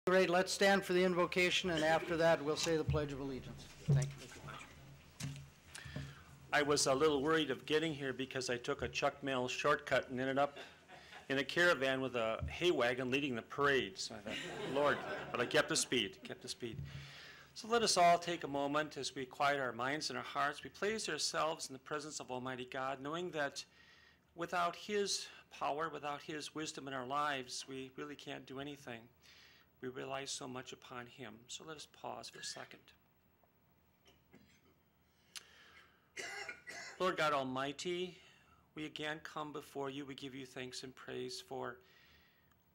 Great. Let's stand for the invocation, and after that, we'll say the Pledge of Allegiance. Thank you. I was a little worried of getting here because I took a Chuck Mail shortcut and ended up in a caravan with a hay wagon leading the parade. So I thought, Lord, but I kept the speed, So let us all take a moment as we quiet our minds and our hearts. We place ourselves in the presence of Almighty God, knowing that without His power, without His wisdom in our lives, we really can't do anything. We rely so much upon Him. So let us pause for a second. Lord God Almighty, we again come before you. We give you thanks and praise for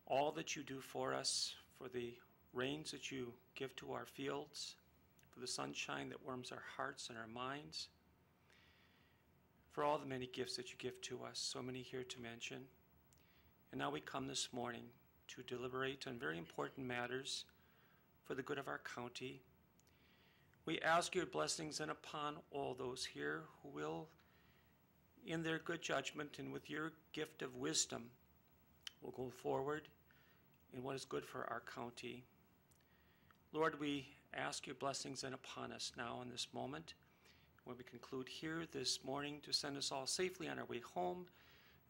all that you do for us, for the rains that you give to our fields, for the sunshine that warms our hearts and our minds, for all the many gifts that you give to us, so many here to mention. And now we come this morning to deliberate on very important matters for the good of our county. We ask your blessings and upon all those here who will, in their good judgment and with your gift of wisdom, will go forward in what is good for our county. Lord, we ask your blessings and upon us now in this moment, when we conclude here this morning, to send us all safely on our way home,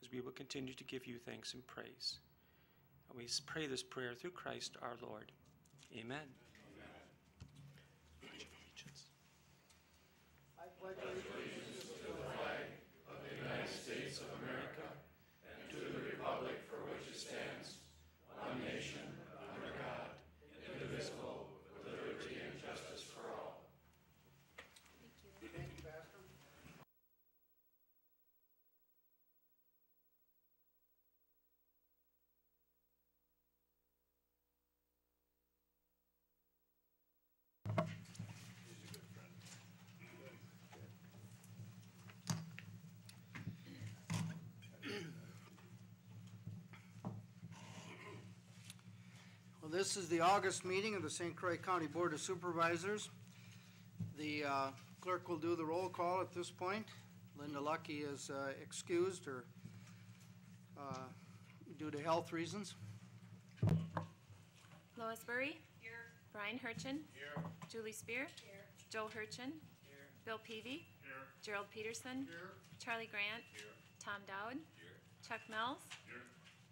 as we will continue to give you thanks and praise. And we pray this prayer through Christ our Lord. Amen. Pledge of Allegiance. I pledge allegiance to the flag of the United States of America and to the republic for which it stands, one nation, under God, indivisible, with liberty and justice for all. Thank you, Pastor. Well, this is the August meeting of the St. Croix County Board of Supervisors. The clerk will do the roll call at this point. Linda Lucky is excused or due to health reasons. Lois Burry. Here. Brian Hurchin. Here. Julie Spear. Here. Joe Hurchin. Here. Bill Peavy. Here. Gerald Peterson. Here. Charlie Grant. Here. Tom Dowd. Here. Chuck Mills. Here.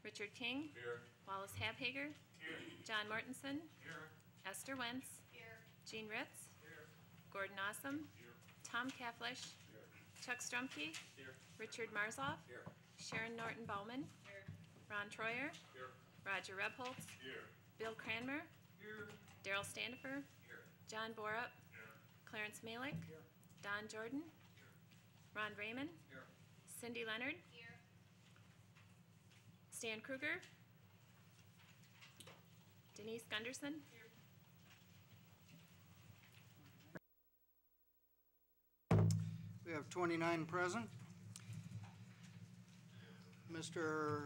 Richard King. Here. Wallace Habhager. Here. John Mortensen. Here. Esther Wentz. Here. Jean Ritz. Here. Gordon Awesome. Here. Tom Kaflish. Here. Chuck Strumke. Here. Richard Marzoff. Here. Sharon Norton Bauman. Here. Ron Troyer. Here. Roger Rebholz. Here. Bill Cranmer. Here. Daryl Standifer. Here. John Borup. Here. Clarence Malick. Here. Don Jordan. Ron Raymond. Here. Cindy Leonard. Here. Stan Kruger. Denise Gunderson. We have 29 present. Mr.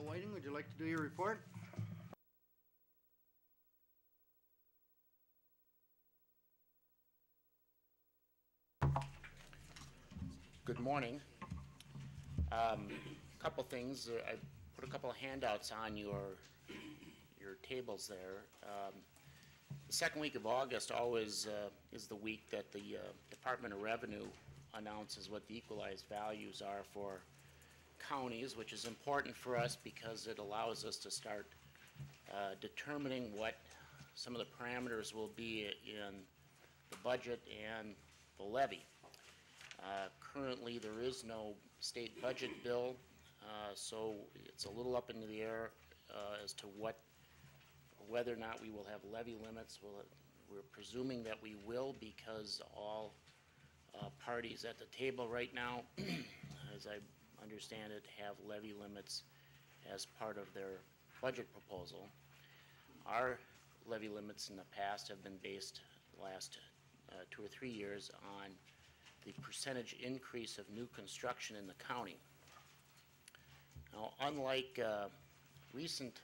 Whiting, would you like to do your report? Good morning. Couple things. I put a couple of handouts on your tables there. The second week of August always is the week that the Department of Revenue announces what the equalized values are for counties, which is important for us because it allows us to start determining what some of the parameters will be in the budget and the levy. Currently, there is no state budget bill, so it's a little up into the air as to whether or not we will have levy limits. We're presuming that we will, because all parties at the table right now, as I understand it, have levy limits as part of their budget proposal. Our levy limits in the past have been based the last 2 or 3 years on the percentage increase of new construction in the county. Now, unlike recent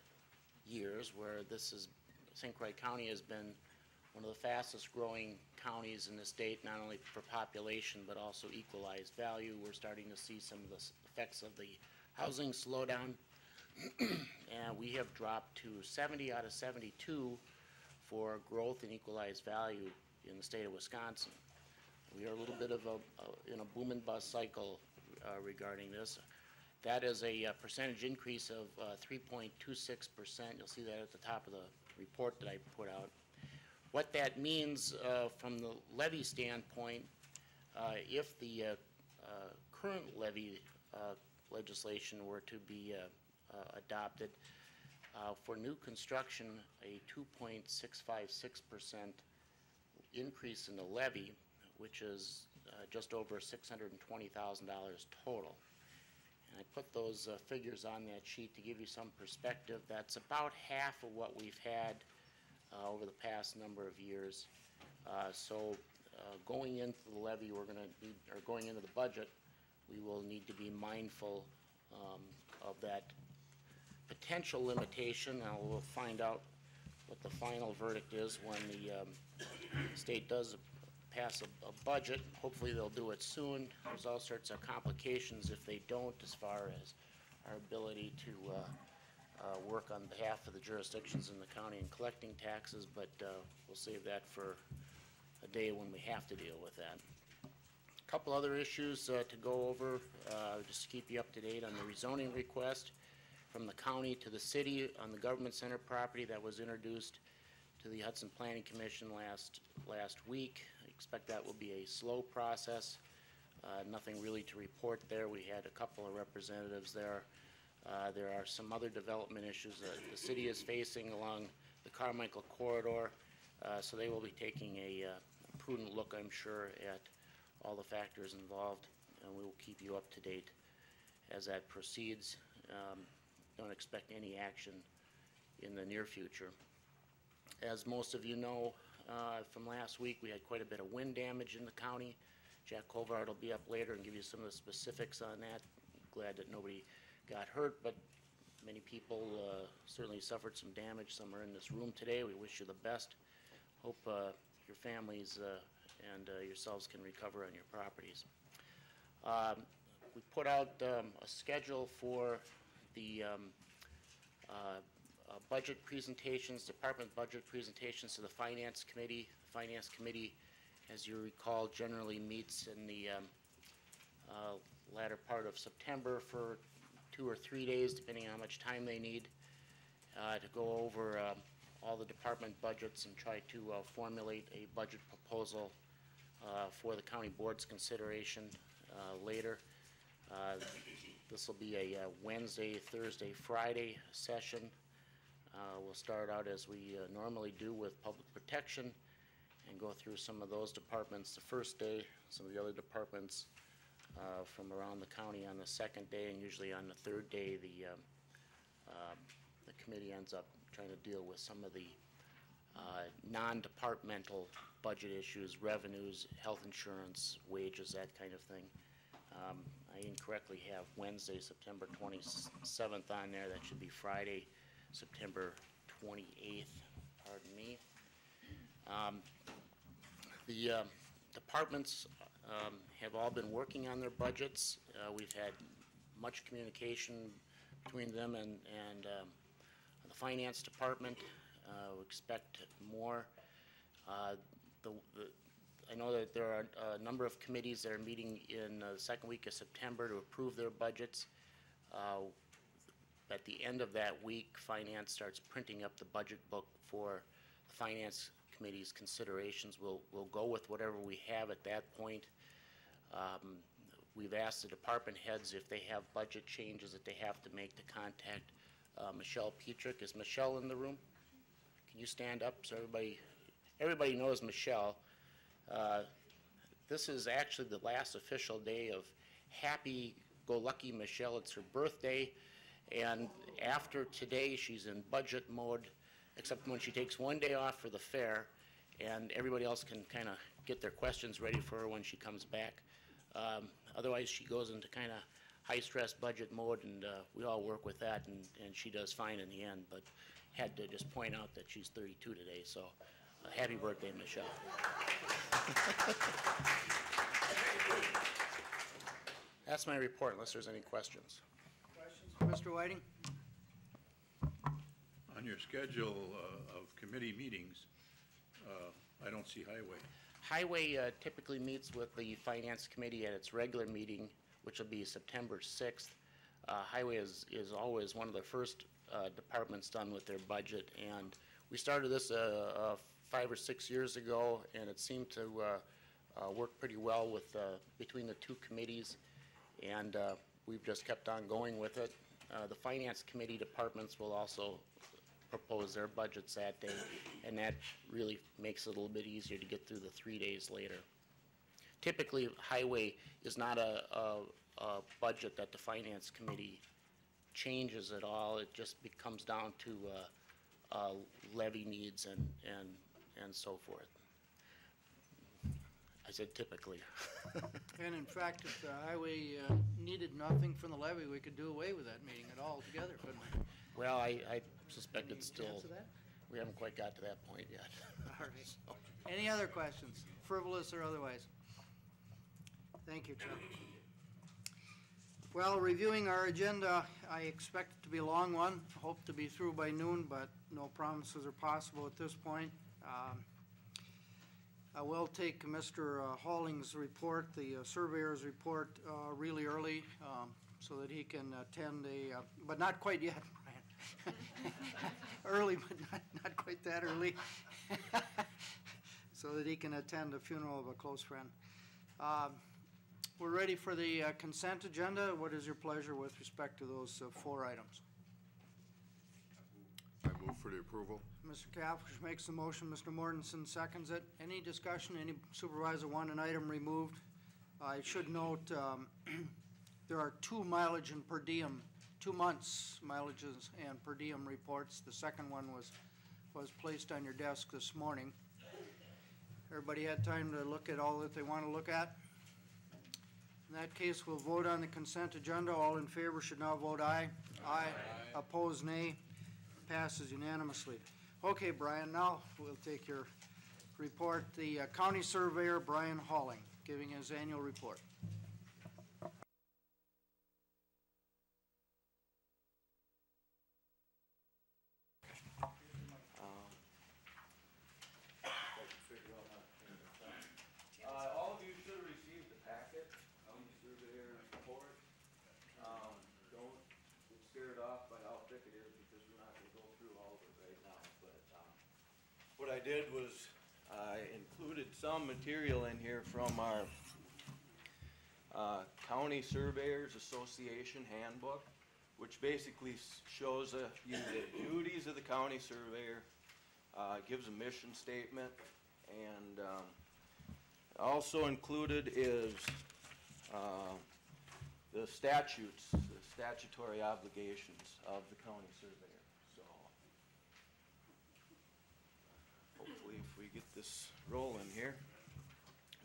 years where St. Croix County has been one of the fastest growing counties in the state, not only for population but also equalized value, we're starting to see some of the effects of the housing slowdown. And we have dropped to 70 out of 72 for growth and equalized value in the state of Wisconsin. We are a little bit of in a boom and bust cycle regarding this. That is a percentage increase of 3.26%. You'll see that at the top of the report that I put out. What that means from the levy standpoint, if the current levy legislation were to be adopted, for new construction, a 2.656% increase in the levy, which is just over $620,000 total. And I put those figures on that sheet to give you some perspective. That's about half of what we've had over the past number of years. So going into the levy, we're going to need, or going into the budget, we will need to be mindful of that potential limitation. Now we'll find out what the final verdict is when the state does pass a budget. Hopefully they'll do it soon. There's all sorts of complications if they don't, as far as our ability to work on behalf of the jurisdictions in the county in collecting taxes, but we'll save that for a day when we have to deal with that. A couple other issues to go over, just to keep you up to date on the rezoning request from the county to the city on the government center property that was introduced to the Hudson Planning Commission last week. I expect that will be a slow process. Nothing really to report there. We had a couple of representatives there. There are some other development issues that the city is facing along the Carmichael corridor, so they will be taking a prudent look, I'm sure, at all the factors involved, and we will keep you up to date as that proceeds. Don't expect any action in the near future. As most of you know, from last week, we had quite a bit of wind damage in the county. Jack Kovard will be up later and give you some of the specifics on that. Glad that nobody got hurt, but many people certainly suffered some damage. Some are in this room today. We wish you the best. Hope your families and yourselves can recover on your properties. We put out a schedule for the budget presentations, department budget presentations to the Finance Committee. The Finance Committee, as you recall, generally meets in the latter part of September for 2 or 3 days, depending on how much time they need, to go over all the department budgets and try to formulate a budget proposal for the county board's consideration later. This will be a Wednesday, Thursday, Friday session. We'll start out as we normally do with public protection and go through some of those departments the first day, some of the other departments from around the county on the second day, and usually on the third day the committee ends up trying to deal with some of the non-departmental budget issues, revenues, health insurance, wages, that kind of thing. I incorrectly have Wednesday, September 27th on there. That should be Friday, September 28th, pardon me. The departments have all been working on their budgets. We've had much communication between them and the finance department. We expect more. I know that there are a number of committees that are meeting in the second week of September to approve their budgets. At the end of that week, Finance starts printing up the budget book for the Finance committee's considerations. We'll go with whatever we have at that point. We've asked the department heads if they have budget changes that they have to make to contact Michelle Petrick. Is Michelle in the room? Can you stand up so everybody knows Michelle? This is actually the last official day of happy-go-lucky Michelle. It's her birthday, and after today, she's in budget mode, except when she takes one day off for the fair, and everybody else can kind of get their questions ready for her when she comes back. Otherwise, she goes into kind of high-stress budget mode, and we all work with that, and she does fine in the end, but had to just point out that she's 32 today, so happy birthday, Michelle. That's my report, unless there's any questions. Questions for Mr. Whiting? On your schedule of committee meetings, I don't see highway. Highway typically meets with the Finance Committee at its regular meeting, which will be September 6th. Highway is always one of the first departments done with their budget, and we started this 5 or 6 years ago, and it seemed to work pretty well with between the two committees, and we've just kept on going with it. The Finance Committee departments will also propose their budgets that day, and that really makes it a little bit easier to get through the 3 days later. Typically, Highway is not a budget that the Finance Committee changes at all. It just comes down to levy needs and so forth. I said typically. And in fact, if the highway needed nothing from the levy, we could do away with that meeting at all together, couldn't we? Well, I suspect it's Any still, chance of that? we haven't quite got to that point yet. All right. Any other questions, frivolous or otherwise? Thank you, Chuck. Well, reviewing our agenda, I expect it to be a long one. Hope to be through by noon, but no promises are possible at this point. I will take Mr. Halling's report, the surveyor's report, really early so that he can attend but not quite yet, Brian. Early, but not quite that early. So that he can attend a funeral of a close friend. We're ready for the consent agenda. What is your pleasure with respect to those 4 items? I move for the approval. Mr. Cafish makes the motion, Mr. Mortensen seconds it. Any discussion? Any supervisor want an item removed? I should note there are 2 mileage and per diem, 2 months mileages and per diem reports. The second one was placed on your desk this morning. Everybody had time to look at all that they want to look at? In that case, we'll vote on the consent agenda. All in favor should now vote aye. Aye. Opposed, nay. Passes unanimously. Okay, Brian, now we'll take your report. The county surveyor, Brian Halling, giving his annual report. All of you should have received the packet, county surveyor report. Don't get scared off by how thick it is, because we're not gonna go through all of it right now, but, what I did was, I included some material in here from our, County Surveyors Association handbook, which basically shows you the duties of the county surveyor, gives a mission statement, and, also included is the statutes, the statutory obligations of the county surveyor. So hopefully if we get this rolling here.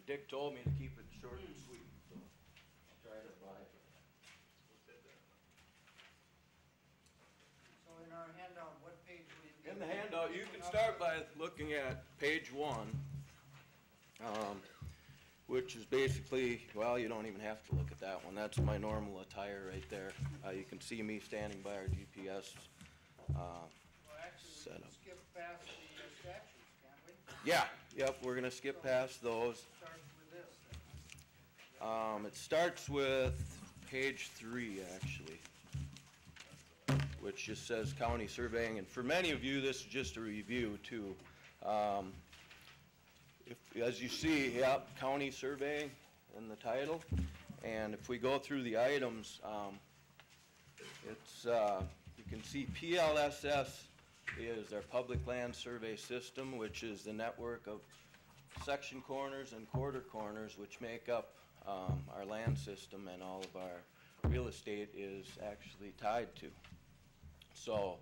Dick told me to keep it short and sweet, so I'll try to abide by that. So in our handout, what page will you? In the handout, you can start by looking at page 1. Which is basically, well, you don't even have to look at that one. That's my normal attire right there. You can see me standing by our GPS Well, actually, we setup. can skip past the statutes, can't we? Yeah, yep, we're gonna skip past those. Start with this then. It starts with page 3, actually, which just says county surveying, and for many of you, this is just a review too. as you see, yep, county survey in the title. And if we go through the items, you can see PLSS is our public land survey system, which is the network of section corners and quarter corners, which make up our land system, and all of our real estate is actually tied to. So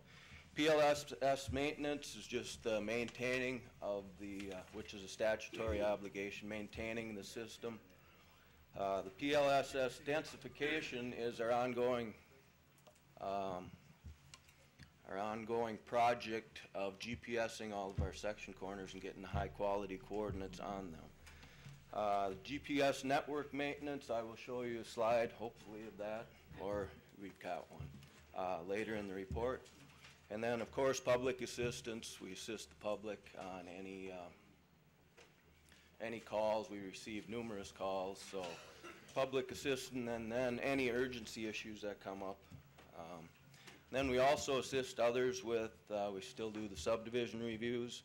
PLSS maintenance is just the maintaining of the, which is a statutory obligation, maintaining the system. The PLSS densification is our ongoing project of GPSing all of our section corners and getting high quality coordinates on them. GPS network maintenance, I will show you a slide hopefully of that, or we've got one later in the report. And then of course public assistance, we assist the public on any calls. We receive numerous calls, so public assistance, and then any urgency issues that come up. Then we also assist others with, we still do the subdivision reviews,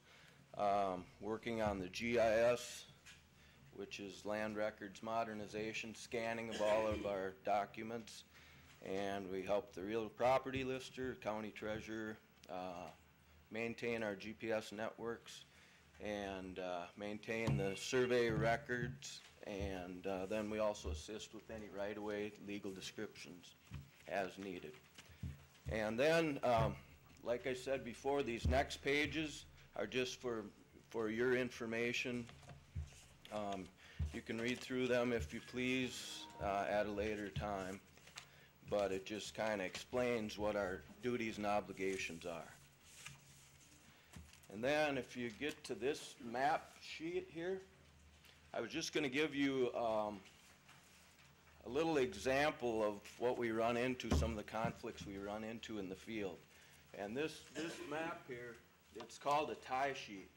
working on the GIS, which is land records modernization, scanning of all of our documents, and we help the real property lister, county treasurer, maintain our GPS networks, and maintain the survey records, and then we also assist with any right-of-way legal descriptions as needed. And then, like I said before, these next pages are just for your information. You can read through them if you please at a later time, but it just kind of explains what our duties and obligations are. And then if you get to this map sheet here, I was just going to give you a little example of what we run into, some of the conflicts we run into in the field. And this map here, it's called a tie sheet.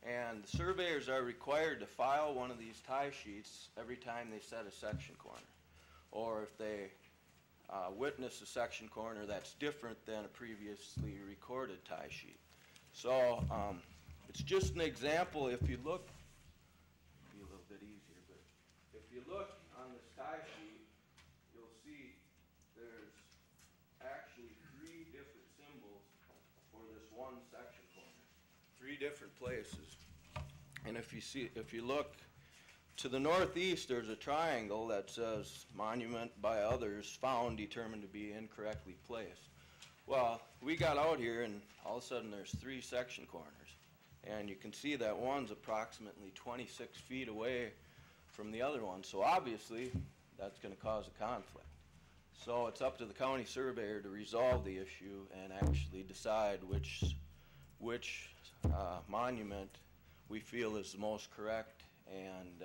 And the surveyors are required to file one of these tie sheets every time they set a section corner, or if they witness a section corner that's different than a previously recorded tie sheet. So it's just an example. If you look, it'll be a little bit easier, but if you look on this tie sheet, you'll see there's actually 3 different symbols for this one section corner. 3 different places. And if you look to the northeast, there's a triangle that says monument by others found determined to be incorrectly placed. Well, we got out here and all of a sudden there's 3 section corners. And you can see that one's approximately 26 feet away from the other one. So obviously that's going to cause a conflict. So it's up to the county surveyor to resolve the issue and actually decide which monument we feel is the most correct, and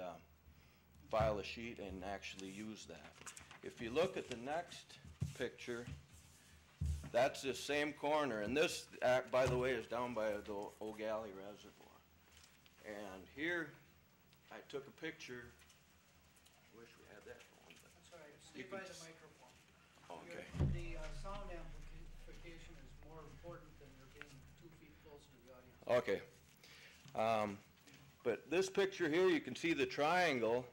file a sheet and actually use that. If you look at the next picture, that's the same corner, and this, by the way, is down by the O'Galley Reservoir. And here, I took a picture. I wish we had that one. That's all right. Stay by the microphone. Okay. The sound amplification is more important than your being 2 feet closer to the audience. Okay. But this picture here, you can see the triangle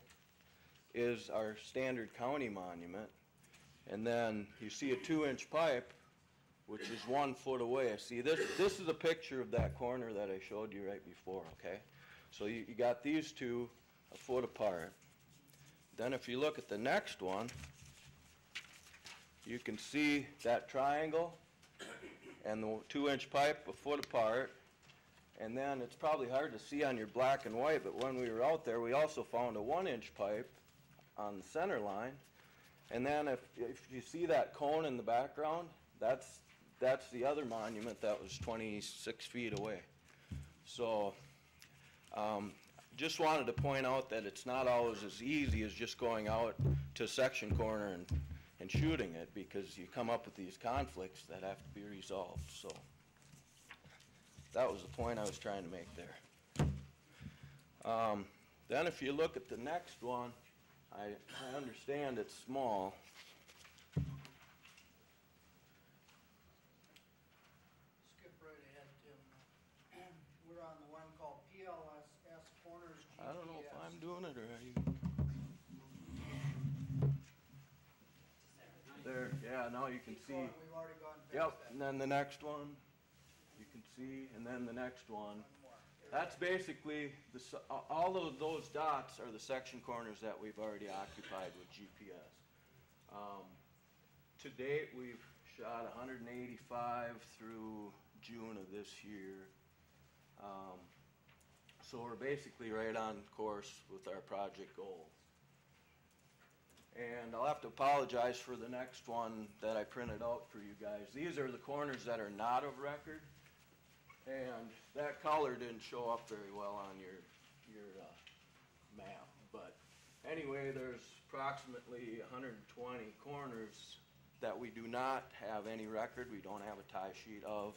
is our standard county monument. And then you see a 2-inch pipe, which is 1 foot away. See, this is a picture of that corner that I showed you right before, okay? So you got these 2 a foot apart. Then if you look at the next one, you can see that triangle and the 2-inch pipe a foot apart. And then it's probably hard to see on your black and white, but when we were out there, we also found a 1-inch pipe on the center line. And then if you see that cone in the background, that's the other monument that was 26 feet away. So just wanted to point out that it's not always as easy as just going out to a section corner and shooting it, because you come up with these conflicts that have to be resolved. So that was the point I was trying to make there. Then if you look at the next one, I understand it's small. Skip right ahead, Tim. We're on the one called PLSS Corners doing it, or are you? There, yeah, now you can see. We've already gone past Yep, that. and then the next one, you can see, and then the next one. That's basically, all of those dots are the section corners that we've already occupied with GPS. To date, we've shot 185 through June of this year. So we're basically right on course with our project goal. And I'll have to apologize for the next one that I printed out for you guys. These are the corners that are not of record. And that color didn't show up very well on your map. But anyway, there's approximately 120 corners that we do not have any record. We don't have a tie sheet of.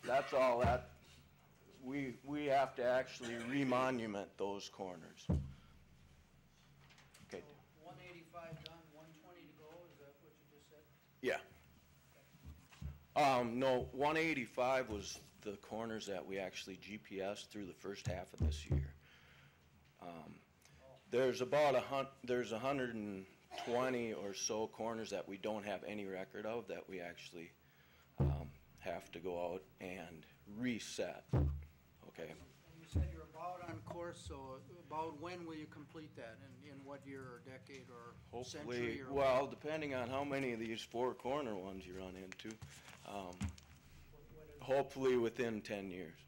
That's all that. We have to actually remonument those corners. Okay. 185 done, 120 to go, is that what you just said? Yeah. No, 185 was the corners that we actually GPS through the first half of this year. There's about 120 or so corners that we don't have any record of that we actually have to go out and reset. Okay. And you said you're about on course, so about when will you complete that? In what year or decade or Hopefully, century? Or well, depending on how many of these four corner ones you run into, hopefully within 10 years.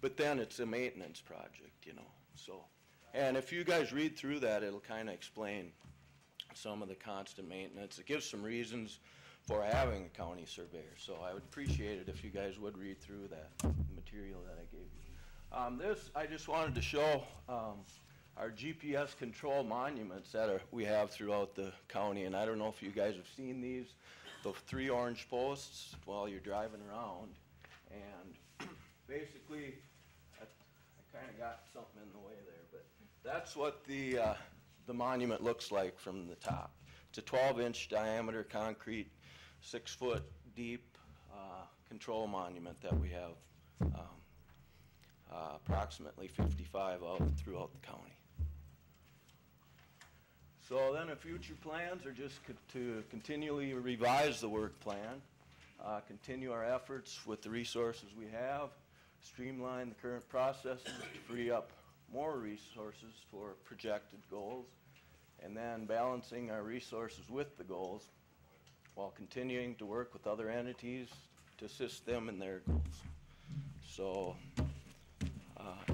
But then it's a maintenance project, you know, so. And if you guys read through that, it'll kind of explain some of the constant maintenance. It gives some reasons for having a county surveyor. So I would appreciate it if you guys would read through that material that I gave you. This, I just wanted to show our GPS control monuments that we have throughout the county. And I don't know if you guys have seen these, the 3 orange posts while you're driving around. And basically, I kind of got something in the way there, but that's what the monument looks like from the top. It's a 12-inch diameter concrete, 6-foot deep control monument that we have approximately 55 of throughout the county. So then the future plans are just to continually revise the work plan, continue our efforts with the resources we have, streamline the current processes to free up more resources for projected goals, and then balancing our resources with the goals while continuing to work with other entities to assist them in their goals. So,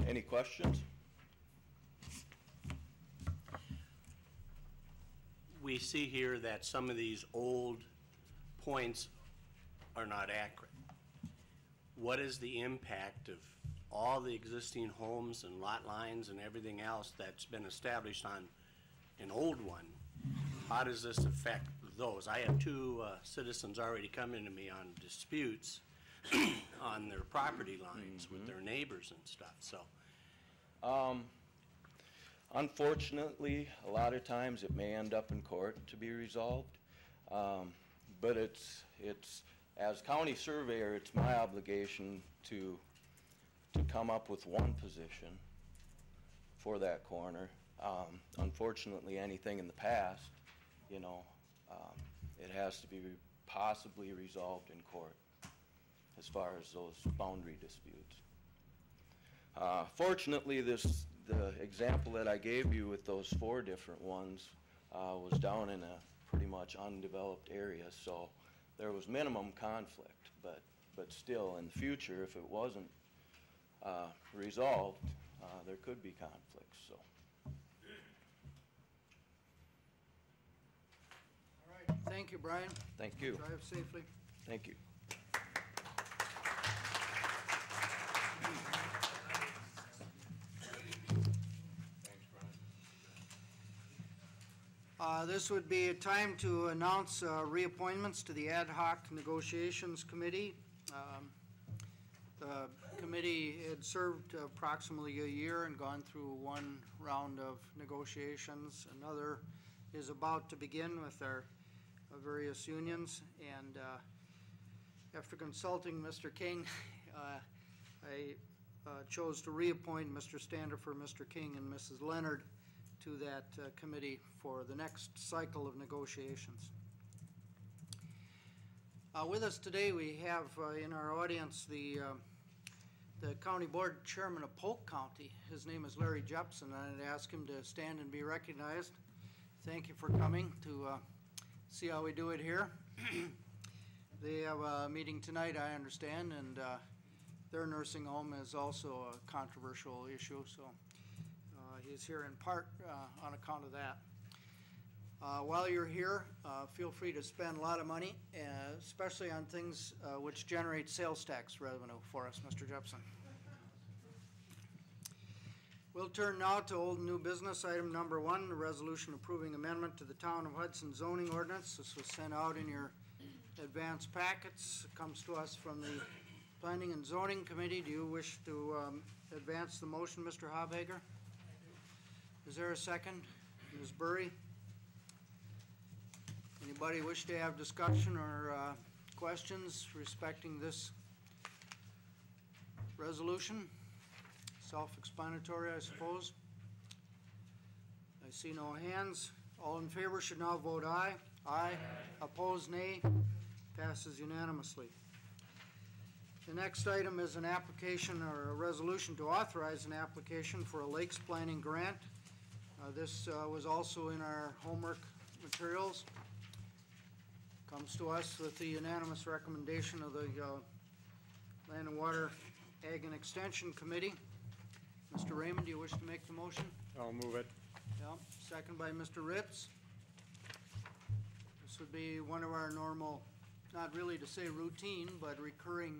any questions? We see here that some of these old points are not accurate. What is the impact of all the existing homes and lot lines and everything else that's been established on an old one? How does this affect those? I have 2 citizens already coming to me on disputes on their property lines with their neighbors and stuff, so. Unfortunately, a lot of times it may end up in court to be resolved, but it's as county surveyor, it's my obligation to come up with one position for that corner. Unfortunately, anything in the past, you know, it has to be possibly resolved in court as far as those boundary disputes. Fortunately, the example that I gave you with those 4 different ones was down in a pretty much undeveloped area, so there was minimum conflict, but still in the future, if it wasn't resolved, there could be conflicts, so. All right, thank you, Brian. Thank you. Drive safely. Thank you. This would be a time to announce reappointments to the Ad hoc Negotiations Committee. The committee had served approximately a year and gone through 1 round of negotiations. Another is about to begin with our various unions. And after consulting Mr. King, I chose to reappoint Mr. Standifer, Mr. King, and Mrs. Leonard to that committee for the next cycle of negotiations. With us today, we have in our audience the County Board Chairman of Polk County. His name is Larry Jepson, and I'd ask him to stand and be recognized. Thank you for coming to see how we do it here. They have a meeting tonight, I understand, and their nursing home is also a controversial issue, so he's here in part on account of that. While you're here, feel free to spend a lot of money, especially on things which generate sales tax revenue for us, Mr. Jepson. We'll turn now to old and new business. Item number 1, the resolution approving amendment to the Town of Hudson zoning ordinance. This was sent out in your advance packets. It comes to us from the Planning and Zoning Committee. Do you wish to advance the motion, Mr. Hobhager? Is there a second? Ms. Burry? Anybody wish to have discussion or questions respecting this resolution? Self-explanatory, I suppose. I see no hands. All in favor should now vote aye. Aye. Opposed, nay. Passes unanimously. The next item is an application or a resolution to authorize an application for a lakes planning grant. This was also in our homework materials. Comes to us with the unanimous recommendation of the Land and Water Ag and Extension Committee. Mr. Raymond, do you wish to make the motion? I'll move it. Yeah, second by Mr. Ritz. This would be one of our normal, not really to say routine, but recurring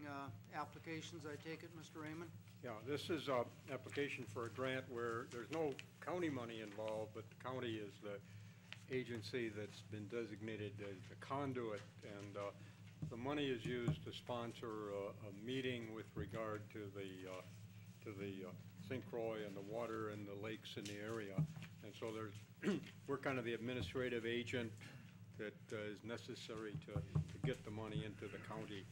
applications, I take it, Mr. Raymond? Yeah, this is an application for a grant where there's no county money involved, but the county is the agency that's been designated as the conduit, and the money is used to sponsor a meeting with regard to the St. Croix and the water and the lakes in the area. And so we're kind of the administrative agent that is necessary to get the money into the county.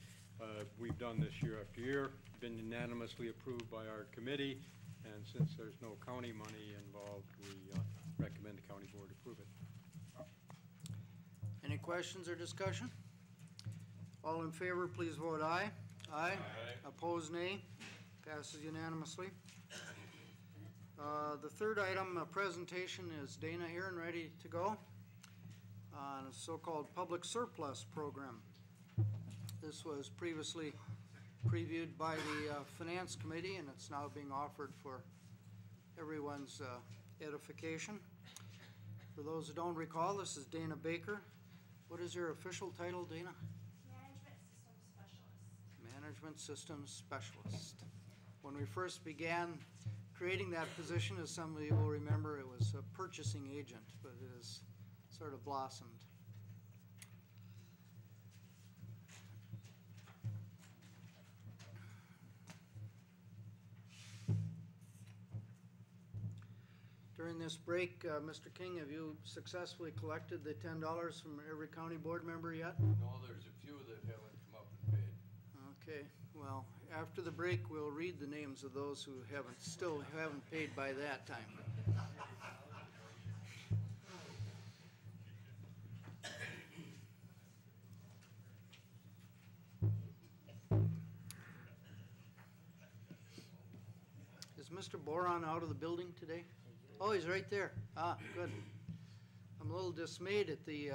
We've done this year after year, been unanimously approved by our committee, and since there's no county money involved, we recommend the county board approve it. Any questions or discussion? All in favor, please vote aye. Aye. Opposed, nay. Passes unanimously. The third item, a presentation, is Dana here and ready to go on a so-called public surplus program. This was previously previewed by the Finance Committee, and it's now being offered for everyone's edification. For those who don't recall, this is Dana Baker. What is your official title, Dana? Management Systems Specialist. When we first began creating that position, as some of you will remember, it was a purchasing agent, but it has sort of blossomed. During this break, Mr. King, have you successfully collected the $10 from every county board member yet? No, there's a few that haven't come up and paid. Okay, well, after the break, we'll read the names of those who still haven't paid by that time. Is Mr. Boron out of the building today? Oh, he's right there. Ah, good. I'm a little dismayed at the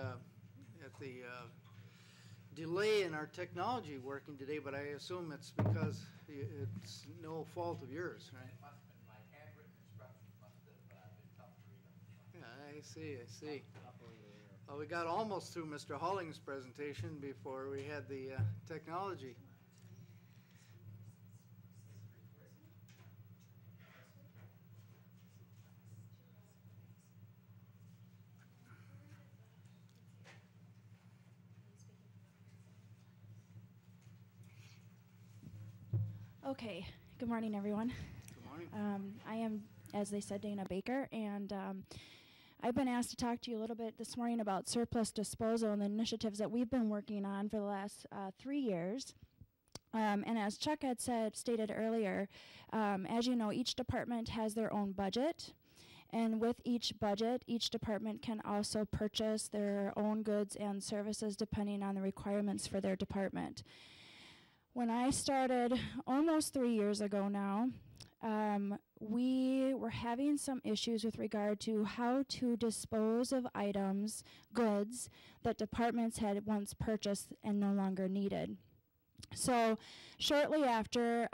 delay in our technology working today, but I assume it's because it's no fault of yours, right? It must have been my handwritten instructions must have been tough to read. Yeah, I see. Well, we got almost through Mr. Holling's presentation before we had the technology. Okay, good morning, everyone. Good morning. I am, as they said, Dana Baker, and I've been asked to talk to you a little bit this morning about surplus disposal and the initiatives that we've been working on for the last 3 years. And as Chuck had stated earlier, as you know, each department has their own budget. And with each budget, each department can also purchase their own goods and services depending on the requirements for their department. When I started almost 3 years ago now, we were having some issues with regard to how to dispose of items, goods, that departments had once purchased and no longer needed. So shortly after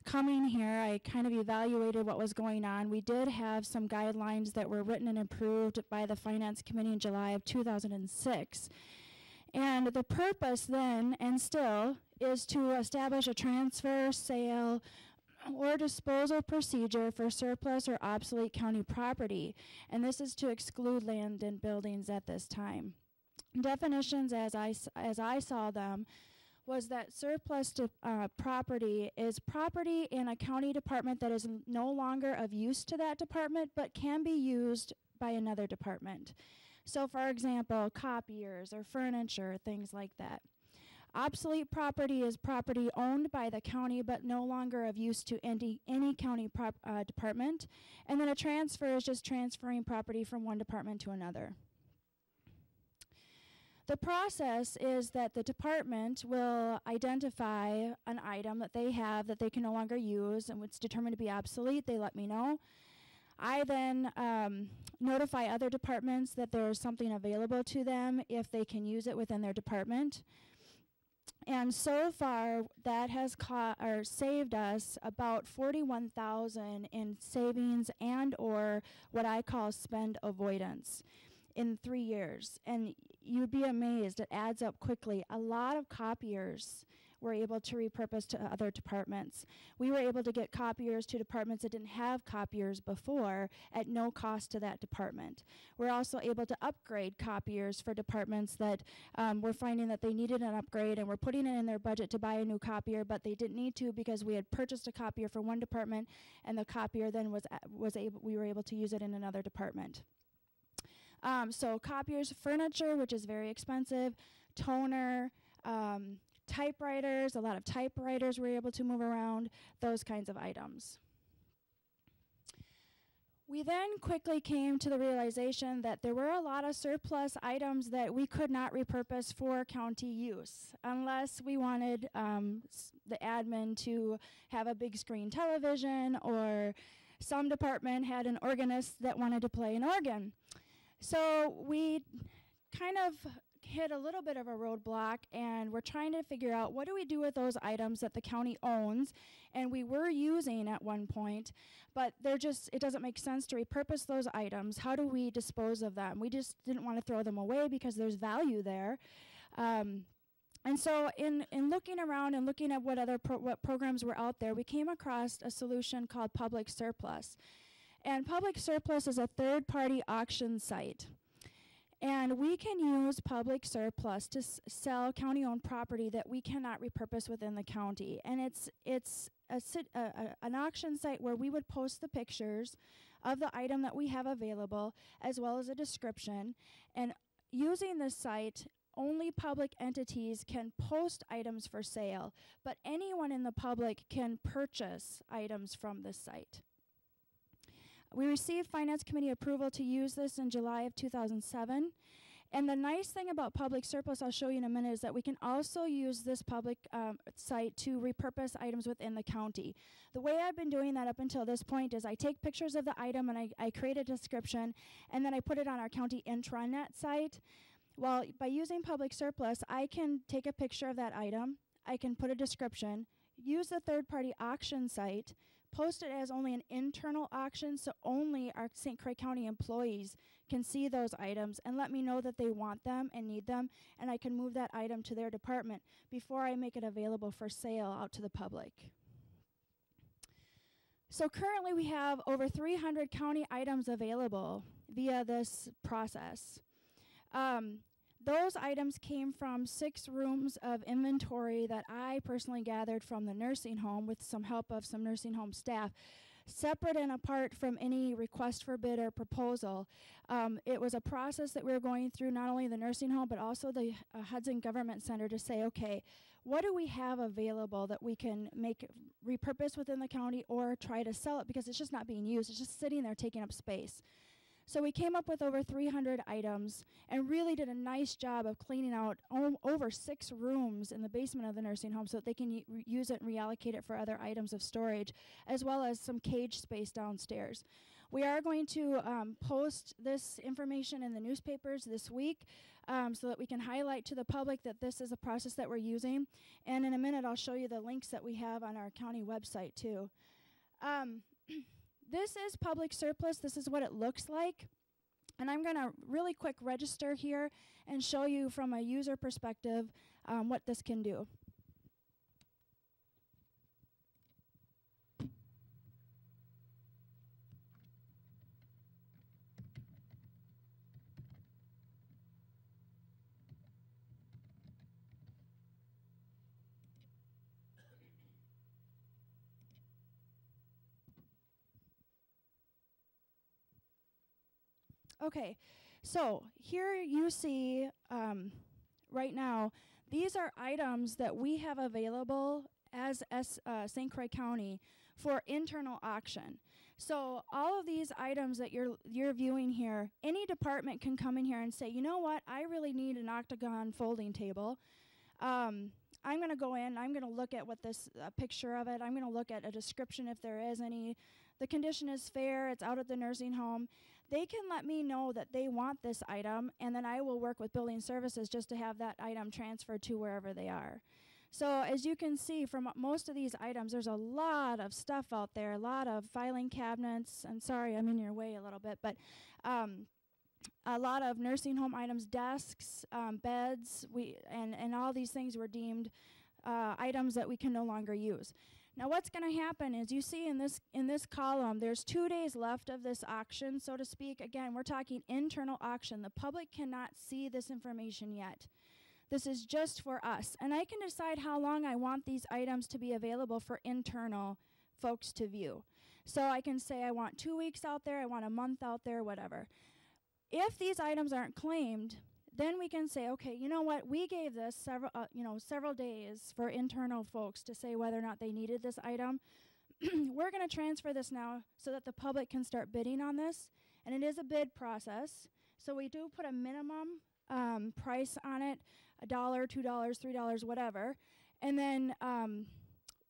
coming here, I kind of evaluated what was going on. We did have some guidelines that were written and approved by the Finance Committee in July of 2006. And the purpose then, and still, is to establish a transfer, sale, or disposal procedure for surplus or obsolete county property. And this is to exclude land and buildings at this time. Definitions as I saw them was that surplus to property is property in a county department that is no longer of use to that department but can be used by another department. So for example, copiers or furniture, things like that. Obsolete property is property owned by the county but no longer of use to any county department. And then a transfer is just transferring property from one department to another. The process is that the department will identify an item that they have that they can no longer use and it's determined to be obsolete. They let me know. I then notify other departments that there's something available to them if they can use it within their department. And so far, that has saved us about $41,000 in savings and or what I call spend avoidance in 3 years. And you'd be amazed, it adds up quickly. A lot of copiers were able to repurpose to other departments. We were able to get copiers to departments that didn't have copiers before at no cost to that department. We're also able to upgrade copiers for departments that were finding that they needed an upgrade and were putting it in their budget to buy a new copier, but they didn't need to because we had purchased a copier for one department and the copier then we were able to use it in another department. So copiers, furniture, which is very expensive, toner, typewriters, a lot of typewriters we're able to move around, those kinds of items. We then quickly came to the realization that there were a lot of surplus items that we could not repurpose for county use unless we wanted the admin to have a big screen television or some department had an organist that wanted to play an organ. So we kind of hit a little bit of a roadblock and we're trying to figure out what do we do with those items that the county owns and we were using at one point, but it doesn't make sense to repurpose those items. How do we dispose of them? We just didn't want to throw them away because there's value there. And so in looking around and looking at what other what programs were out there, we came across a solution called Public Surplus. And Public Surplus is a third-party auction site. And we can use Public Surplus to sell county-owned property that we cannot repurpose within the county. And it's an auction site where we would post the pictures of the item that we have available, as well as a description. And using this site, only public entities can post items for sale, but anyone in the public can purchase items from this site. We received Finance Committee approval to use this in July of 2007. And the nice thing about Public Surplus, I'll show you in a minute, is that we can also use this public site to repurpose items within the county. The way I've been doing that up until this point is I take pictures of the item and I create a description, and then I put it on our county intranet site. Well, by using Public Surplus, I can take a picture of that item, I can put a description, use the third-party auction site, post it as only an internal auction, so only our St. Croix County employees can see those items and let me know that they want them and need them, and I can move that item to their department before I make it available for sale out to the public. So currently we have over 300 county items available via this process. Those items came from 6 rooms of inventory that I personally gathered from the nursing home with some help of some nursing home staff. separate and apart from any request for bid or proposal. It was a process that we were going through, not only the nursing home, but also the Hudson Government Center, to say, okay, what do we have available that we can repurpose within the county or try to sell it, because it's just not being used. It's just sitting there taking up space. So we came up with over 300 items and really did a nice job of cleaning out over 6 rooms in the basement of the nursing home so that they can use it and reallocate it for other items of storage, as well as some cage space downstairs. We are going to post this information in the newspapers this week so that we can highlight to the public that this is a process that we're using. And in a minute, I'll show you the links that we have on our county website too. This is public surplus. This is what it looks like. And I'm going to really quick register here and show you from a user perspective what this can do. Okay, so here you see right now, these are items that we have available as St. Croix County for internal auction. So all of these items that you're viewing here, any department can come in here and say, you know what, I really need an octagon folding table. I'm going to go in, I'm going to look at what this picture of it, I'm going to look at a description if there is any. The condition is fair, it's out at the nursing home. They can let me know that they want this item, and then I will work with building services just to have that item transferred to wherever they are. So as you can see from most of these items, there's a lot of stuff out there, a lot of filing cabinets. I'm sorry, I'm in your way a little bit, but a lot of nursing home items, desks, beds, and all these things were deemed items that we can no longer use. Now what's going to happen is, you see in this column, there's 2 days left of this auction, so to speak. Again, we're talking internal auction. The public cannot see this information yet. This is just for us. And I can decide how long I want these items to be available for internal folks to view. So I can say I want 2 weeks out there, I want a month out there, whatever. If these items aren't claimed, then we can say, okay, you know what, we gave this several days for internal folks to say whether or not they needed this item. We're going to transfer this now so that the public can start bidding on this. And it is a bid process. So we do put a minimum price on it, $1, $2, $3, whatever. And then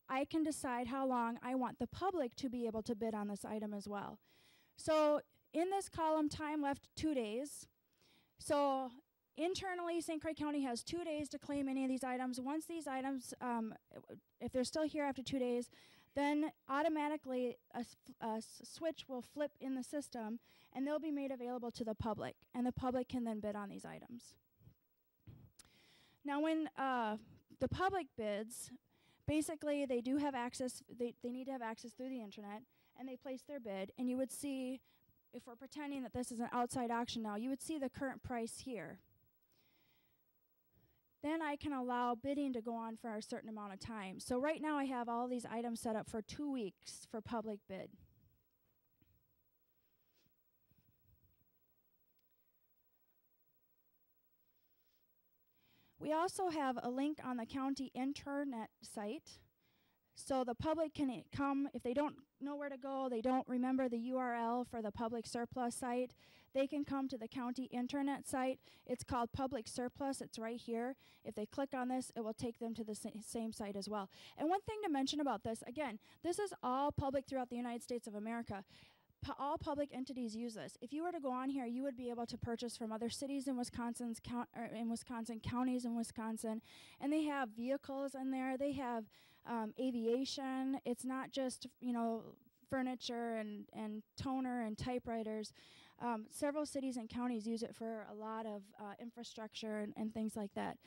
I can decide how long I want the public to be able to bid on this item as well. So in this column, time left 2 days. So internally, St. Croix County has 2 days to claim any of these items. Once these items, if they're still here after 2 days, then automatically a switch will flip in the system, and they'll be made available to the public, and the public can then bid on these items. Now when the public bids, basically they do have access, they need to have access through the internet, and they place their bid, and you would see, if we're pretending that this is an outside auction now, you would see the current price here. Then I can allow bidding to go on for a certain amount of time. So right now I have all these items set up for 2 weeks for public bid. We also have a link on the county internet site. So the public can come, if they don't know where to go, they don't remember the URL for the public surplus site, they can come to the county internet site. It's called Public Surplus. It's right here. If they click on this, it will take them to the same site as well. And one thing to mention about this, again, this is all public throughout the United States of America. All public entities use this. If you were to go on here, you would be able to purchase from other cities in Wisconsin, counties in Wisconsin, and they have vehicles in there. They have aviation. It's not just, furniture and toner and typewriters. Several cities and counties use it for a lot of infrastructure and things like that.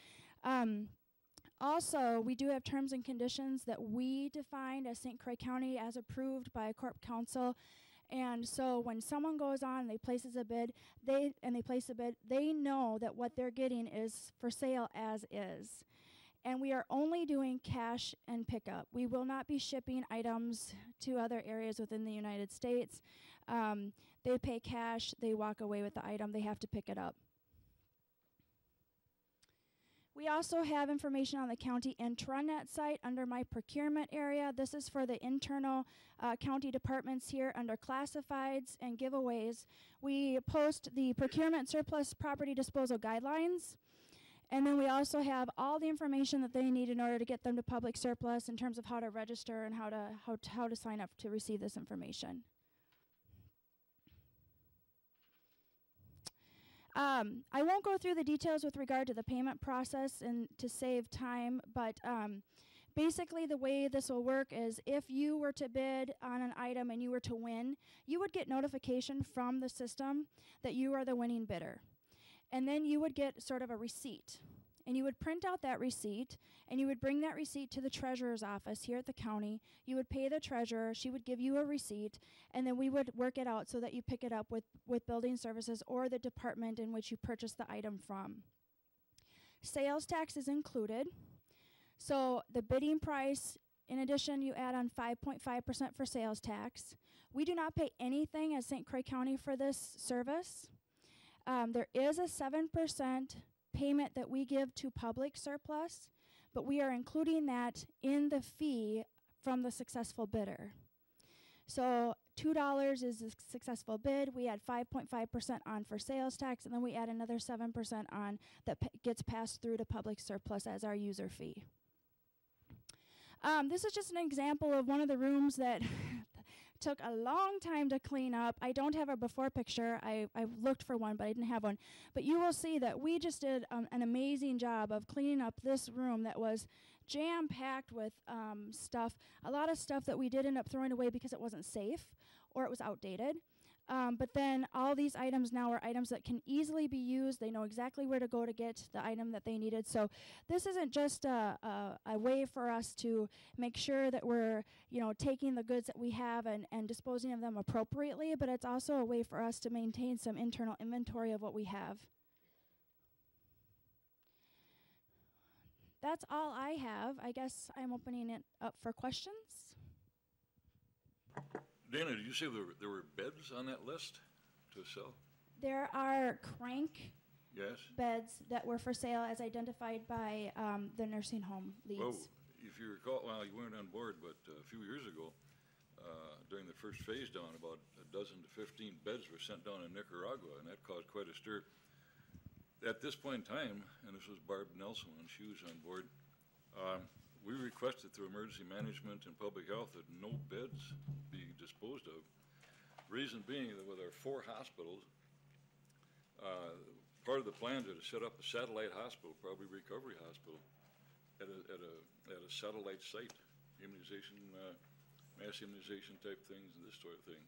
Also, we do have terms and conditions that we defined as St. Croix County as approved by a corp council. And so when someone goes on and they places a bid, they know that what they're getting is for sale as is. And we are only doing cash and pickup. We will not be shipping items to other areas within the United States. They pay cash, they walk away with the item, they have to pick it up. We also have information on the county intranet site under my procurement area. This is for the internal county departments here under classifieds and giveaways. We post the procurement surplus property disposal guidelines. And then we also have all the information that they need in order to get them to public surplus in terms of how to register and how to sign up to receive this information. I won't go through the details with regard to the payment process and to save time, but basically the way this will work is if you were to bid on an item and you were to win, you would get notification from the system that you are the winning bidder. And then you would get sort of a receipt. And you would print out that receipt, and you would bring that receipt to the treasurer's office here at the county. You would pay the treasurer, she would give you a receipt, and then we would work it out so that you pick it up with building services or the department in which you purchased the item from. Sales tax is included. So the bidding price, in addition, you add on 5.5% for sales tax. We do not pay anything as St. Croix County for this service. There is a 7% payment that we give to public surplus, but we are including that in the fee from the successful bidder. So $2 is a successful bid. We add 5.5% on for sales tax, and then we add another 7% on that gets passed through to public surplus as our user fee. This is just an example of one of the rooms that took a long time to clean up. I don't have a before picture. I looked for one, but I didn't have one. But you will see that we just did an amazing job of cleaning up this room that was jam-packed with stuff. A lot of stuff that we did end up throwing away because it wasn't safe or it was outdated. But then all these items now are items that can easily be used. They know exactly where to go to get the item that they needed. So this isn't just a way for us to make sure that we're, taking the goods that we have and disposing of them appropriately, but it's also a way for us to maintain some internal inventory of what we have. That's all I have. I guess I'm opening it up for questions. Dana, did you say there were beds on that list to sell? There are crank Yes. beds that were for sale as identified by the nursing home leads. Well, if you recall, well, you weren't on board, but a few years ago, during the first phase down, about a dozen to 15 beds were sent down in Nicaragua, and that caused quite a stir. At this point in time, and this was Barb Nelson when she was on board, we requested through emergency management and public health that no beds be disposed of. Reason being that with our 4 hospitals, part of the plans are to set up a satellite hospital, probably recovery hospital, at a satellite site, immunization, mass immunization type things and this sort of thing.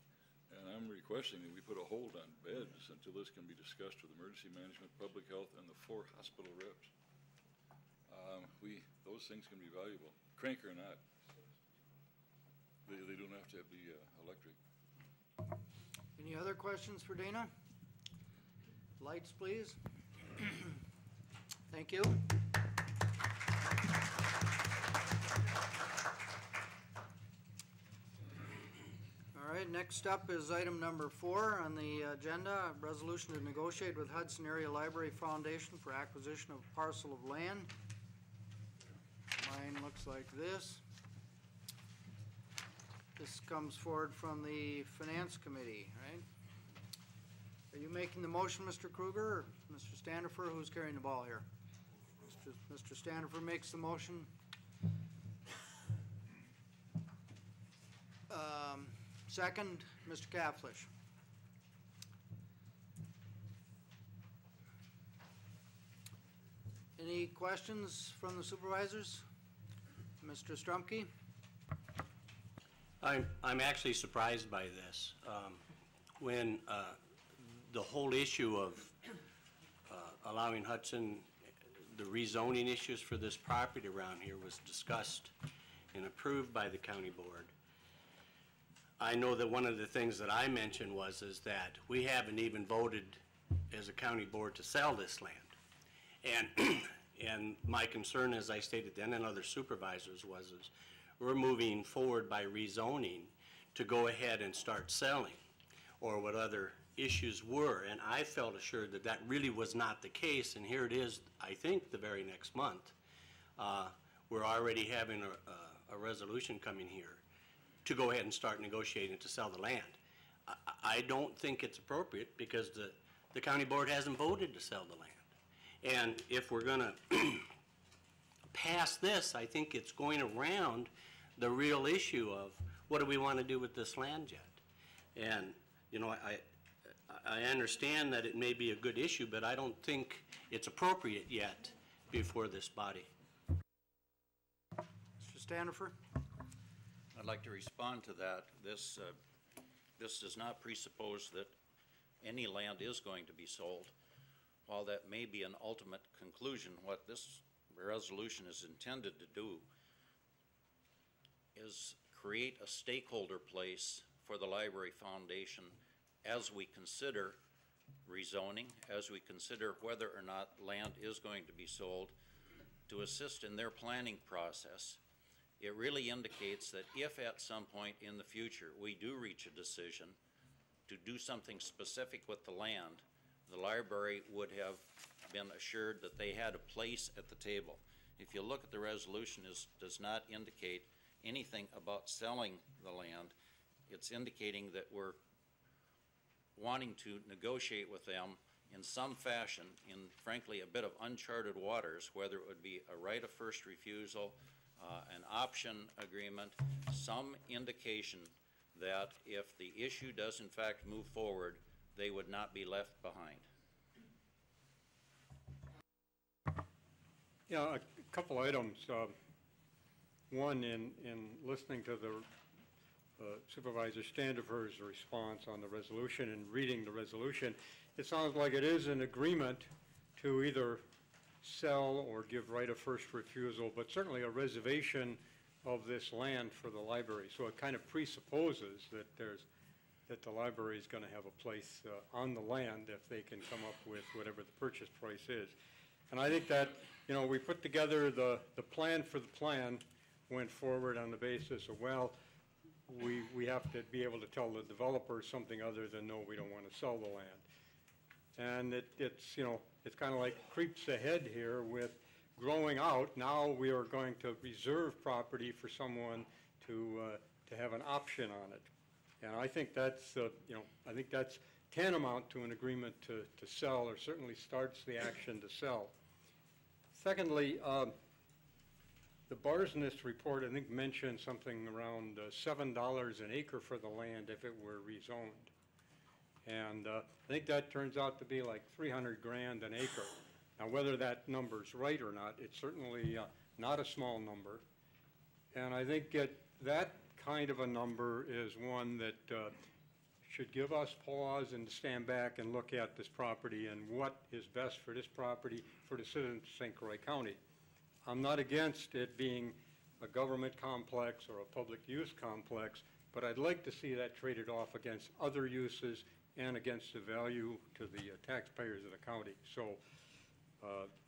And I'm requesting that we put a hold on beds until this can be discussed with emergency management, public health, and the 4 hospital reps. Those things can be valuable, crank or not. They don't have to be electric. Any other questions for Dana? Lights, please. Thank you. All right, next up is item number 4 on the agenda, resolution to negotiate with Hudson Area Library Foundation for acquisition of a parcel of land. Mine looks like this. This comes forward from the Finance Committee, right? Are you making the motion, Mr. Kruger, or Mr. Standifer? Who's carrying the ball here? Mr. Standifer makes the motion. Second, Mr. Kaflish. Any questions from the supervisors? Mr. Strumke? I'm actually surprised by this. When the whole issue of allowing Hudson, the rezoning issues for this property around here was discussed and approved by the county board, I know that one of the things that I mentioned is that we haven't even voted as a county board to sell this land. And And my concern, as I stated then, and other supervisors, is we're moving forward by rezoning to go ahead and start selling, or what other issues were. And I felt assured that that really was not the case, and here it is, I think, the very next month. We're already having a resolution coming here to go ahead and start negotiating to sell the land. I don't think it's appropriate because the county board hasn't voted to sell the land. And if we're gonna pass this, I think it's going around the real issue of what do we want to do with this land yet? And, you know, I understand that it may be a good issue, but I don't think it's appropriate yet before this body. Mr. Standifer? I'd like to respond to that. This does not presuppose that any land is going to be sold. While that may be an ultimate conclusion, what this resolution is intended to do is create a stakeholder place for the Library Foundation as we consider rezoning, as we consider whether or not land is going to be sold, to assist in their planning process. It really indicates that if at some point in the future we do reach a decision to do something specific with the land, the library would have been assured that they had a place at the table. If you look at the resolution, it does not indicate anything about selling the land. It's indicating that we're wanting to negotiate with them in some fashion, in frankly a bit of uncharted waters, whether it would be a right of first refusal, an option agreement, some indication that if the issue does in fact move forward, they would not be left behind. Yeah, a couple items. One, in listening to the Supervisor Standifer's response on the resolution and reading the resolution, it sounds like it is an agreement to either sell or give right of first refusal, but certainly a reservation of this land for the library. So it kind of presupposes that the library is going to have a place on the land if they can come up with whatever the purchase price is. And I think that, you know, we put together the plan for the plan, went forward on the basis of, well, we have to be able to tell the developer something other than, no, we don't want to sell the land. And it's, you know, it's kind of like creeps ahead here with growing out. Now we are going to reserve property for someone to have an option on it. And I think that's, you know, I think that's tantamount to an agreement to sell, or certainly starts the action to sell. Secondly, the Barsness report, I think, mentioned something around $7 an acre for the land if it were rezoned. And I think that turns out to be like 300 grand an acre. Now, whether that number's right or not, it's certainly not a small number. And I think that kind of a number is one that should give us pause and stand back and look at this property and what is best for this property for the citizens of St. Croix County. I'm not against it being a government complex or a public use complex, but I'd like to see that traded off against other uses and against the value to the taxpayers of the county. So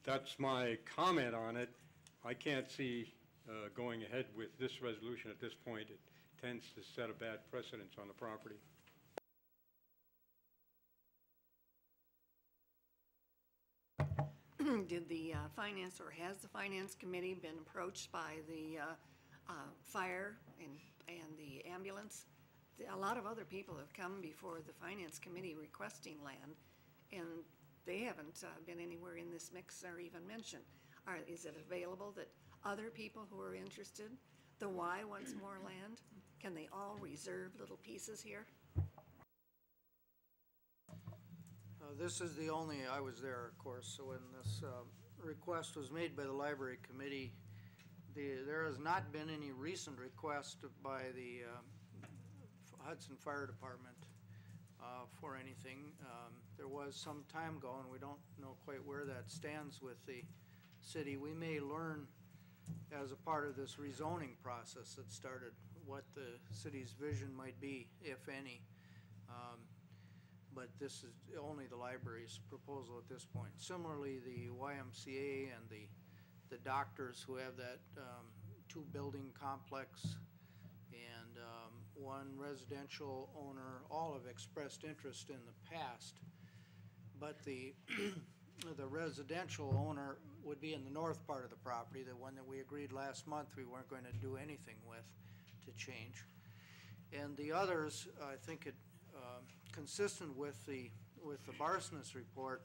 that's my comment on it. I can't see going ahead with this resolution at this point. It tends to set a bad precedence on the property. Did the finance, or has the finance committee been approached by the fire and the ambulance? A lot of other people have come before the finance committee requesting land, and they haven't been anywhere in this mix or even mentioned. Is it available that other people who are interested, the Y wants more land, can they all reserve little pieces here? This is the only, I was there, of course, so when this request was made by the library committee, there has not been any recent request by the Hudson Fire Department for anything. There was some time ago, and we don't know quite where that stands with the city. We may learn as a part of this rezoning process that started what the city's vision might be, if any. but this is only the library's proposal at this point. Similarly, the YMCA and the doctors who have that two-building complex and one residential owner, all have expressed interest in the past. But the the residential owner would be in the north part of the property, the one that we agreed last month we weren't going to do anything with to change. And the others, I think it consistent with the Barsness report,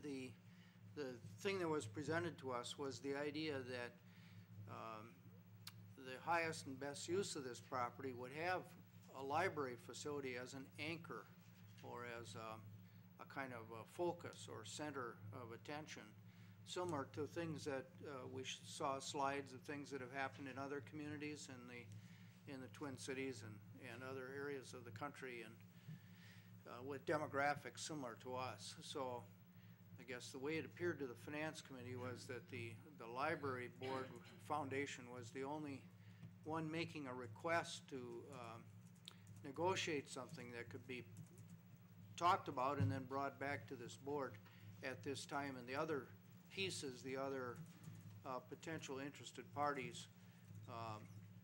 the thing that was presented to us was the idea that the highest and best use of this property would have a library facility as an anchor or as a kind of a focus or center of attention, similar to things that we saw slides of things that have happened in other communities in the Twin Cities and other areas of the country, and with demographics similar to us. So I guess the way it appeared to the Finance Committee was that the Library Board Foundation was the only one making a request to negotiate something that could be talked about and then brought back to this board at this time, and the other pieces, the other potential interested parties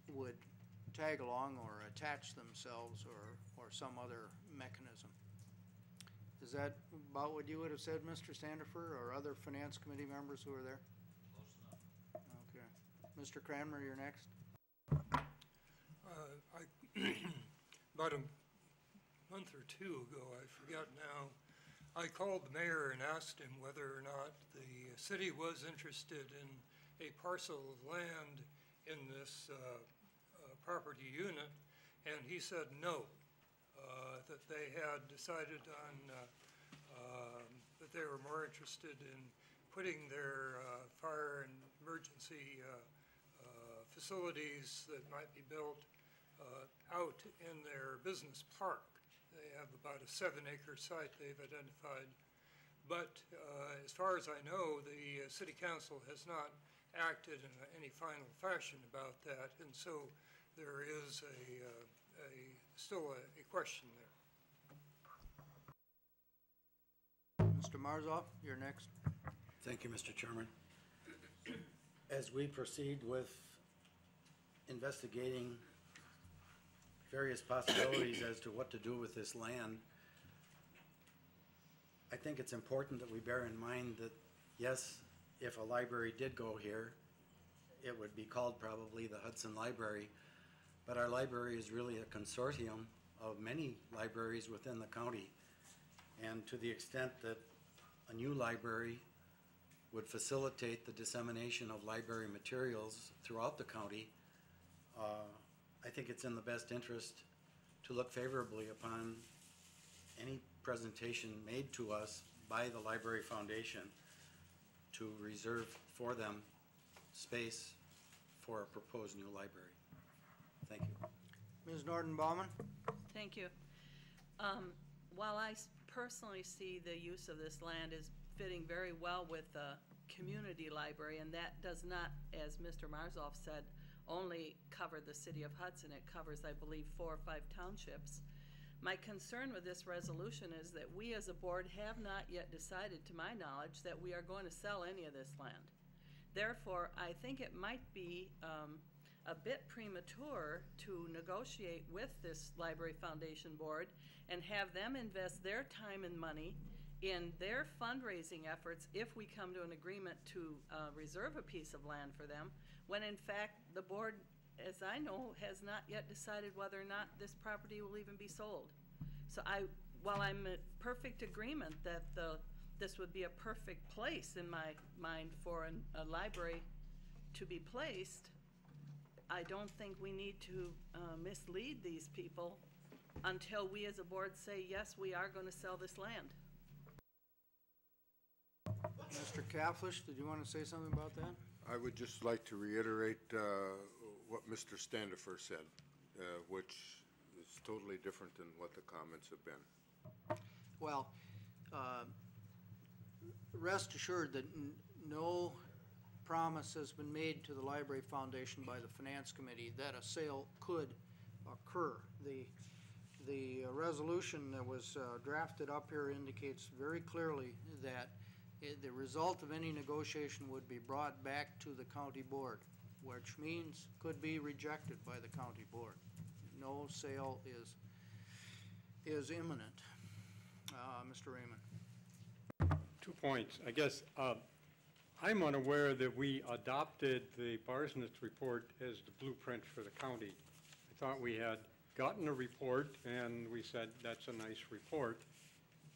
would tag along or attach themselves or some other mechanism. Is that about what you would have said, Mr. Sandifer, or other Finance Committee members who are there? Close enough. Okay. Mr. Cranmer, you're next. About a month or two ago, I forgot now, I called the mayor and asked him whether or not the city was interested in a parcel of land in this property unit, and he said no, that they had decided on, that they were more interested in putting their fire and emergency facilities that might be built out in their business park. They have about a 7-acre site they've identified. But as far as I know, the city council has not acted in any final fashion about that, and so there is still a question there. Mr. Marzoff, you're next. Thank you, Mr. Chairman. As we proceed with investigating various possibilities as to what to do with this land, I think it's important that we bear in mind that, yes, if a library did go here, it would be called probably the Hudson Library, but our library is really a consortium of many libraries within the county. And to the extent that a new library would facilitate the dissemination of library materials throughout the county, I think it's in the best interest to look favorably upon any presentation made to us by the Library Foundation to reserve for them space for a proposed new library. Thank you. Ms. Norton-Baumann? Thank you. While I personally see the use of this land as fitting very well with the community library, and that does not, as Mr. Marzoff said, only cover the city of Hudson. It covers, I believe, 4 or 5 townships. My concern with this resolution is that we as a board have not yet decided, to my knowledge, that we are going to sell any of this land. Therefore, I think it might be a bit premature to negotiate with this Library Foundation board and have them invest their time and money in their fundraising efforts if we come to an agreement to reserve a piece of land for them, when in fact the board, as I know, has not yet decided whether or not this property will even be sold. So while I'm in perfect agreement that this would be a perfect place in my mind for a library to be placed, I don't think we need to mislead these people until we as a board say, yes, we are going to sell this land. Mr. Kaflish, did you want to say something about that? I would just like to reiterate what Mr. Standifer said, which is totally different than what the comments have been. Well, rest assured that no promise has been made to the Library Foundation by the Finance Committee that a sale could occur. The resolution that was drafted up here indicates very clearly that the result of any negotiation would be brought back to the county board, which means could be rejected by the county board. No sale is imminent. Mr. Raymond. 2 points. I guess I'm unaware that we adopted the Barsnitz report as the blueprint for the county. I thought we had gotten a report and we said that's a nice report,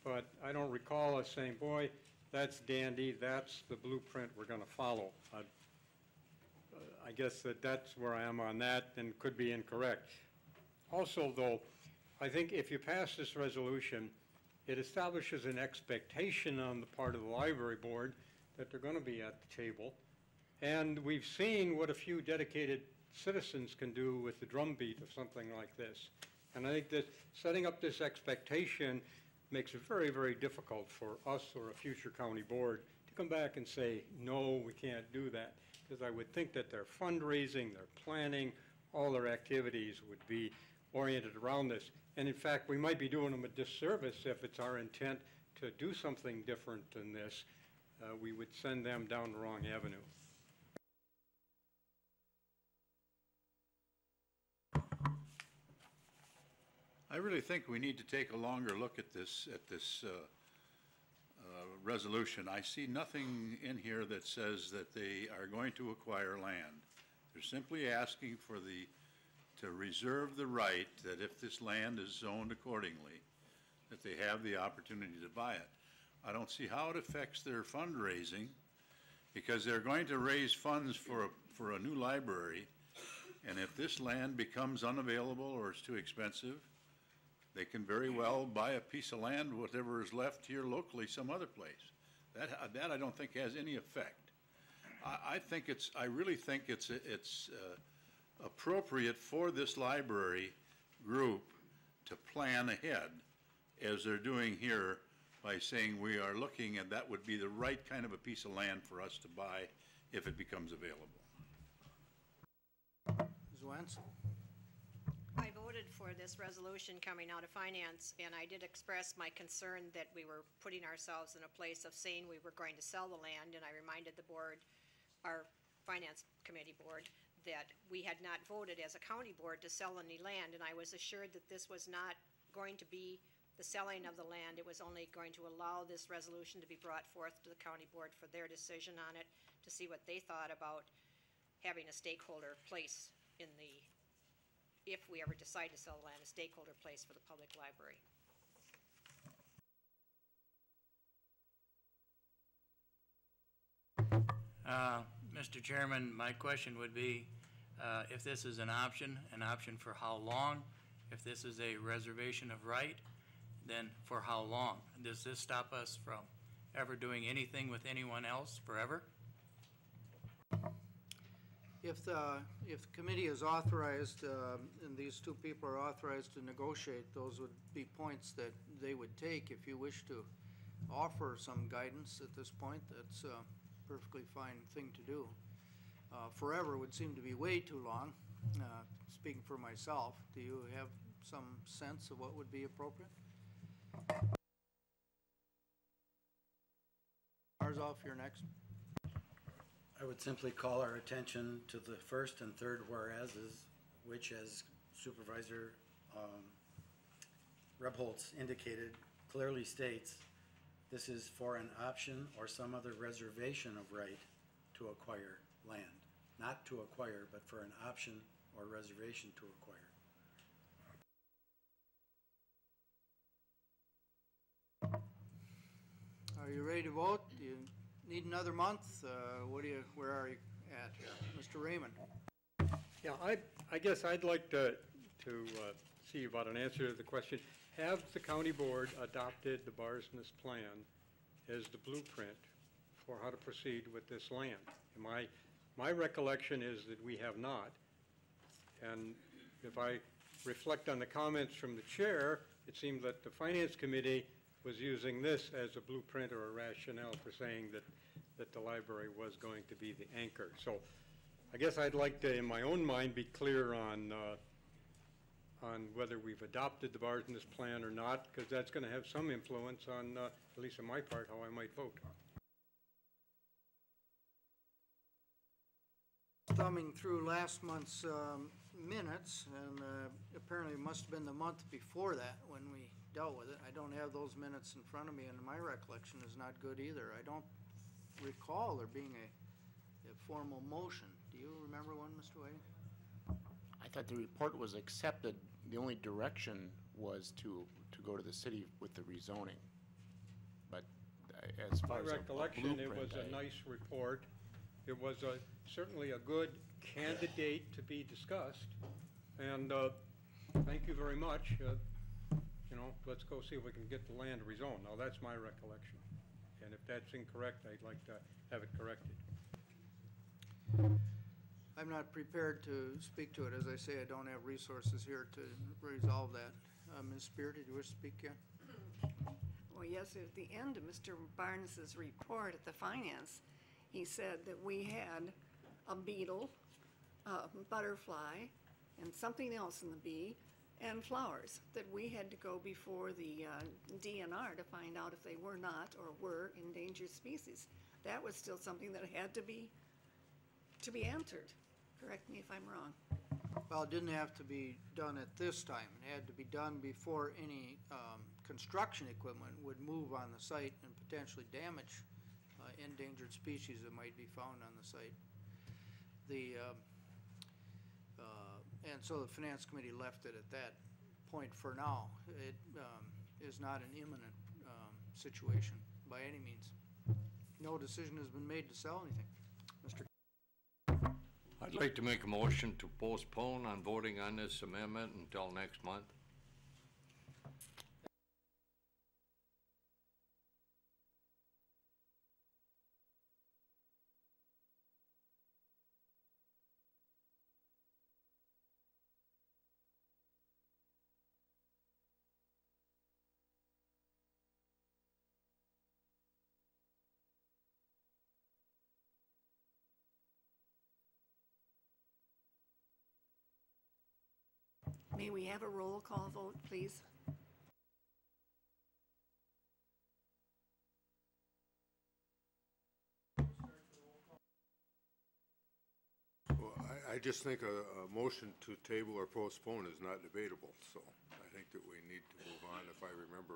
but I don't recall us saying, boy, that's dandy, that's the blueprint we're going to follow. I guess that's where I am on that and could be incorrect. Also, though, I think if you pass this resolution, it establishes an expectation on the part of the library board that they're going to be at the table. And we've seen what a few dedicated citizens can do with the drumbeat of something like this. And I think that setting up this expectation makes it very, very difficult for us or a future county board to come back and say, no, we can't do that. Because I would think that their fundraising, their planning, all their activities would be oriented around this. And in fact, we might be doing them a disservice if it's our intent to do something different than this. We would send them down the wrong avenue. I really think we need to take a longer look at this resolution. I see nothing in here that says that they are going to acquire land. They're simply asking for to reserve the right that if this land is zoned accordingly, that they have the opportunity to buy it. I don't see how it affects their fundraising, because they're going to raise funds for a new library, and if this land becomes unavailable or is too expensive, they can very well buy a piece of land, whatever is left here locally, some other place. That I don't think has any effect. I really think it's appropriate for this library group to plan ahead, as they're doing here, by saying we are looking and that would be the right kind of a piece of land for us to buy if it becomes available. Ms. Wentz? I voted for this resolution coming out of finance, and I did express my concern that we were putting ourselves in a place of saying we were going to sell the land, and I reminded the board, our finance committee board, that we had not voted as a county board to sell any land, and I was assured that this was not going to be the selling of the land. It was only going to allow this resolution to be brought forth to the county board for their decision on it, to see what they thought about having a stakeholder place in the, if we ever decide to sell the land, a stakeholder place for the public library. Mr. Chairman, my question would be, if this is an option for how long? If this is a reservation of right, then for how long? Does this stop us from ever doing anything with anyone else forever? If the committee is authorized, and these two people are authorized to negotiate, those would be points that they would take. If you wish to offer some guidance at this point, that's a perfectly fine thing to do. Forever would seem to be way too long. Speaking for myself, do you have some sense of what would be appropriate? Marzoff, you're next. I would simply call our attention to the first and third whereases, which, as Supervisor Rebholz indicated, clearly states this is for an option or some other reservation of right to acquire land. Not to acquire, but for an option or reservation to acquire. Are you ready to vote? Do you need another month? Where are you at here? Mr. Raymond? Yeah, I guess I'd like to see about an answer to the question. Have the county board adopted the Barsnitz plan as the blueprint for how to proceed with this land? My recollection is that we have not. And if I reflect on the comments from the chair, it seemed that the finance committee was using this as a blueprint or a rationale for saying that the library was going to be the anchor. So I guess I'd like to, in my own mind, be clear on on whether we've adopted the Barsness plan or not, because that's going to have some influence on, at least on my part, how I might vote. Thumbing through last month's minutes, and apparently it must have been the month before that when we dealt with it. I don't have those minutes in front of me, and my recollection is not good either. I don't recall there being a formal motion. Do you remember one, Mr. Whiting? I thought the report was accepted. The only direction was to go to the city with the rezoning. But as far My as a recollection, it was blueprint, a nice report. It was certainly a good candidate to be discussed. And thank you very much. You know, let's go see if we can get the land rezoned. Now, that's my recollection. And if that's incorrect, I'd like to have it corrected. I'm not prepared to speak to it. As I say, I don't have resources here to resolve that. Ms. Spear, did you wish to speak again? Well, yes, at the end of Mr. Barnes's report at the finance, he said that we had a beetle, a butterfly, and something else in the bee, and flowers, that we had to go before the DNR to find out if they were not or were endangered species. That was still something that had to be answered. Correct me if I'm wrong. Well, it didn't have to be done at this time. It had to be done before any construction equipment would move on the site and potentially damage endangered species that might be found on the site. And so the Finance Committee left it at that point for now. It is not an imminent situation by any means. No decision has been made to sell anything. Mr. I'd like to make a motion to postpone on voting on this amendment until next month. May we have a roll call vote, please? Well, I just think a motion to table or postpone is not debatable, so I think that we need to move on, if I remember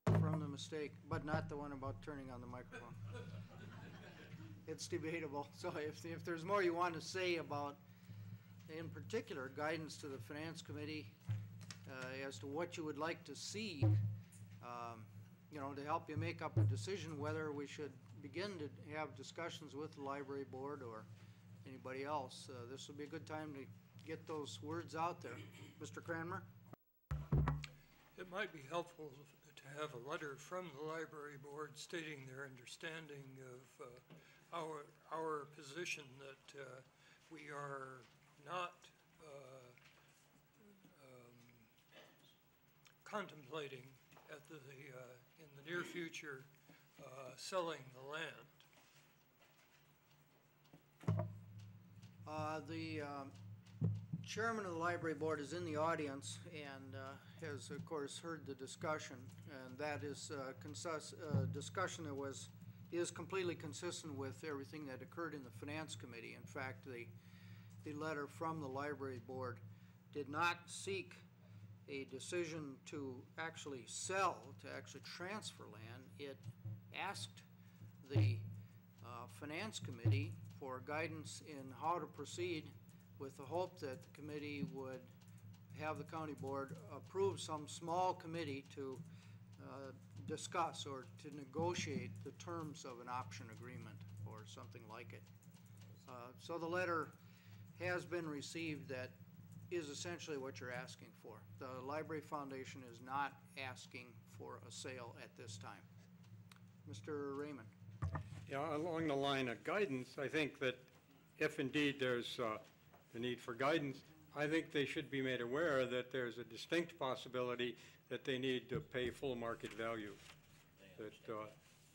right. From the mistake, but not the one about turning on the microphone. It's debatable. So if there's more you want to say about, in particular, guidance to the Finance Committee as to what you would like to see, you know, to help you make up a decision whether we should begin to have discussions with the Library Board or anybody else, this would be a good time to get those words out there. Mr. Cranmer? It might be helpful to have a letter from the Library Board stating their understanding of our position that we are not contemplating at in the near future selling the land. The chairman of the Library Board is in the audience and has, of course, heard the discussion, and that is a discussion that is completely consistent with everything that occurred in the Finance Committee. In fact, the letter from the Library Board did not seek a decision to actually sell, to actually transfer land. It asked the Finance Committee for guidance in how to proceed, with the hope that the committee would have the county board approve some small committee to discuss or to negotiate the terms of an option agreement or something like it. So the letter has been received. That is essentially what you're asking for. The Library Foundation is not asking for a sale at this time. Mr. Raymond. Yeah, along the line of guidance, I think that if indeed there's the need for guidance, I think they should be made aware that there's a distinct possibility that they need to pay full market value, that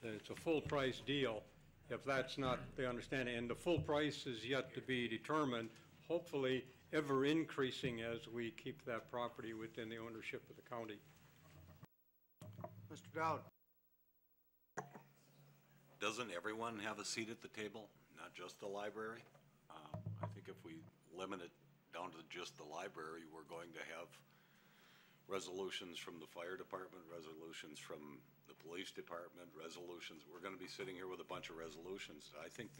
it's a full price deal, if that's not the understanding. And the full price is yet to be determined, hopefully ever increasing as we keep that property within the ownership of the county. Mr. Dowd? Doesn't everyone have a seat at the table, not just the library? I think if we limit it down to just the library, we're going to have resolutions from the fire department, resolutions from the police department, resolutions. We're going to be sitting here with a bunch of resolutions. I think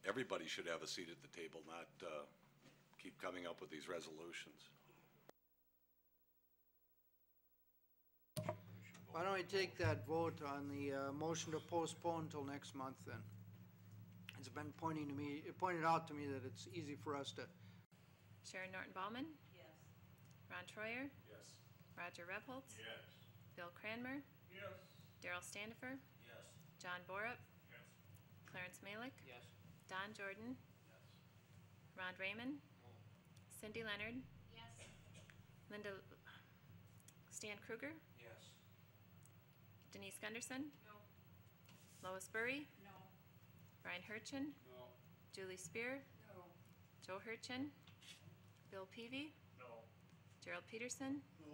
everybody should have a seat at the table, not keep coming up with these resolutions. Why don't we take that vote on the motion to postpone until next month then? It's been pointed out to me that it's easy for us to. Sharon Norton Ballman? Yes. Ron Troyer? Yes. Roger Rebholz? Yes. Bill Cranmer? Yes. Daryl Standifer? Yes. John Borup? Yes. Clarence Malick? Yes. Don Jordan? Yes. Ron Raymond? Cindy Leonard? Yes. Stan Kruger? Yes. Denise Gunderson? No. Lois Burry? No. Brian Hurchin? No. Julie Spear? No. Joe Hurchin? Bill Peavy? No. Gerald Peterson? No.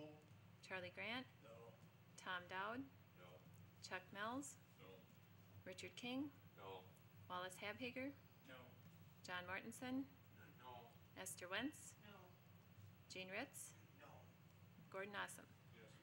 Charlie Grant? No. Tom Dowd? No. Chuck Mills? No. Richard King? No. Wallace Habhager? No. John Mortensen? No. Esther Wentz? No. Jean Ritz? No. Gordon Awesome? Yes.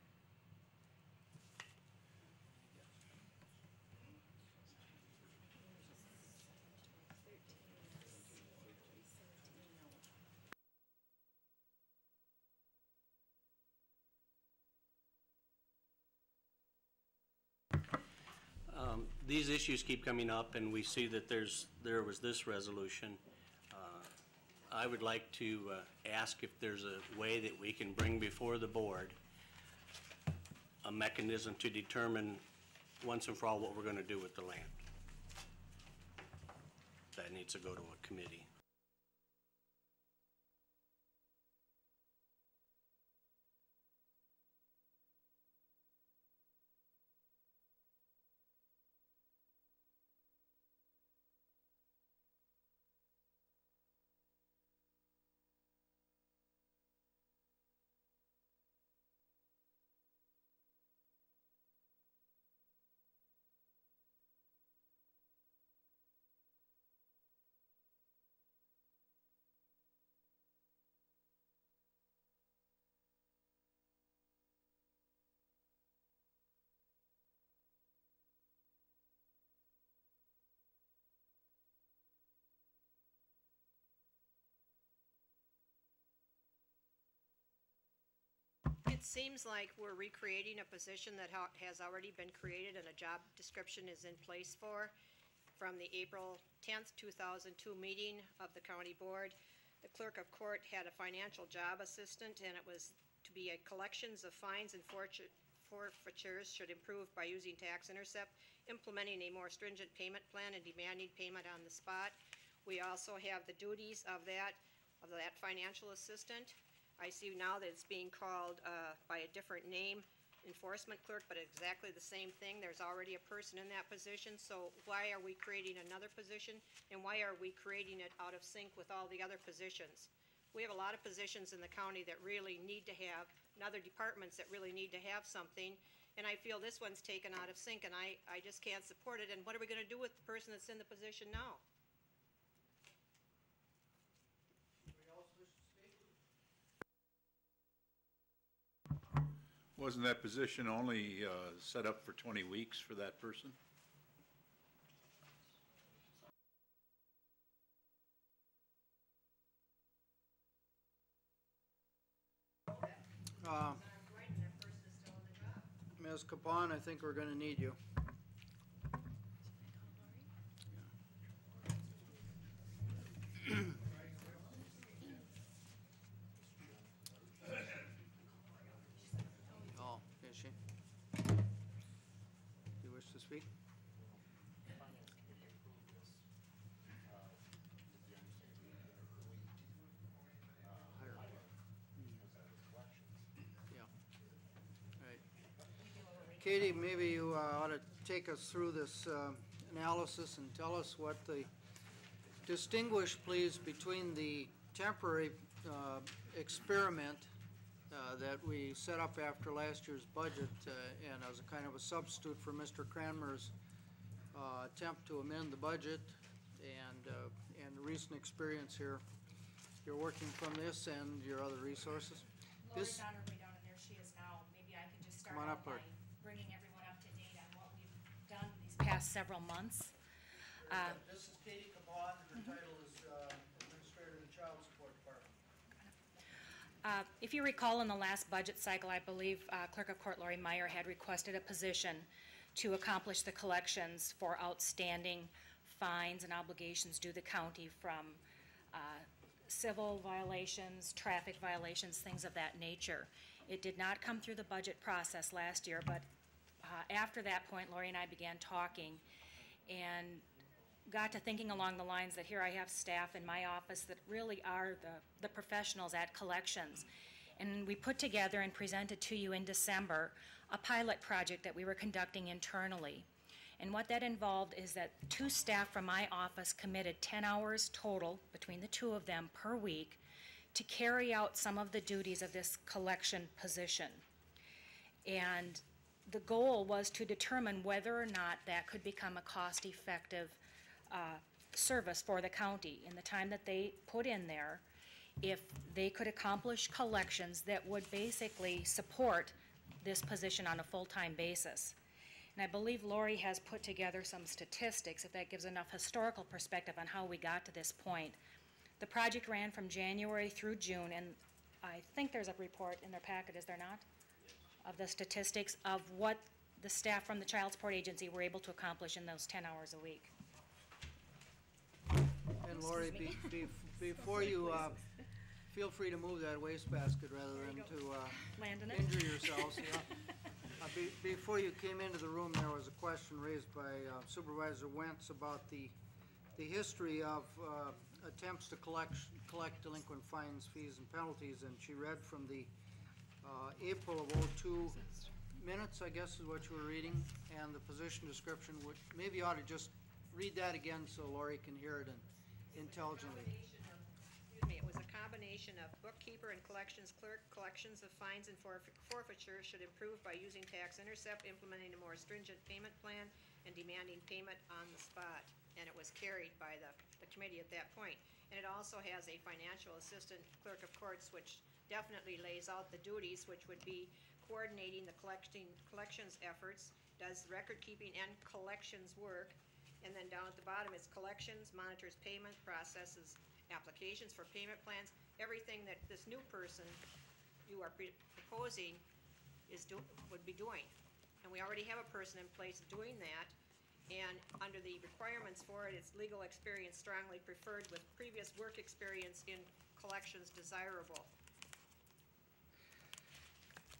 These issues keep coming up, and we see that there was this resolution. I would like to ask if there's a way that we can bring before the board a mechanism to determine once and for all what we're going to do with the land. That needs to go to a committee. It seems like we're recreating a position that has already been created and a job description is in place for from the April 10th, 2002 meeting of the county board. The clerk of court had a financial job assistant, and it was to be a collections of fines and forfeitures should improve by using tax intercept, implementing a more stringent payment plan and demanding payment on the spot. We also have the duties of that financial assistant. I see now that it's being called by a different name, enforcement clerk, but exactly the same thing. There's already a person in that position, so why are we creating another position? And why are we creating it out of sync with all the other positions? We have a lot of positions in the county that really need to have, and other departments that really need to have something, and I feel this one's taken out of sync, and I just can't support it. And what are we gonna do with the person that's in the position now? Wasn't that position only set up for 20 weeks for that person? Ms. Capon, I think we're going to need you. Oh, is she? Do you wish to speak? Yeah. Right. Katie, maybe you ought to take us through this analysis and tell us what the, distinguish please between the temporary experiment that we set up after last year's budget and as a kind of a substitute for Mr. Cranmer's attempt to amend the budget and the recent experience here. You're working from this and your other resources. Lori's on her way down, and there she is now. Maybe I can just start Come on out up, by Lori. bringing everyone up to date on what we've done these past several months. This is Katie Cabot, her title is Administrator of the Child Support Department. If you recall, in the last budget cycle, I believe Clerk of Court Lori Meyer had requested a position to accomplish the collections for outstanding fines and obligations due the county from civil violations, traffic violations, things of that nature. It did not come through the budget process last year, but after that point, Lori and I began talking and got to thinking along the lines that here I have staff in my office that really are the professionals at collections. And we put together and presented to you in December a pilot project that we were conducting internally. And what that involved is that 2 staff from my office committed 10 hours total between the 2 of them per week to carry out some of the duties of this collection position. And the goal was to determine whether or not that could become a cost-effective service for the county in the time that they put in there, if they could accomplish collections that would basically support this position on a full-time basis. And I believe Lori has put together some statistics, if that gives enough historical perspective on how we got to this point. The project ran from January through June, and I think there's a report in their packet, is there not? Of the statistics of what the staff from the Child Support Agency were able to accomplish in those 10 hours a week. And Lori, before you, feel free to move that wastebasket rather than to Land in it. injure yourselves. Yeah. Before you came into the room, there was a question raised by Supervisor Wentz about the history of attempts to collect delinquent fines, fees, and penalties, and she read from the April of '02 minutes, I guess is what you were reading, and the position description, which maybe you ought to just read that again so Lori can hear it intelligently. It was a combination of bookkeeper and collections clerk. Collections of fines and forfeiture should improve by using tax intercept, implementing a more stringent payment plan, and demanding payment on the spot. And it was carried by the committee at that point. And it also has a financial assistant clerk of courts, which definitely lays out the duties, which would be coordinating the collections efforts, does record keeping and collections work. And then down at the bottom is collections, monitors payment, processes applications for payment plans, everything that this new person you are proposing would be doing. And we already have a person in place doing that, and under the requirements for it, it's legal experience strongly preferred with previous work experience in collections desirable.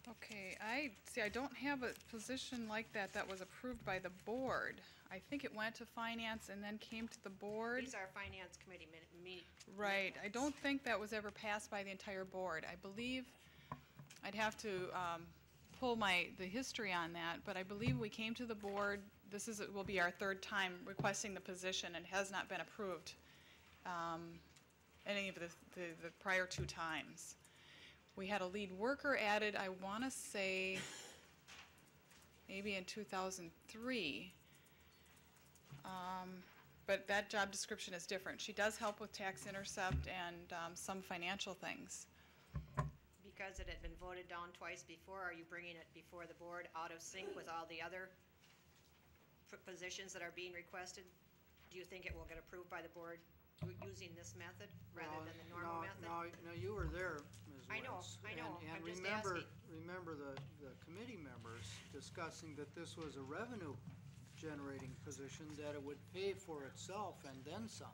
Okay, I don't have a position like that was approved by the board. I think it went to finance and then came to the board. These are finance committee meet. Right, I don't think that was ever passed by the entire board. I believe, I'd have to pull the history on that, but I believe we came to the board, will be our 3rd time requesting the position, and has not been approved any of the prior 2 times. We had a lead worker added, I want to say, maybe in 2003. But that job description is different. She does help with tax intercept and some financial things. Because it had been voted down twice before, are you bringing it before the board out of sync with all the other positions that are being requested? Do you think it will get approved by the board using this method rather than the normal method? No, you were there, Ms. Wentz. I know, And I'm just remember, asking. remember the committee members discussing that this was a revenue generating position, that it would pay for itself and then some.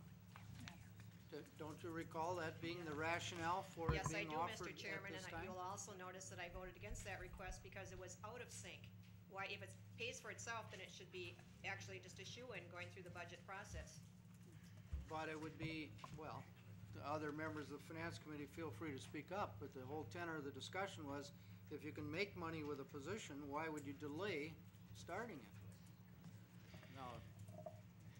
Don't you recall that being the rationale for it being offered at this time? Yes, I do, Mr. Chairman, and you'll also notice that I voted against that request because it was out of sync. Why, if it pays for itself, then it should be actually just a shoo-in going through the budget process. But it would be, well, the other members of the Finance Committee feel free to speak up, but the whole tenor of the discussion was if you can make money with a position, why would you delay starting it? Now,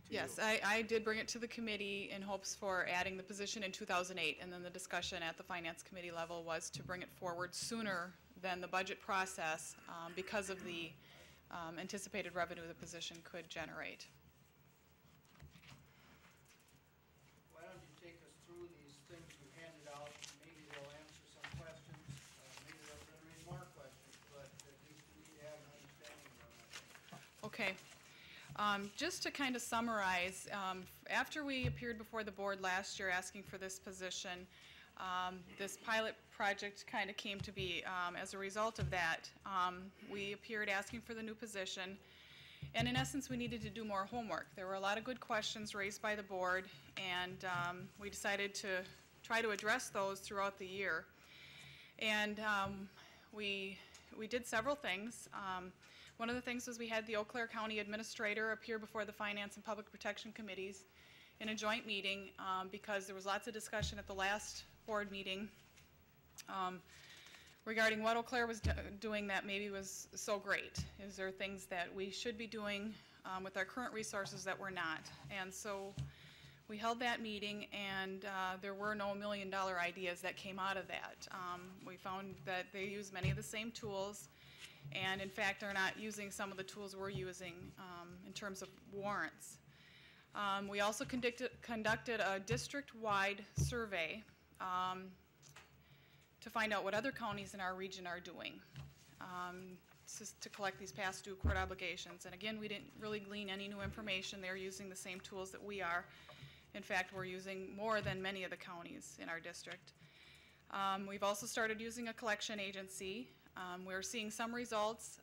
Yes, I did bring it to the committee in hopes for adding the position in 2008, and then the discussion at the finance committee level was to bring it forward sooner than the budget process because of the anticipated revenue the position could generate. why don't you take us through these things you handed out, and maybe they'll answer some questions, maybe they'll generate more questions, but at least we need to have an understanding of them, I think. Okay. Just to kind of summarize, after we appeared before the board last year asking for this position, this pilot project kind of came to be as a result of that. We appeared asking for the new position, and in essence we needed to do more homework. There were a lot of good questions raised by the board, and we decided to try to address those throughout the year. And we did several things. One of the things was we had the Eau Claire County Administrator appear before the Finance and Public Protection Committees in a joint meeting because there was lots of discussion at the last board meeting regarding what Eau Claire was doing that maybe was so great. Is there things that we should be doing with our current resources that we're not? And so we held that meeting, and there were no million-dollar ideas that came out of that. We found that they use many of the same tools, and in fact are not using some of the tools we're using in terms of warrants. We also conducted a district-wide survey to find out what other counties in our region are doing to collect these past due court obligations. And again, we didn't really glean any new information. They're using the same tools that we are. In fact, we're using more than many of the counties in our district. We've also started using a collection agency. We're seeing some results.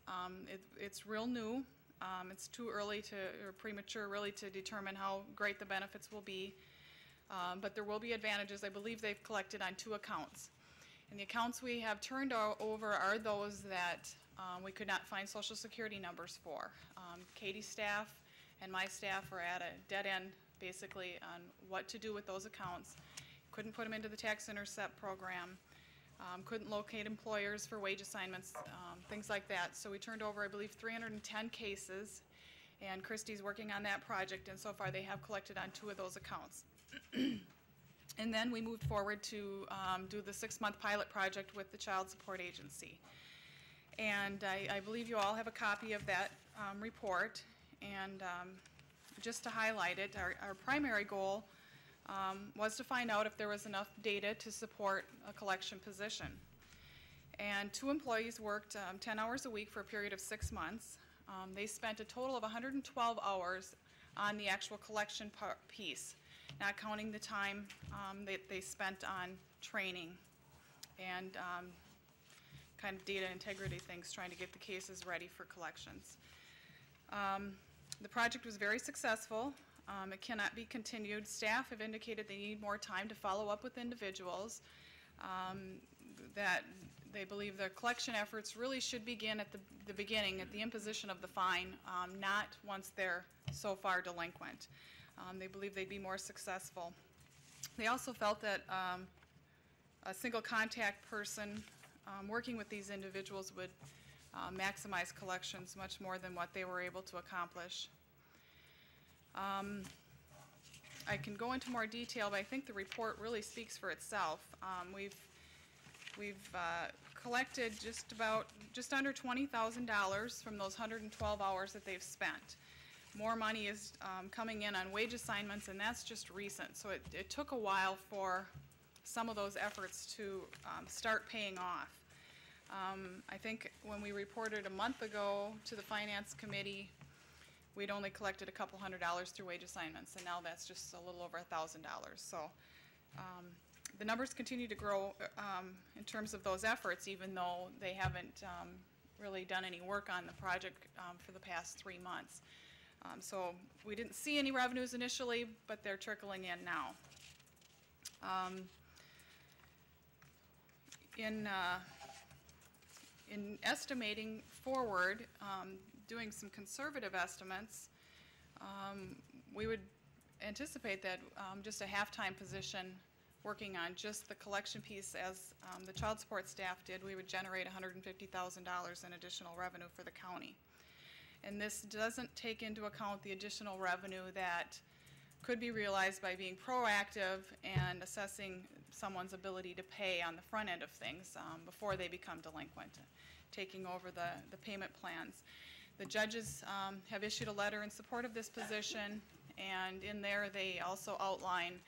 It's real new. It's too early or premature really to determine how great the benefits will be. But there will be advantages. I believe they've collected on 2 accounts. And the accounts we have turned over are those that we could not find Social Security numbers for. Katie's staff and my staff are at a dead end basically on what to do with those accounts. Couldn't put them into the tax intercept program. Couldn't locate employers for wage assignments, things like that. So we turned over, I believe, 310 cases, and Christy's working on that project, and so far they have collected on 2 of those accounts. And then we moved forward to do the 6-month pilot project with the Child Support Agency. And I believe you all have a copy of that report, and just to highlight it, our primary goal was to find out if there was enough data to support a collection position. And 2 employees worked 10 hours a week for a period of 6 months. They spent a total of 112 hours on the actual collection piece, not counting the time that they spent on training and kind of data integrity things, trying to get the cases ready for collections. The project was very successful. It cannot be continued. Staff have indicated they need more time to follow up with individuals, that they believe the collection efforts really should begin at the beginning, at the imposition of the fine, not once they're so far delinquent. They believe they'd be more successful. They also felt that a single contact person working with these individuals would maximize collections much more than what they were able to accomplish. I can go into more detail, but I think the report really speaks for itself. We've collected just under $20,000 from those 112 hours that they've spent. More money is coming in on wage assignments, and that's just recent. So it took a while for some of those efforts to start paying off. I think when we reported a month ago to the Finance Committee, we'd only collected a couple $100 through wage assignments, and now that's just a little over $1,000. So the numbers continue to grow in terms of those efforts, even though they haven't really done any work on the project for the past 3 months. So we didn't see any revenues initially, but they're trickling in now. In estimating forward, doing some conservative estimates, we would anticipate that just a half-time position working on just the collection piece as the child support staff did, we would generate $150,000 in additional revenue for the county. And this doesn't take into account the additional revenue that could be realized by being proactive and assessing someone's ability to pay on the front end of things before they become delinquent, taking over the payment plans. The judges have issued a letter in support of this position, and in there they also outline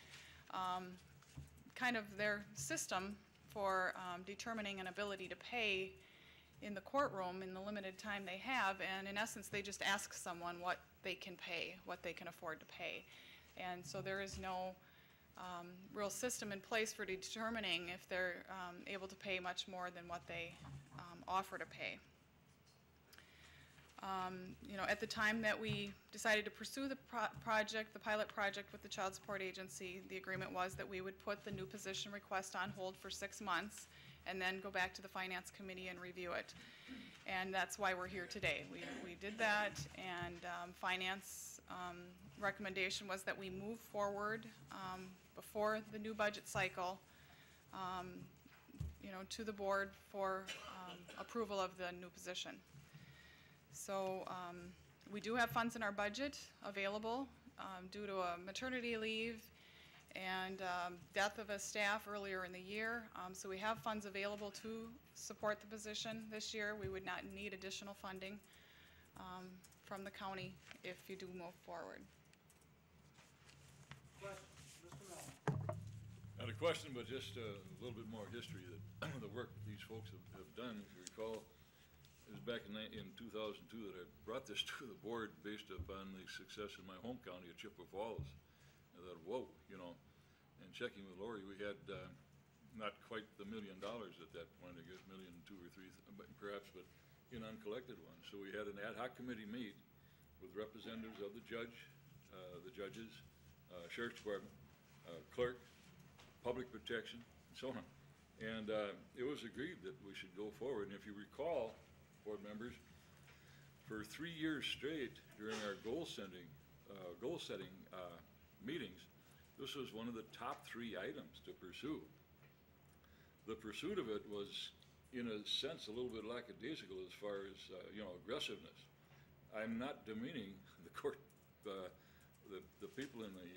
kind of their system for determining an ability to pay in the courtroom in the limited time they have, and in essence they just ask someone what they can pay, what they can afford to pay. And so there is no real system in place for determining if they're able to pay much more than what they offer to pay. You know, at the time that we decided to pursue the project, the pilot project with the Child Support Agency, the agreement was that we would put the new position request on hold for 6 months and then go back to the Finance Committee and review it. And that's why we're here today. We did that, and Finance recommendation was that we move forward before the new budget cycle, you know, to the board for approval of the new position. So we do have funds in our budget available due to a maternity leave and death of a staff earlier in the year. So we have funds available to support the position this year. We would not need additional funding from the county if you do move forward. Not a question, but just a little bit more history that the work that these folks have done. If you recall, it was back in 2002 that I brought this to the board based upon the success in my home county of Chippewa Falls. I thought, whoa, you know, and checking with Lori, we had not quite the $1 million at that point, I guess $1.2 or $3 million perhaps, but in uncollected ones. So we had an ad hoc committee meet with representatives of the judge, the judges, Sheriff's Department, clerk, public protection, and so on. And it was agreed that we should go forward. And if you recall, board members, for 3 years straight during our goal-setting meetings, this was one of the top 3 items to pursue. The pursuit of it was, in a sense, a little bit lackadaisical as far as, you know, aggressiveness. I'm not demeaning the court, the people in the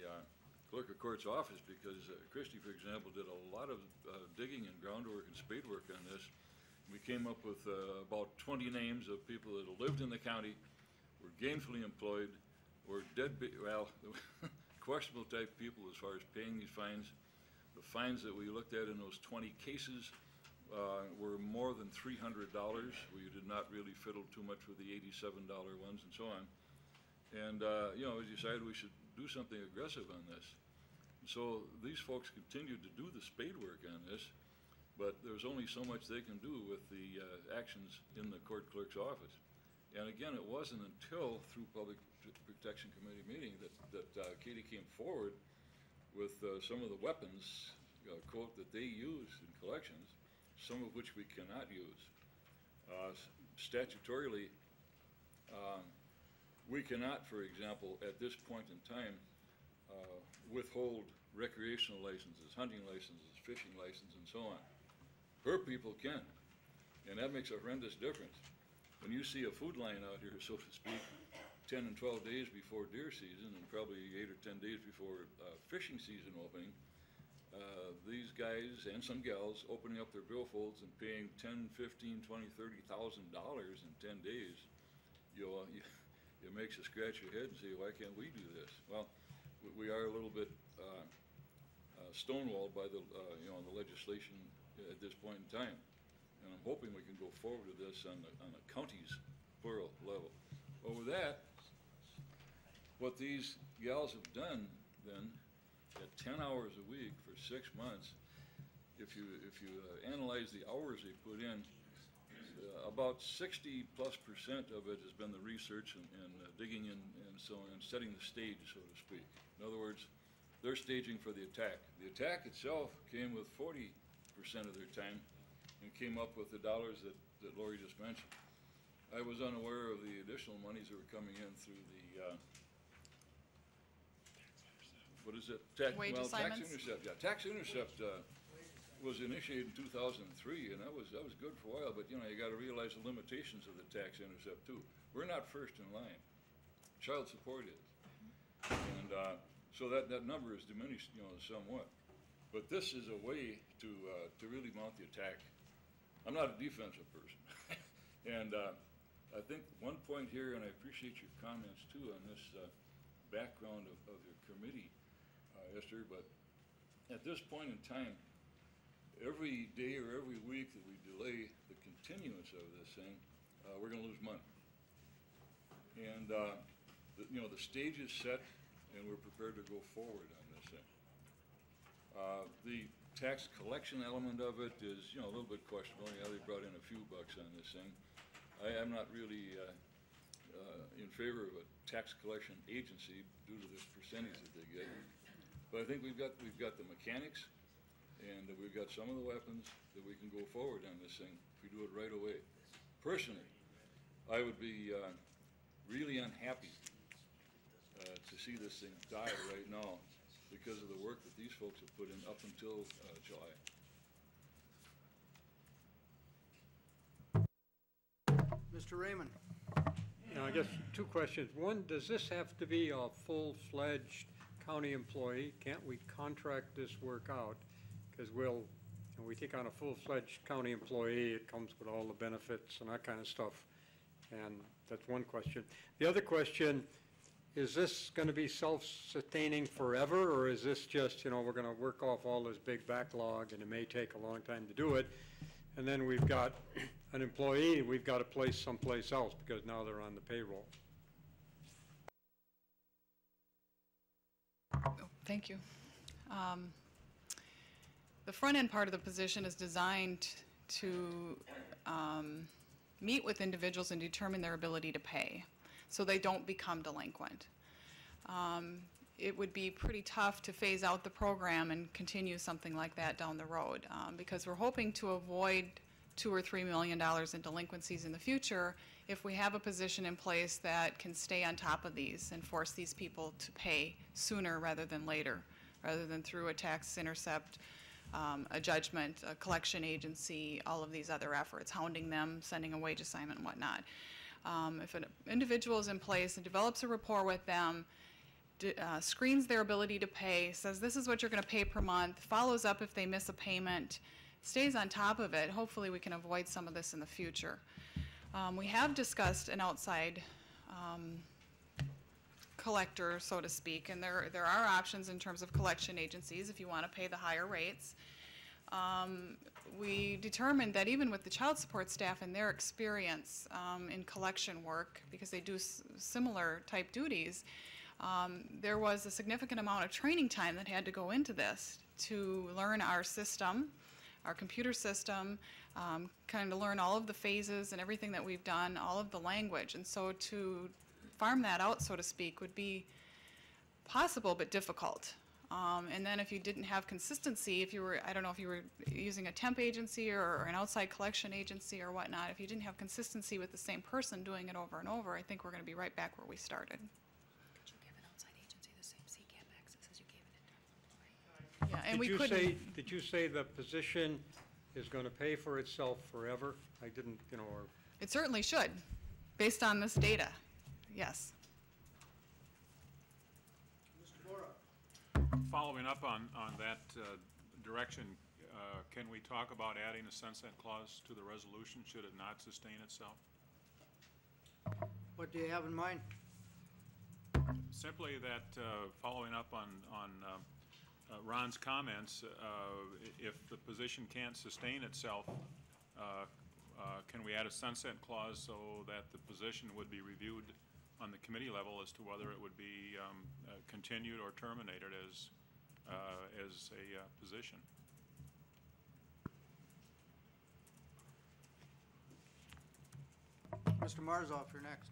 clerk of court's office, because Christie, for example, did a lot of digging and groundwork and spade work on this. We came up with about 20 names of people that lived in the county, were gainfully employed, were questionable type people as far as paying these fines. The fines that we looked at in those 20 cases were more than $300. We did not really fiddle too much with the $87 ones and so on. And, you know, we decided we should do something aggressive on this. And so these folks continued to do the spade work on this, but there's only so much they can do with the actions in the court clerk's office. And again, it wasn't until through Public Protection Committee meeting that Katie came forward with some of the weapons, quote, that they use in collections, some of which we cannot use. Statutorily, we cannot, for example, at this point in time, withhold recreational licenses, hunting licenses, fishing licenses, and so on. Her people can, and that makes a horrendous difference. When you see a food line out here, so to speak, 10 and 12 days before deer season and probably 8 or 10 days before fishing season opening, these guys and some gals opening up their billfolds and paying $10, $15, $20, $30,000 in 10 days, it makes you scratch your head and say, why can't we do this? Well, we are a little bit stonewalled by the the legislation at this point in time, and I'm hoping we can go forward with this on the county's plural level. Well, with that, what these gals have done then, at 10 hours a week for 6 months, if you analyze the hours they put in, about 60+% of it has been the research and digging in and so on, and setting the stage, so to speak. In other words, they're staging for the attack. The attack itself came with 40% of their time and came up with the dollars that Lori just mentioned. I was unaware of the additional monies that were coming in through the what is it? Wage Tax assignments? intercept, yeah. Tax intercept was initiated in 2003, and that was good for a while, but, you know, you got to realize the limitations of the tax intercept, too. We're not first in line. Child support is. And so that number is diminished, you know, somewhat. But this is a way to really mount the attack. I'm not a defensive person. And I think one point here, and I appreciate your comments, too, on this background of your committee, Esther, but at this point in time, every day or every week that we delay the continuance of this thing, we're going to lose money. And, you know, the stage is set, and we're prepared to go forward on this thing. The tax collection element of it is, you know, a little bit questionable. Yeah, they brought in a few bucks on this thing. I am not really in favor of a tax collection agency due to this percentage that they get. But I think we've got the mechanics, and we've got some of the weapons that we can go forward on this thing if we do it right away. Personally, I would be really unhappy to see this thing die right now because of the work that these folks have put in up until July. Mr. Raymond. Now, I guess two questions. One, does this have to be a full-fledged county employee? Can't we contract this work out? Because when we take on a full-fledged county employee, it comes with all the benefits and that kind of stuff. And that's one question. The other question, is this going to be self-sustaining forever, or is this just, you know, we're going to work off all this big backlog and it may take a long time to do it, and then we've got an employee we've got to place someplace else because now they're on the payroll? Oh, thank you. The front-end part of the position is designed to meet with individuals and determine their ability to pay, so they don't become delinquent. It would be pretty tough to phase out the program and continue something like that down the road, because we're hoping to avoid $2 or $3 million in delinquencies in the future if we have a position in place that can stay on top of these and force these people to pay sooner rather than later, rather than through a tax intercept, a judgment, a collection agency, all of these other efforts, hounding them, sending a wage assignment and whatnot. If an individual is in place and develops a rapport with them, screens their ability to pay, says this is what you're going to pay per month, follows up if they miss a payment, stays on top of it, hopefully we can avoid some of this in the future. We have discussed an outside collector, so to speak, and there are options in terms of collection agencies if you want to pay the higher rates. We determined that even with the child support staff and their experience in collection work, because they do similar type duties, there was a significant amount of training time that had to go into this to learn our system, our computer system, kind of learn all of the phases and everything that we've done, all of the language. And so to farm that out, so to speak, would be possible but difficult. And then if you didn't have consistency, if you were, I don't know if you were using a temp agency or an outside collection agency or whatnot, if you didn't have consistency with the same person doing it over and over, I think we're going to be right back where we started. Could you give an outside agency the same CCAP access as you gave an internal employee? Yeah, and we couldn't. Did you say the position is going to pay for itself forever? I didn't, you know, or... It certainly should, based on this data, yes. Following up on that direction, can we talk about adding a sunset clause to the resolution should it not sustain itself? What do you have in mind? Simply that, following up on Ron's comments, if the position can't sustain itself, can we add a sunset clause so that the position would be reviewed on the committee level as to whether it would be continued or terminated as a position? Mr. Marzoff, you're next.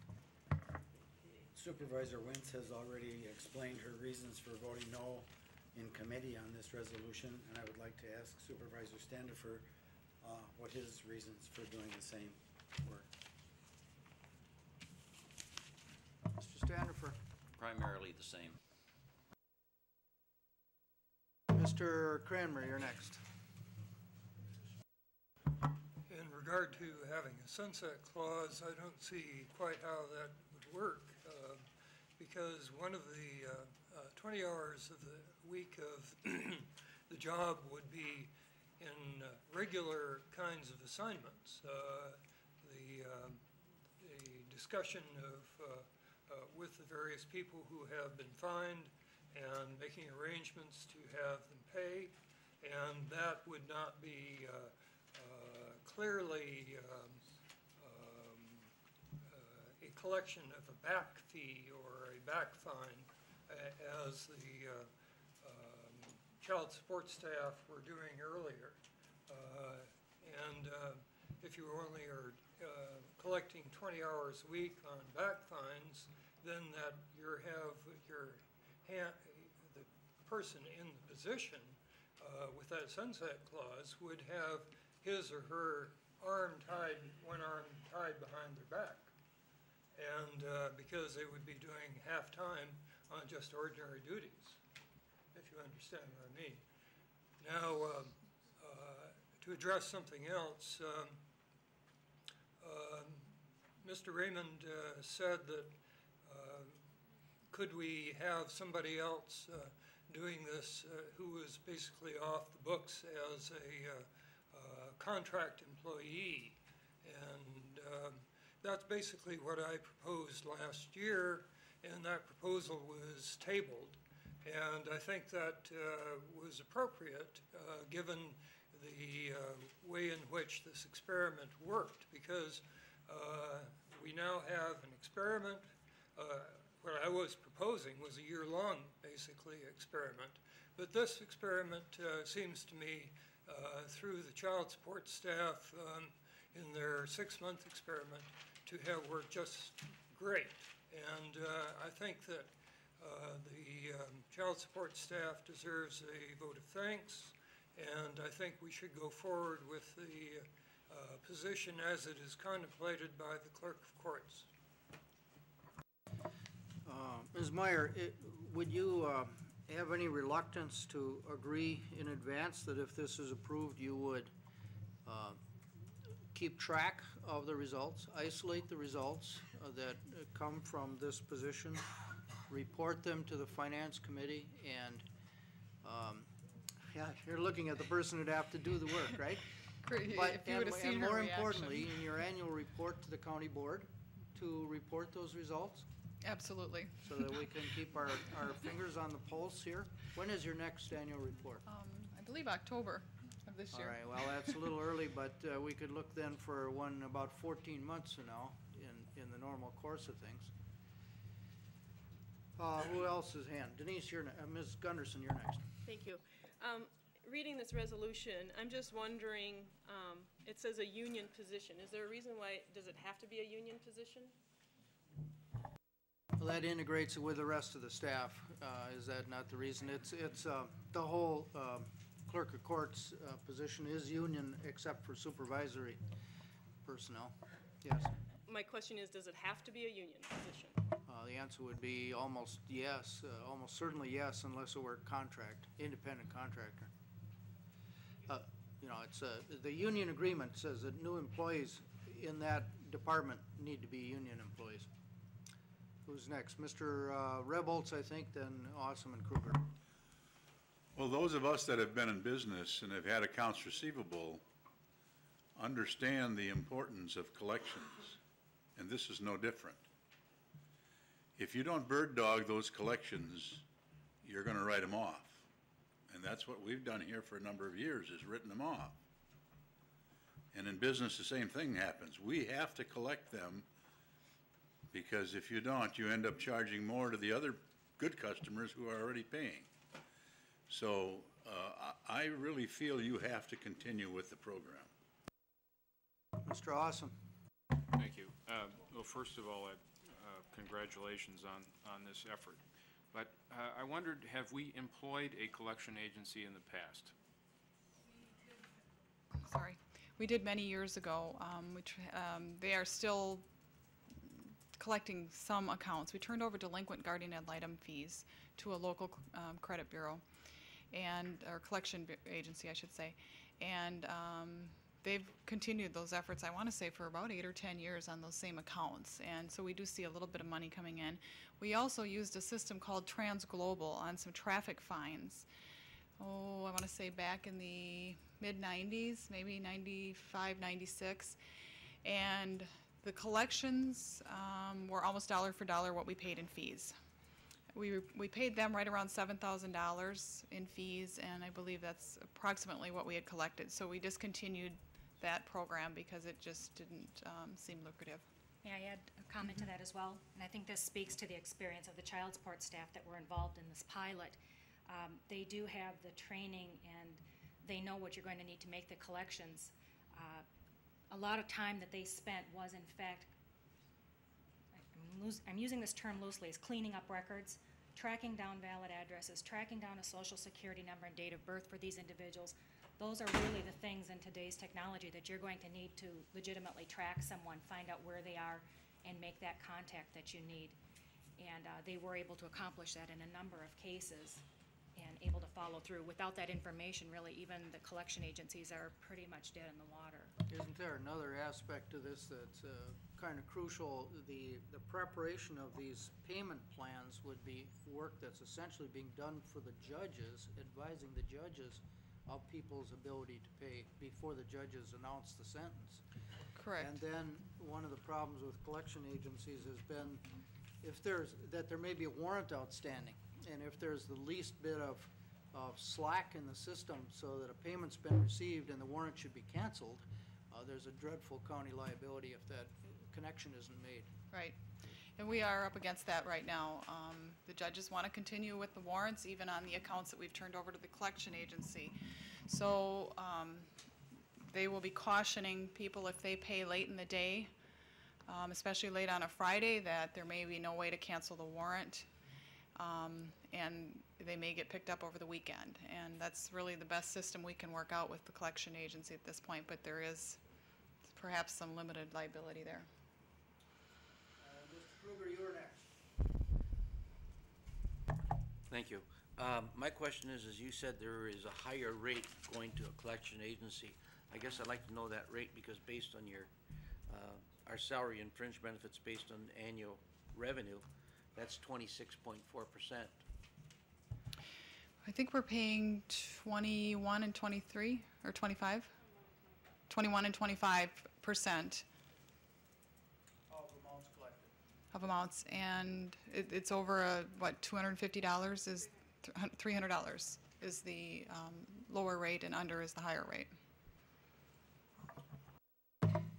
Supervisor Wentz has already explained her reasons for voting no in committee on this resolution, and I would like to ask Supervisor Standifer what his reasons for doing the same were. Mr. Standifer. Primarily the same. Mr. Cranmer, you're next. In regard to having a sunset clause, I don't see quite how that would work, because one of the 20 hours of the week of the job would be in regular kinds of assignments. The discussion of with the various people who have been fined and making arrangements to have them pay, and that would not be clearly a collection of a back fee or a back fine, as the child support staff were doing earlier. If you only are collecting 20 hours a week on back fines, then that the person in the position with that sunset clause would have his or her one arm tied behind their back. And because they would be doing half-time on just ordinary duties, if you understand what I mean. Now, to address something else, Mr. Raymond said that could we have somebody else doing this who was basically off the books as a contract employee, and that's basically what I proposed last year, and that proposal was tabled. And I think that was appropriate given the way in which this experiment worked, because we now have an experiment. What I was proposing was a year-long, basically, experiment. But this experiment seems to me, through the child support staff in their 6-month experiment, to have worked just great. And I think that the child support staff deserves a vote of thanks, and I think we should go forward with the position as it is contemplated by the clerk of courts. Ms. Meyer, would you have any reluctance to agree in advance that if this is approved, you would keep track of the results, isolate the results that come from this position, report them to the Finance Committee, and yeah, you're looking at the person who'd have to do the work, right? If you would have seen her more reaction. importantly, in your annual report to the county board, to report those results? Absolutely. So that we can keep our fingers on the pulse here. When is your next annual report? I believe October of this year. All right, well, that's a little early, but we could look then for one about 14 months from now in the normal course of things. Who else is hand? Denise, Ms. Gunderson, you're next. Thank you. Reading this resolution, I'm just wondering, it says a union position. Is there a reason why, does it have to be a union position? Well, that integrates it with the rest of the staff. Is that not the reason? It's the whole clerk of courts position is union except for supervisory personnel. Yes. My question is, does it have to be a union position? The answer would be almost yes, almost certainly yes, unless it were independent contractor. You know, it's the union agreement says that new employees in that department need to be union employees. Who's next? Mr. Rebholz, I think, then Awesome and Kruger. Well, those of us that have been in business and have had accounts receivable understand the importance of collections, and this is no different. If you don't bird dog those collections, you're going to write them off. And that's what we've done here for a number of years, is written them off. And in business, the same thing happens. We have to collect them, because if you don't, you end up charging more to the other good customers who are already paying. So I really feel you have to continue with the program. Mr. Awesome. Thank you. Well, first of all, congratulations on this effort. But I wondered, have we employed a collection agency in the past? Sorry. We did many years ago, they are still collecting some accounts. We turned over delinquent guardian ad litem fees to a local credit bureau. or collection agency, I should say. And they've continued those efforts, I want to say, for about 8 or 10 years on those same accounts. And so we do see a little bit of money coming in. We also used a system called Transglobal on some traffic fines. Oh, I want to say back in the mid-90s, maybe 95, 96. And the collections were almost dollar for dollar what we paid in fees. We paid them right around $7,000 in fees, and I believe that's approximately what we had collected. So we discontinued that program because it just didn't seem lucrative. May I add a comment to that as well? And I think this speaks to the experience of the child support staff that were involved in this pilot. They do have the training and they know what you're going to need to make the collections. A lot of time that they spent was, in fact, I'm using this term loosely, is cleaning up records, tracking down valid addresses, tracking down a social security number and date of birth for these individuals. Those are really the things in today's technology that you're going to need to legitimately track someone, find out where they are, and make that contact that you need. And they were able to accomplish that in a number of cases and able to follow through. Without that information, really, even the collection agencies are pretty much dead in the water. Isn't there another aspect to this that's kind of crucial? The preparation of these payment plans would be work that's essentially being done for the judges, advising the judges of people's ability to pay before the judges announce the sentence. Correct. And then one of the problems with collection agencies has been if there may be a warrant outstanding, and if there's the least bit of slack in the system so that a payment's been received and the warrant should be canceled, there's a dreadful county liability if that connection isn't made. Right. And we are up against that right now. The judges want to continue with the warrants, even on the accounts that we've turned over to the collection agency. So they will be cautioning people if they pay late in the day, especially late on a Friday, that there may be no way to cancel the warrant. And they may get picked up over the weekend. And that's really the best system we can work out with the collection agency at this point, but there is perhaps some limited liability there. Mr. Kruger, you're next. Thank you. My question is, as you said, there is a higher rate going to a collection agency. I guess I'd like to know that rate because based on our salary and fringe benefits based on annual revenue, that's 26.4%. I think we're paying 21 and 23, or 25? 21 and 25% of amounts, and it's over what, $250 is $300 is the lower rate, and under is the higher rate.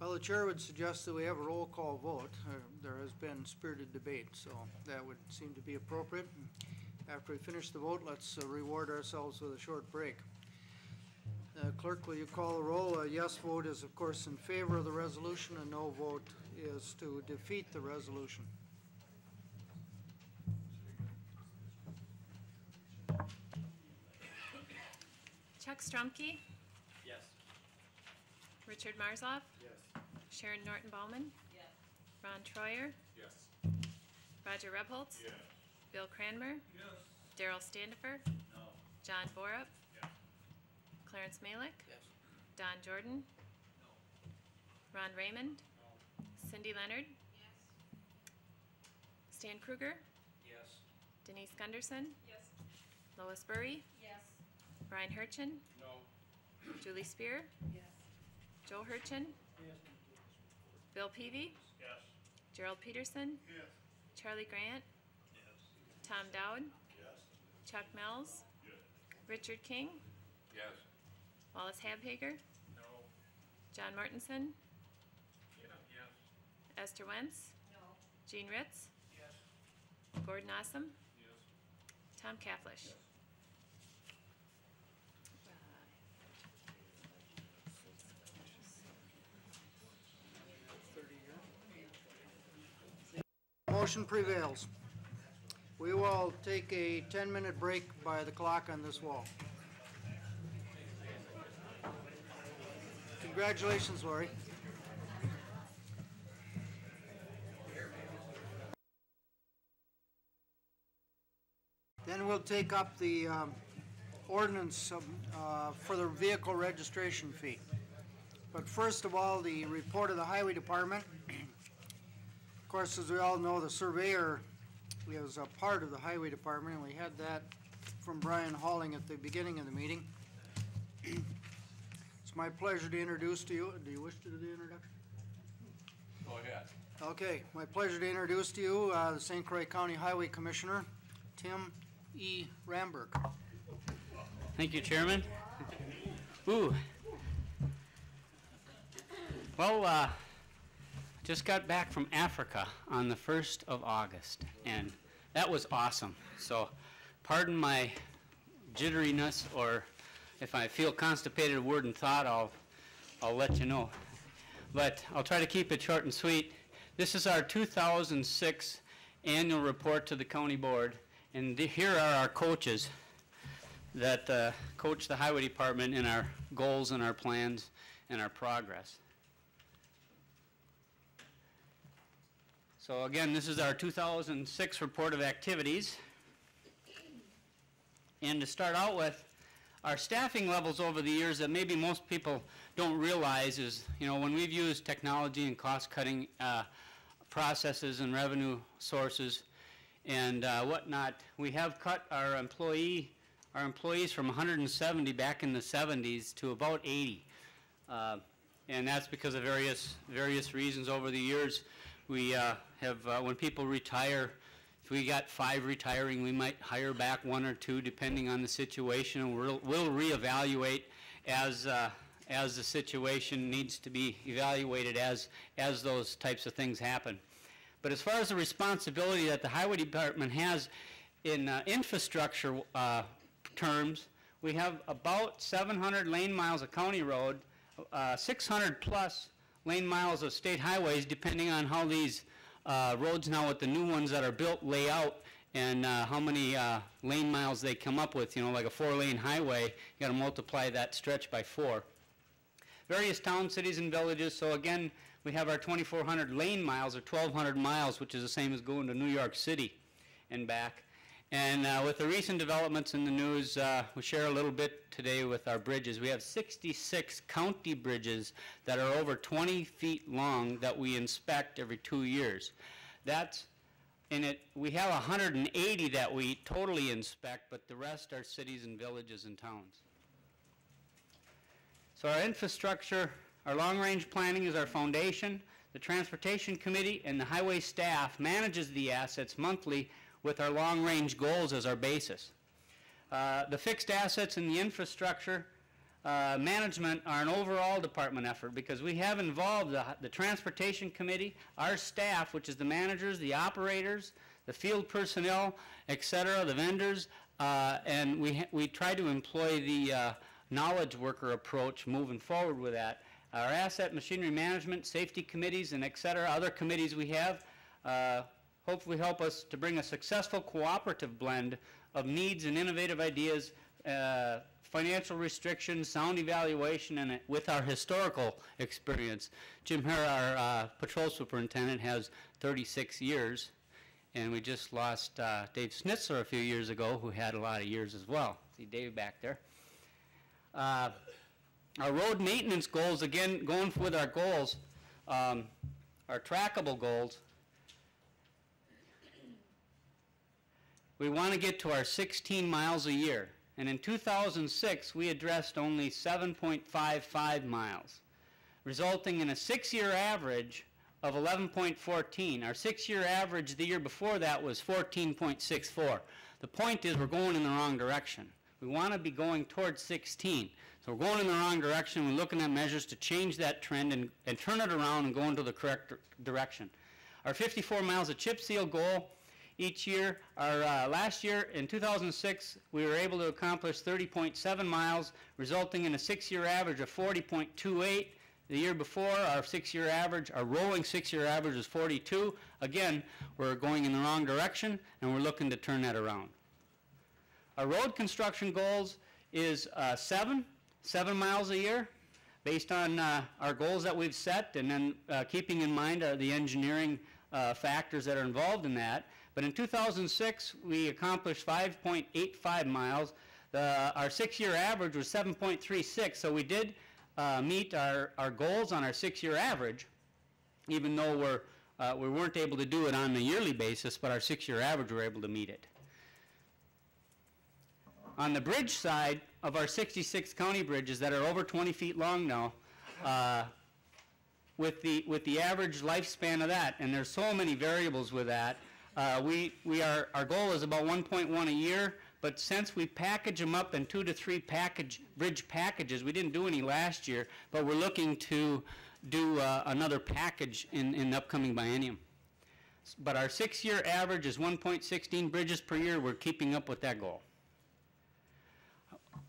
Well, the chair would suggest that we have a roll call vote. There has been spirited debate, so that would seem to be appropriate. After we finish the vote, let's reward ourselves with a short break. Clerk, will you call the roll? A yes vote is, of course, in favor of the resolution. A no vote is to defeat the resolution. Chuck Strumke, Yes. Richard Marzoff, Yes. Sharon Norton-Baumann, Ron Troyer, Yes. Roger Rebholz, Yes. Bill Cranmer, Yes. Darrell Standifer, No. John Borup, Yes. Clarence Malick, Yes. Don Jordan, Ron Raymond, Cindy Leonard, Stan Kruger, Yes. Denise Gunderson, Lois Burry, Brian Hirchin, No. Julie Spear, Joe Hirchin, Bill Peavy, Yes. Gerald Peterson, Yes. Charlie Grant, Tom Dowd, Chuck Mells, Richard King, Yes. Wallace Habhager, No. John Martinson, Yes. Esther Wentz, Jean Ritz, Gordon Awesome, Tom Kaflish. Motion prevails. We will take a 10-minute break by the clock on this wall. Congratulations, Lori. Then we'll take up the ordinance for the vehicle registration fee. But first of all, the report of the Highway Department. Of course, as we all know, the surveyor is a part of the Highway Department, and we had that from Brian Halling at the beginning of the meeting. It's my pleasure to introduce to you. Do you wish to do the introduction? Go ahead. Okay, my pleasure to introduce to you the St. Croix County Highway Commissioner, Tim E. Ramberg. Thank you, Chairman. Ooh. Well, just got back from Africa on the 1st of August, and that was awesome. So, pardon my jitteriness, or if I feel constipated word and thought, I'll let you know. But I'll try to keep it short and sweet. This is our 2006 annual report to the county board, and here are our coaches that coach the highway department in our goals and our plans and our progress. So again, this is our 2006 report of activities. And to start out with, our staffing levels over the years that maybe most people don't realize is, when we've used technology and cost-cutting processes and revenue sources and whatnot, we have cut our employees from 170 back in the 70s to about 80. And that's because of various reasons over the years. We when people retire, if we got 5 retiring, we might hire back 1 or 2 depending on the situation, and we'll reevaluate as the situation needs to be evaluated as those types of things happen. But as far as the responsibility that the highway department has in infrastructure terms, we have about 700 lane miles of county road, 600 plus lane miles of state highways, depending on how these roads now with the new ones that are built lay out and how many lane miles they come up with. Like a 4-lane highway, you got to multiply that stretch by 4. Various towns, cities, and villages. So again, we have our 2,400 lane miles or 1,200 miles, which is the same as going to New York City and back. And with the recent developments in the news, we share a little bit today with our bridges. We have 66 county bridges that are over 20 feet long that we inspect every 2 years. That's in it. We have 180 that we totally inspect, but the rest are cities and villages and towns. So our infrastructure, our long-range planning is our foundation. The Transportation Committee and the highway staff manages the assets monthly with our long-range goals as our basis. The fixed assets and the infrastructure management are an overall department effort because we have involved the Transportation Committee, our staff, which is the managers, the operators, the field personnel, etc., the vendors, and we try to employ the knowledge worker approach moving forward with that. Our asset machinery management, safety committees, and etc., other committees we have, hopefully help us to bring a successful cooperative blend of needs and innovative ideas, financial restrictions, sound evaluation, and with our historical experience. Jim Hare, our patrol superintendent, has 36 years, and we just lost Dave Schnitzler a few years ago, who had a lot of years as well. See Dave back there. Our road maintenance goals, again, going with our goals, our trackable goals, we want to get to our 16 miles a year. And in 2006, we addressed only 7.55 miles, resulting in a 6-year average of 11.14. Our 6-year average the year before that was 14.64. The point is we're going in the wrong direction. We want to be going towards 16. So we're going in the wrong direction. We're looking at measures to change that trend and turn it around and go into the correct direction. Our 54 miles of chip seal goal each year. Our last year, in 2006, we were able to accomplish 30.7 miles, resulting in a 6-year average of 40.28. The year before, our 6-year average, our rolling 6-year average is 42. Again, we're going in the wrong direction, and we're looking to turn that around. Our road construction goals is 7 miles a year, based on our goals that we've set, and then keeping in mind the engineering factors that are involved in that. But in 2006, we accomplished 5.85 miles. Our 6-year average was 7.36, so we did meet our goals on our 6-year average, even though we weren't able to do it on a yearly basis, but our 6-year average, we were able to meet it. On the bridge side of our 66 county bridges that are over 20 feet long now, with the average lifespan of that, and there's so many variables with that, our goal is about 1.1 a year, but since we package them up in 2 to 3 bridge packages, we didn't do any last year, but we're looking to do another package in the upcoming biennium. But our 6-year average is 1.16 bridges per year. We're keeping up with that goal.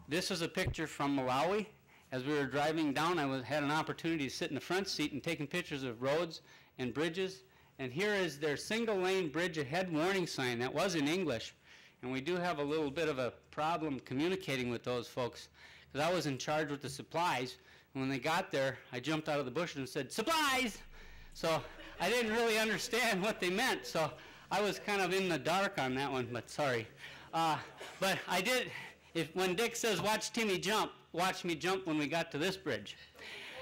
This is a picture from Malawi. As we were driving down, I had an opportunity to sit in the front seat and taking pictures of roads and bridges. And here is their single-lane bridge ahead warning sign. That was in English. And we do have a little bit of a problem communicating with those folks, because I was in charge with the supplies. And when they got there, I jumped out of the bushes and said, "Supplies!" So I didn't really understand what they meant. So I was kind of in the dark on that one, but sorry. But I did. When Dick says, "Watch Timmy jump," watch me jump when we got to this bridge.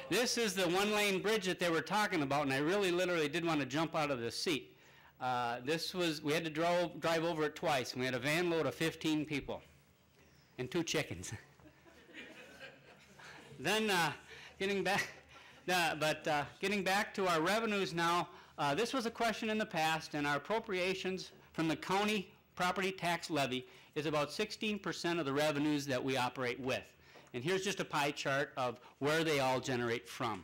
This is the 1-lane bridge that they were talking about, and I really literally did want to jump out of the seat. We had to drive over it twice, and we had a van load of 15 people and 2 chickens. Then getting back to our revenues now, this was a question in the past, and our appropriations from the county property tax levy is about 16% of the revenues that we operate with. And here's just a pie chart of where they all generate from.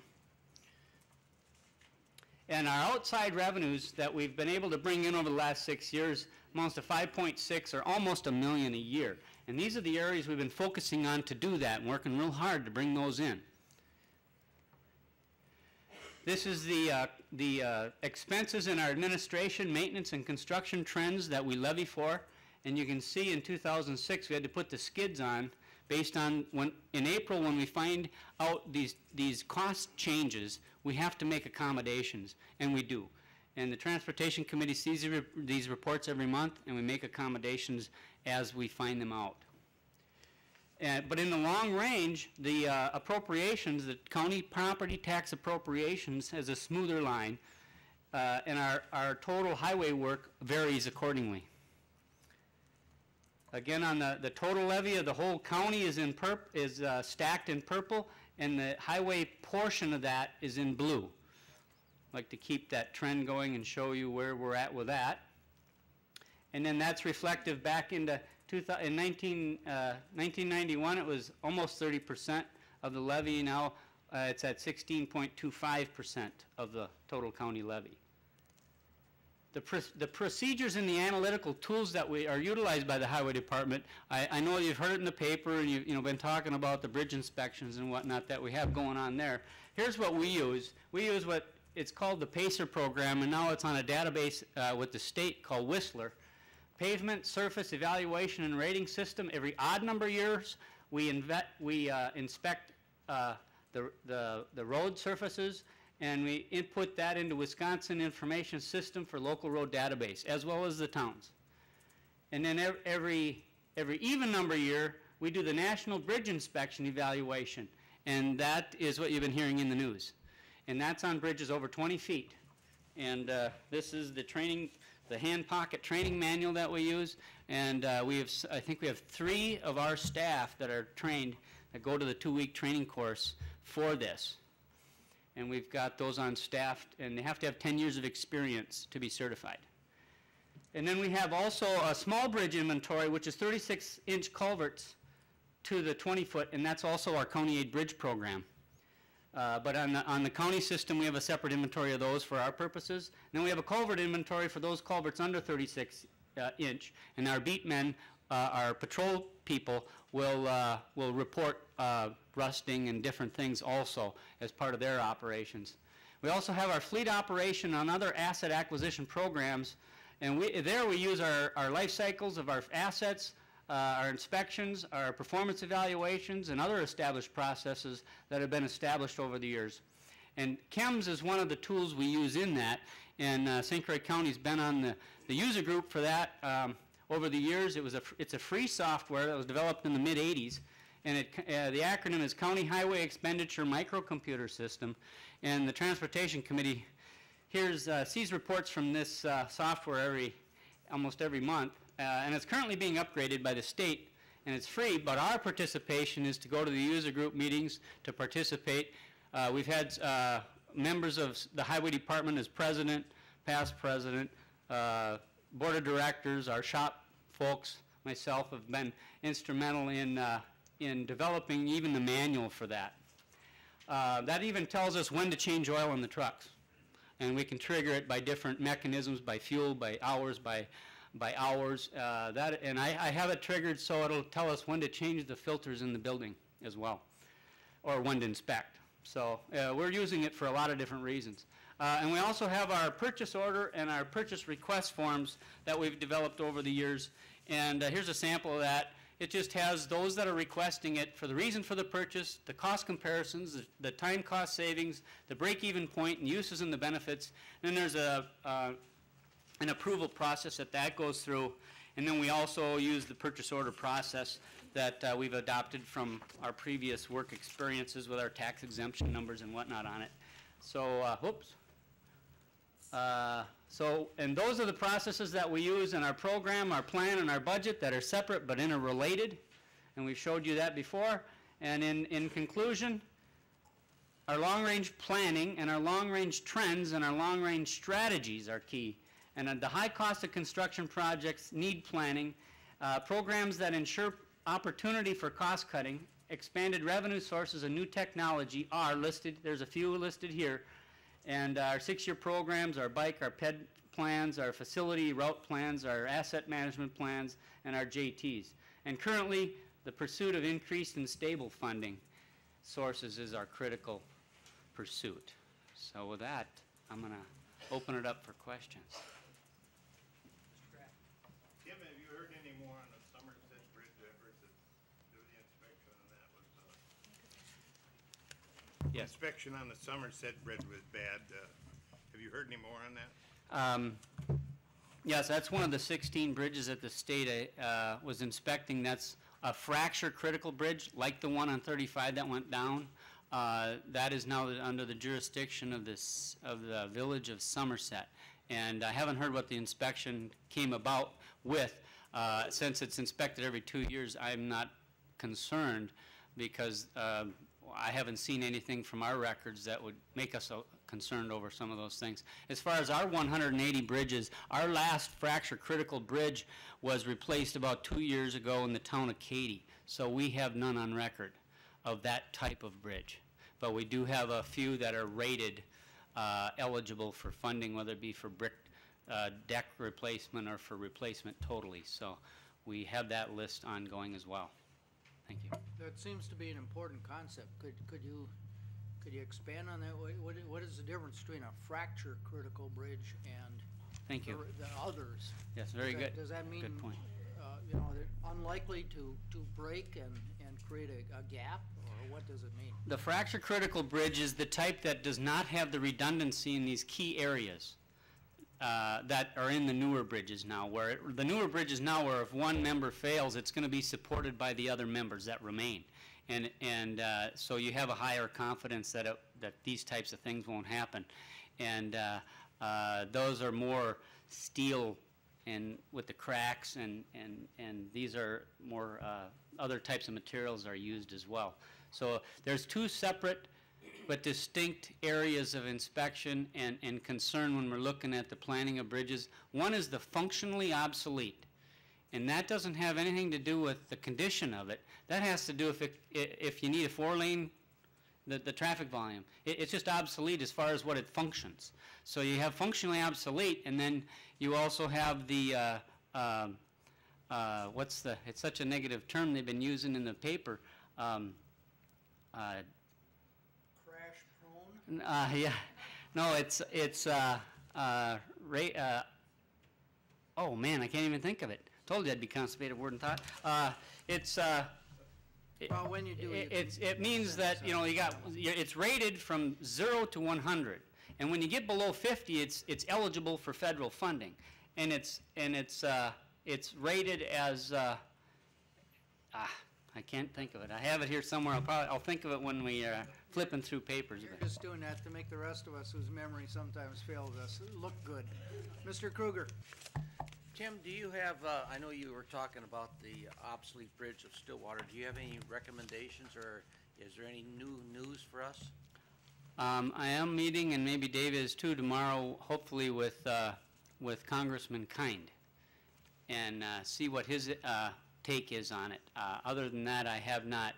And our outside revenues that we've been able to bring in over the last 6 years amounts to 5.6 or almost $1 million a year. And these are the areas we've been focusing on to do that and working real hard to bring those in. This is the expenses in our administration, maintenance, and construction trends that we levy for. And you can see in 2006 we had to put the skids on based on in April when we find out these cost changes, we have to make accommodations, and we do. And the Transportation Committee sees these reports every month, and we make accommodations as we find them out. But in the long range, the appropriations, the county property tax appropriations has a smoother line, and our total highway work varies accordingly. Again, on the total levy of the whole county is stacked in purple, and the highway portion of that is in blue. I'd like to keep that trend going and show you where we're at with that. And then that's reflective back into in 1991, it was almost 30% of the levy. Now it's at 16.25% of the total county levy. The procedures and the analytical tools that are utilized by the Highway Department, I know you've heard it in the paper and you've been talking about the bridge inspections and whatnot that we have going on there. Here's what we use. We use what it's called the PACER program, and now it's on a database with the state called Whistler. Pavement Surface Evaluation and Rating System. Every odd number of years, we inspect the road surfaces, and we input that into Wisconsin Information System for Local Road Database, as well as the towns. And then every even number year, we do the National Bridge Inspection Evaluation, and that is what you've been hearing in the news. And that's on bridges over 20 feet. And this is the training, the hand pocket training manual that we use, and I think we have 3 of our staff that are trained that go to the 2-week training course for this. And we've got those on staff, and they have to have 10 years of experience to be certified. And then we have also a small bridge inventory, which is 36-inch culverts to the 20-foot, and that's also our County Aid Bridge program. But on the county system, we have a separate inventory of those for our purposes. And then we have a culvert inventory for those culverts under 36-inch, and our beat men, our patrol people, will report rusting and different things also as part of their operations. We also have our fleet operation on other asset acquisition programs, and there we use our life cycles of our assets, our inspections, our performance evaluations, and other established processes that have been established over the years. And CHEMS is one of the tools we use in that, and St. Croix County's been on the user group for that. over the years. It's a free software that was developed in the mid-'80s, and the acronym is County Highway Expenditure Microcomputer System. And the Transportation Committee sees reports from this software almost every month, and it's currently being upgraded by the state, and it's free, but our participation is to go to the user group meetings, to participate. We've had members of the Highway Department as president, past president, board of directors, our shop folks, myself have been instrumental in developing even the manual for that. That even tells us when to change oil in the trucks. And we can trigger it by different mechanisms, by fuel, by hours, by hours. And I have it triggered so it'll tell us when to change the filters in the building as well, or when to inspect. So we're using it for a lot of different reasons. And we also have our purchase order and our purchase request forms that we've developed over the years. And here's a sample of that. It just has those that are requesting it for the reason for the purchase, the cost comparisons, the time cost savings, the break-even point, and uses and the benefits. And then there's an approval process that goes through. And then we also use the purchase order process that we've adopted from our previous work experiences with our tax exemption numbers and whatnot on it. So, and those are the processes that we use in our program, our plan, and our budget that are separate but interrelated. And we've showed you that before. And in conclusion, our long-range planning and our long-range trends and our long-range strategies are key. And the high cost of construction projects need planning. Programs that ensure opportunity for cost cutting, expanded revenue sources, and new technology are listed. There's a few listed here. And our 6-year programs, our bike, our PED plans, our facility route plans, our asset management plans, and our JTs. And currently, the pursuit of increased and stable funding sources is our critical pursuit. So with that, I'm going to open it up for questions. Tim, have you heard any more on the Somerset Bridge efforts that do the inspection on that was, Yes. inspection on the Somerset Bridge was bad. Have you heard any more on that? Yes, that's one of the 16 bridges that the state was inspecting. That's a fracture critical bridge, like the one on 35 that went down. That is now under the jurisdiction of the village of Somerset. And I haven't heard what the inspection came about with. Since it's inspected every 2 years, I'm not concerned because I haven't seen anything from our records that would make us concerned over some of those things. As far as our 180 bridges, our last fracture critical bridge was replaced about 2 years ago in the town of Katy. So we have none on record of that type of bridge. But we do have a few that are rated eligible for funding, whether it be for brick deck replacement or for replacement totally. So we have that list ongoing as well. Thank you. That seems to be an important concept. Could you expand on that? What is the difference between a fracture critical bridge and Thank you. the others? Yes, very good. Does that mean, good point. they're unlikely to break and create a gap, or what does it mean? The fracture critical bridge is the type that does not have the redundancy in these key areas that are in the newer bridges now. The newer bridges now, where if one member fails, it's going to be supported by the other members that remain. And so you have a higher confidence that these types of things won't happen. And those are more steel and with the cracks, and these are more other types of materials are used as well. So there's two separate but distinct areas of inspection and concern when we're looking at the planning of bridges. One is the functionally obsolete, and that doesn't have anything to do with the condition of it. That has to do if you need a 4-lane, the traffic volume. It's just obsolete as far as what it functions. So you have functionally obsolete, and then you also have the, it's such a negative term they've been using in the paper. Crash prone? Yeah, no, oh man, I can't even think of it. Told you I'd be constipated, word and thought. Well, when you do it means that it's rated from 0 to 100, and when you get below 50, it's eligible for federal funding, and it's rated as, I can't think of it. I have it here somewhere. I'll think of it when we are flipping through papers. You're just doing that to make the rest of us, whose memory sometimes fails us, look good. Mr. Kruger? Tim, do you have, I know you were talking about the obsolete bridge of Stillwater. Do you have any recommendations, or is there any new news for us? I am meeting, and maybe Dave is too, tomorrow, hopefully with Congressman Kind, and see what his take is on it. Other than that, I have not.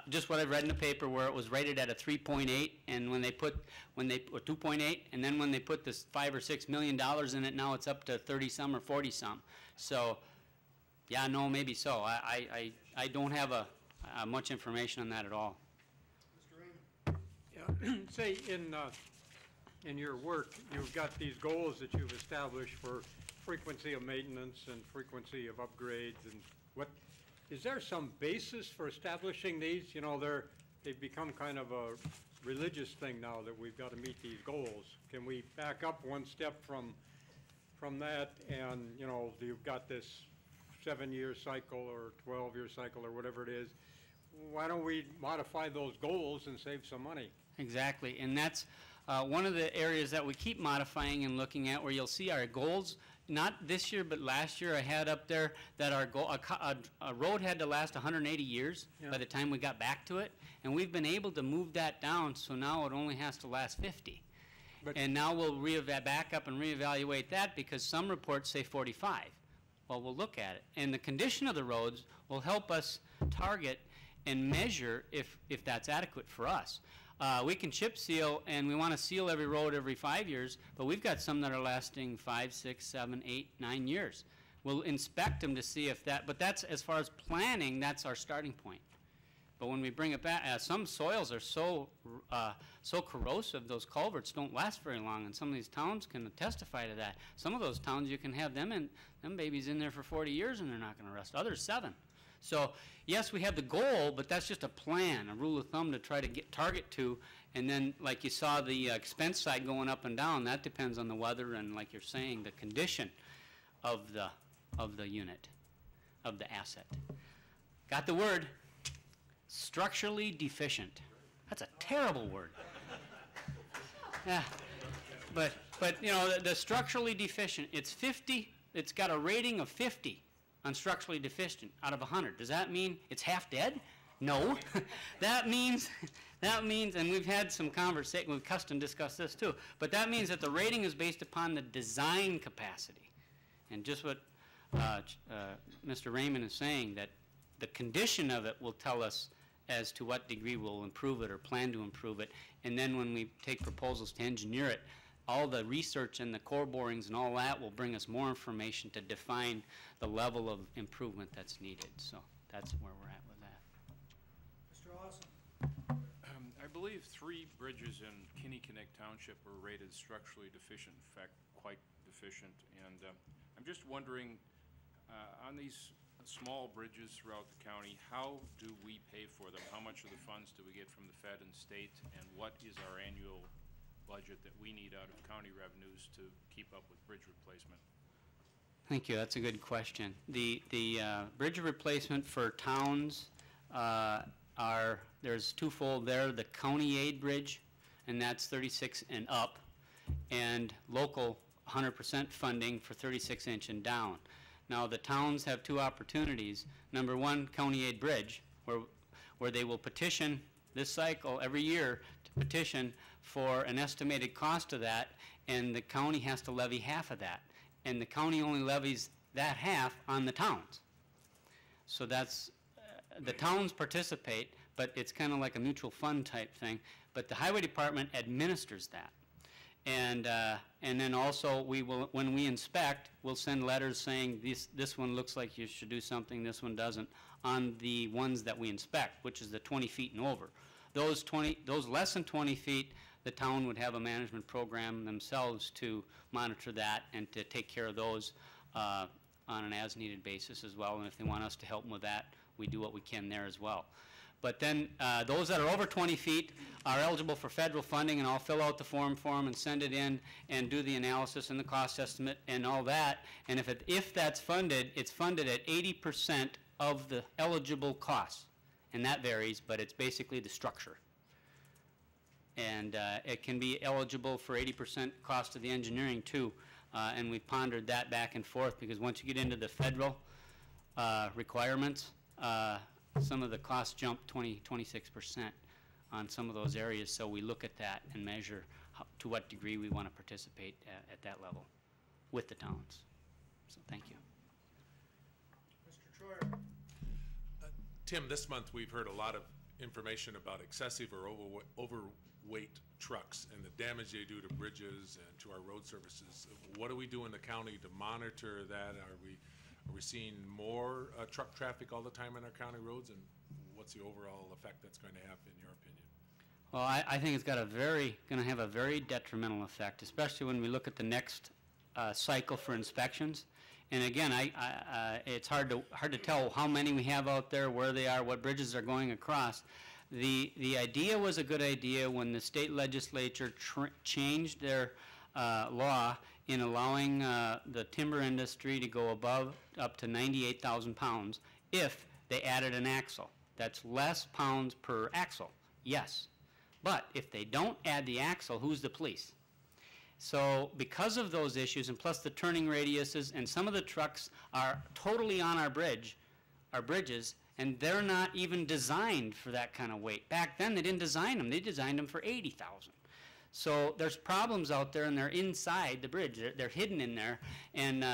Just what I've read in the paper, where it was rated at a 3.8, and when they put or 2.8, and then when they put this $5 or $6 million in it, now it's up to 30 some or 40 some. So, yeah, no, maybe so. I don't have much information on that at all. Yeah, say in your work, you've got these goals that you've established for frequency of maintenance and frequency of upgrades, and what is there some basis for establishing these? You know, they've become kind of a religious thing now that we've got to meet these goals. Can we back up one step from that, and you know, you've got this 7-year cycle or 12-year cycle or whatever it is? Why don't we modify those goals and save some money? Exactly, and that's one of the areas that we keep modifying and looking at, where you'll see our goals, not this year, but last year I had up there that our goal, a road had to last 180 years by the time we got back to it, and we've been able to move that down, so now it only has to last 50. And now we'll back up and reevaluate that, because some reports say 45. Well, we'll look at it, and the condition of the roads will help us target and measure if that's adequate for us. We can chip seal, and we want to seal every road every 5 years, but we've got some that are lasting 5, 6, 7, 8, 9 years. We'll inspect them to see if that, but that's, as far as planning, that's our starting point. But when we bring it back, some soils are so corrosive, those culverts don't last very long, and some of these towns can testify to that. Some of those towns, you can have them babies in there for 40 years and they're not going to rust. Others, 7. So, yes, we have the goal, but that's just a plan, a rule of thumb to try to target to, and then, like you saw, the expense side going up and down, that depends on the weather and, like you're saying, the condition of the unit, of the asset. Got the word? Structurally deficient. That's a terrible word. Yeah, but you know, the structurally deficient, it's 50, it's got a rating of 50. On structurally deficient out of 100. Does that mean it's half dead? No. that means, and we've had some conversation, we've custom discussed this too, but that means that the rating is based upon the design capacity. And just what Mr. Raymond is saying, that the condition of it will tell us as to what degree we'll improve it or plan to improve it. And then when we take proposals to engineer it, all the research and the core borings and all that will bring us more information to define the level of improvement that's needed. So that's where we're at with that. Mr. Lawson? I believe 3 bridges in Kinnickinnick Township were rated structurally deficient, in fact, quite deficient. And I'm just wondering, on these small bridges throughout the county, how do we pay for them? How much of the funds do we get from the Fed and state? And what is our annual budget that we need out of county revenues to keep up with bridge replacement? Thank you. That's a good question. The bridge replacement for towns there's twofold there. The county aid bridge, and that's 36 and up, and local 100% funding for 36-inch and down. Now, the towns have 2 opportunities. Number 1, county aid bridge, where they will petition this cycle every year to petition for an estimated cost of that, and the county has to levy half of that. And the county only levies that half on the towns. So that's, the towns participate, but it's kind of like a mutual fund type thing. But the highway department administers that. And then also we will, when we inspect, we'll send letters saying this one looks like you should do something, this one doesn't, on the ones that we inspect, which is the 20 feet and over. Those less than 20 feet, the town would have a management program themselves to monitor that and to take care of those on an as-needed basis as well. And if they want us to help them with that, we do what we can there as well. But then those that are over 20 feet are eligible for federal funding, and I'll fill out the form for them and send it in and do the analysis and the cost estimate and all that. And if that's funded, it's funded at 80% of the eligible costs. And that varies, but it's basically the structure. And it can be eligible for 80% cost of the engineering too. And we've pondered that back and forth, because once you get into the federal requirements, some of the costs jump 26% on some of those areas. So we look at that and measure to what degree we want to participate at that level with the towns. So thank you. Mr. Troyer. Tim, this month we've heard a lot of information about excessive or overweight trucks and the damage they do to bridges and to our road services. What do we do in the county to monitor that? Are we seeing more truck traffic all the time on our county roads, and what's the overall effect that's going to have, in your opinion? Well, I think it's going to have a very detrimental effect, especially when we look at the next cycle for inspections. And again, it's hard to tell how many we have out there, where they are, what bridges are going across. The idea was a good idea when the state legislature changed their law in allowing the timber industry to go up to 98,000 pounds if they added an axle. That's less pounds per axle, yes. But if they don't add the axle, who's the police? So because of those issues, and plus the turning radiuses, and some of the trucks are totally on our bridges, and they're not even designed for that kind of weight. Back then, they didn't design them. They designed them for 80,000. So there's problems out there, and they're inside the bridge. They're hidden in there, and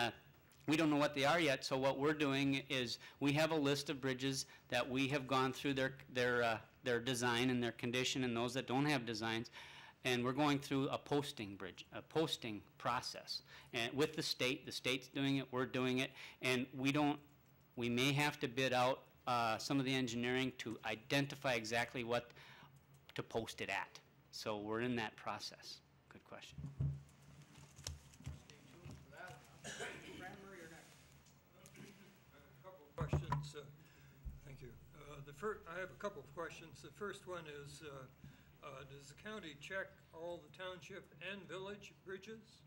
we don't know what they are yet. So what we're doing is we have a list of bridges that we have gone through their design and their condition, and those that don't have designs. And we're going through a posting process. And with the state's doing it, we're doing it, and we may have to bid out some of the engineering to identify exactly what to post it at. So we're in that process. Good question. A couple of questions. Thank you. I have a couple of questions. The first one is, does the county check all the township and village bridges?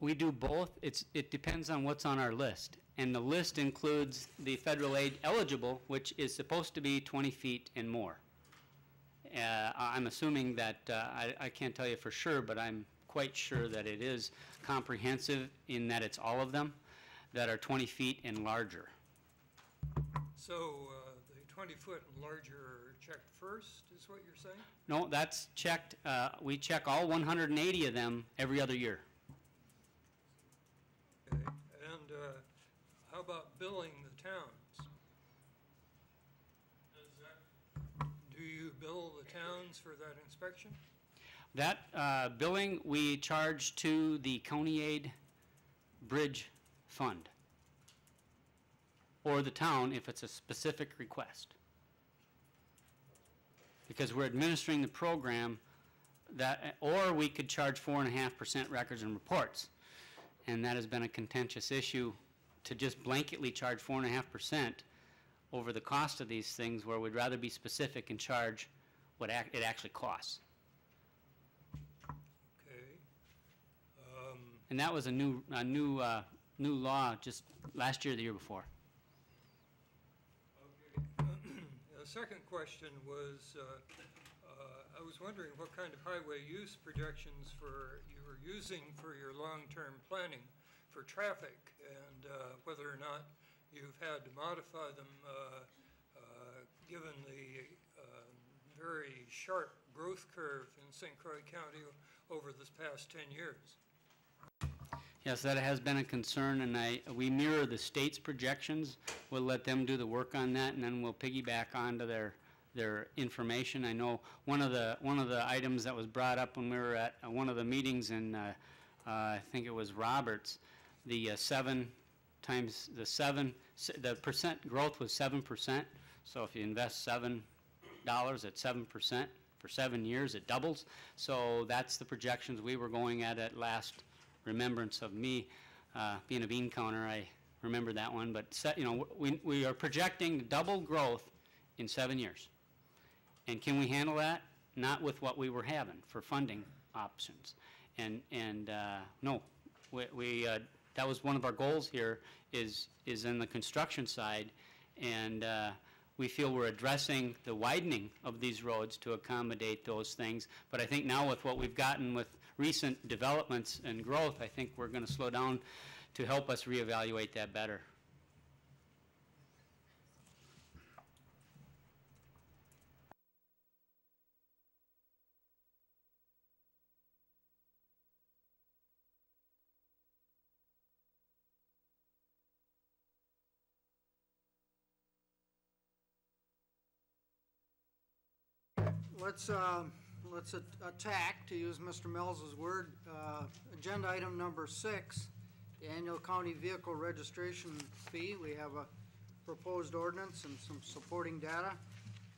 We do both. It depends on what's on our list. And the list includes the federal aid eligible, which is supposed to be 20 feet and more. I'm assuming that, I can't tell you for sure, but I'm quite sure that it is comprehensive in that it's all of them that are 20 feet and larger. So the 20-foot and larger are checked first, is what you're saying? No, that's checked. We check all 180 of them every other year. Okay. And how about billing the towns? Do you bill the towns for that inspection? That billing we charge to the county aid bridge fund, or the town if it's a specific request. Because we're administering the program, or we could charge 4.5% records and reports. And that has been a contentious issue, to just blanketly charge 4.5% over the cost of these things, where we'd rather be specific and charge what it actually costs. Okay. And that was a new law just last year or the year before. Okay. The second question was, I was wondering what kind of highway use projections you were using for your long-term planning for traffic, and whether or not you've had to modify them given the very sharp growth curve in St. Croix County over this past 10 years. Yes, that has been a concern, and we mirror the state's projections. We'll let them do the work on that, and then we'll piggyback onto their information. I know one of the items that was brought up when we were at one of the meetings in I think it was Roberts, the percent growth was 7%. So if you invest $7 at 7% for 7 years, it doubles. So that's the projections we were going at last remembrance of me being a bean counter. remember that one, but we are projecting double growth in 7 years. And can we handle that? Not with what we were having for funding options. And no, that was one of our goals here is in the construction side, and we feel we're addressing the widening of these roads to accommodate those things. But I think now with what we've gotten with recent developments and growth, I think we're going to slow down to help us reevaluate that better. Let's attack, to use Mr. Mills' word, agenda item number 6, the annual county vehicle registration fee. We have a proposed ordinance and some supporting data.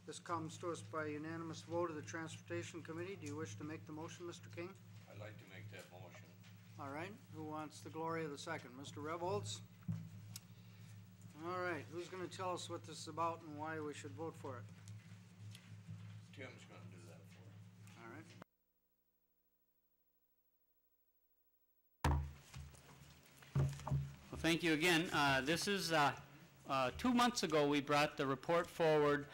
This comes to us by unanimous vote of the Transportation Committee. Do you wish to make the motion, Mr. King? I'd like to make that motion. All right. Who wants the glory of the second? Mr. Revolts? All right. Who's going to tell us what this is about and why we should vote for it? Tim's going to do that for us. All right. Well, thank you again. This is 2 months ago we brought the report forward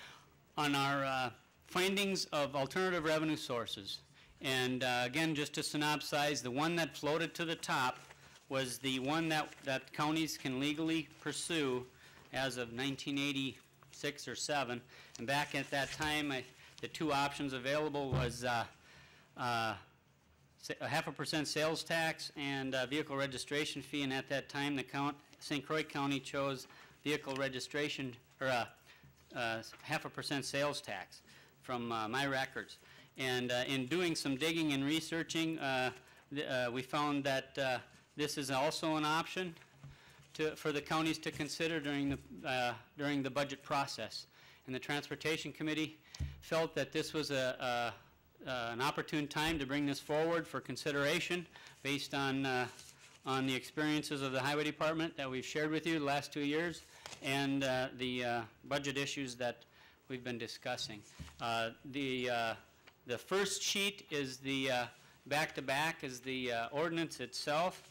on our findings of alternative revenue sources. And again, just to synopsize, the one that floated to the top was the one that counties can legally pursue as of 1986 or 7. And back at that time, the two options available was a 0.5% sales tax and vehicle registration fee. And at that time, St. Croix County chose vehicle registration, or 0.5% sales tax from my records. And in doing some digging and researching, we found that this is also an option for the counties to consider during the budget process. And the Transportation Committee felt that this was an opportune time to bring this forward for consideration based on the experiences of the Highway Department that we've shared with you the last 2 years and the budget issues that we've been discussing. The first sheet is the back-to-back is the ordinance itself,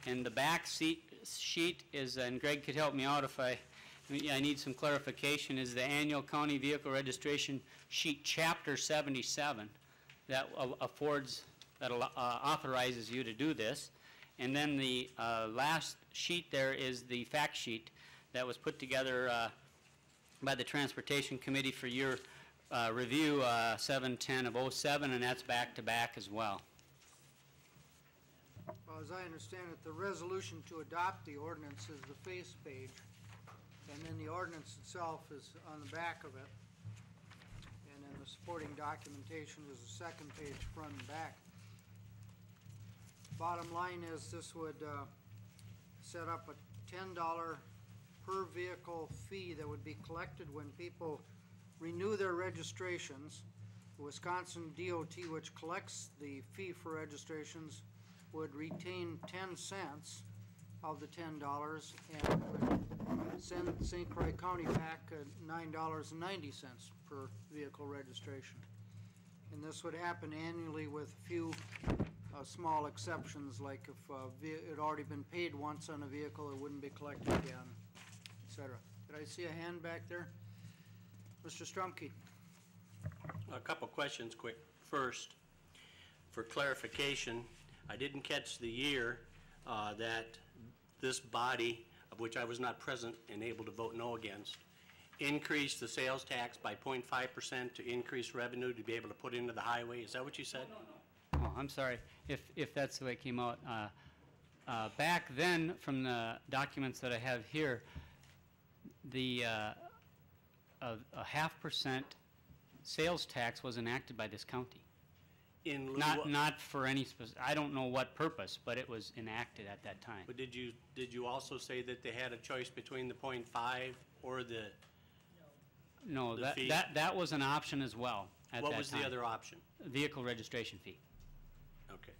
and the back sheet is, and Greg could help me out if I need some clarification, is the annual county vehicle registration sheet, Chapter 77, that authorizes you to do this. And then the last sheet there is the fact sheet that was put together by the Transportation Committee for your review 7/10 of 07, and that's back-to-back as well. Well, as I understand it, the resolution to adopt the ordinance is the face page, and then the ordinance itself is on the back of it, and then the supporting documentation is the second page, front and back. Bottom line is this would set up a $10 per vehicle fee that would be collected when people renew their registrations. The Wisconsin DOT, which collects the fee for registrations, would retain 10 cents of the $10 and would send St. Croix County back $9.90 per vehicle registration. And this would happen annually with a few small exceptions, like if it had already been paid once on a vehicle, it wouldn't be collected again, etc. Did I see a hand back there? Mr. Strumke. A couple questions quick. First, for clarification, I didn't catch the year that this body, of which I was not present and able to vote no against, increased the sales tax by 0.5% to increase revenue to be able to put into the highway. Is that what you said? Oh, I'm sorry if that's the way it came out. Back then, from the documents that I have here, the a 0.5% sales tax was enacted by this county. In lieu not for any I don't know what purpose, but it was enacted at that time. But did you also say that they had a choice between the 0.5 or the No, the fee? that was an option as well at that time. What was the other option? Vehicle registration fee. Okay.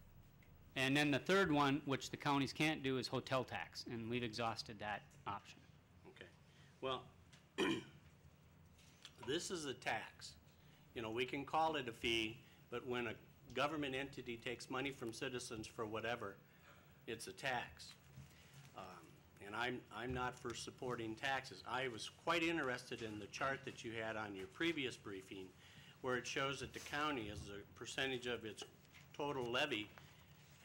And then the third one, which the counties can't do, is hotel tax, and we've exhausted that option. Okay. Well, this is a tax. You know, we can call it a fee, but when a government entity takes money from citizens for whatever, it's a tax. And I'm not for supporting taxes. I was quite interested in the chart that you had on your previous briefing, where it shows that the county, as a percentage of its total levy,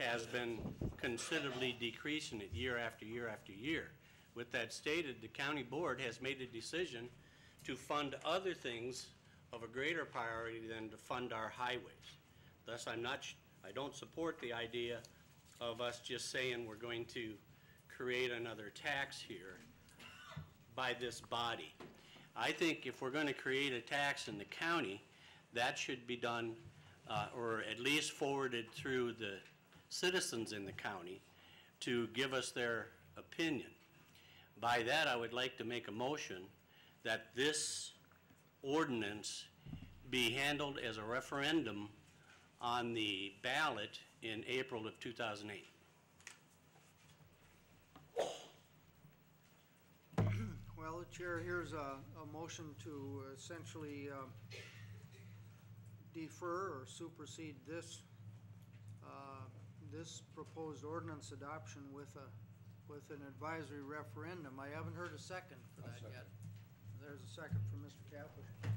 has been considerably decreasing it year after year after year. With that stated, the county board has made a decision to fund other things of a greater priority than to fund our highways. Thus, I don't support the idea of us just saying we're going to create another tax here by this body. I think if we're going to create a tax in the county, that should be done, or at least forwarded through the citizens in the county to give us their opinion. By that, I would like to make a motion that this ordinance be handled as a referendum on the ballot in April of 2008. Well, Chair, here's a motion to essentially defer or supersede this this proposed ordinance adoption with an advisory referendum. I haven't heard a second for that yet. There's a second from Mr. Kaplan.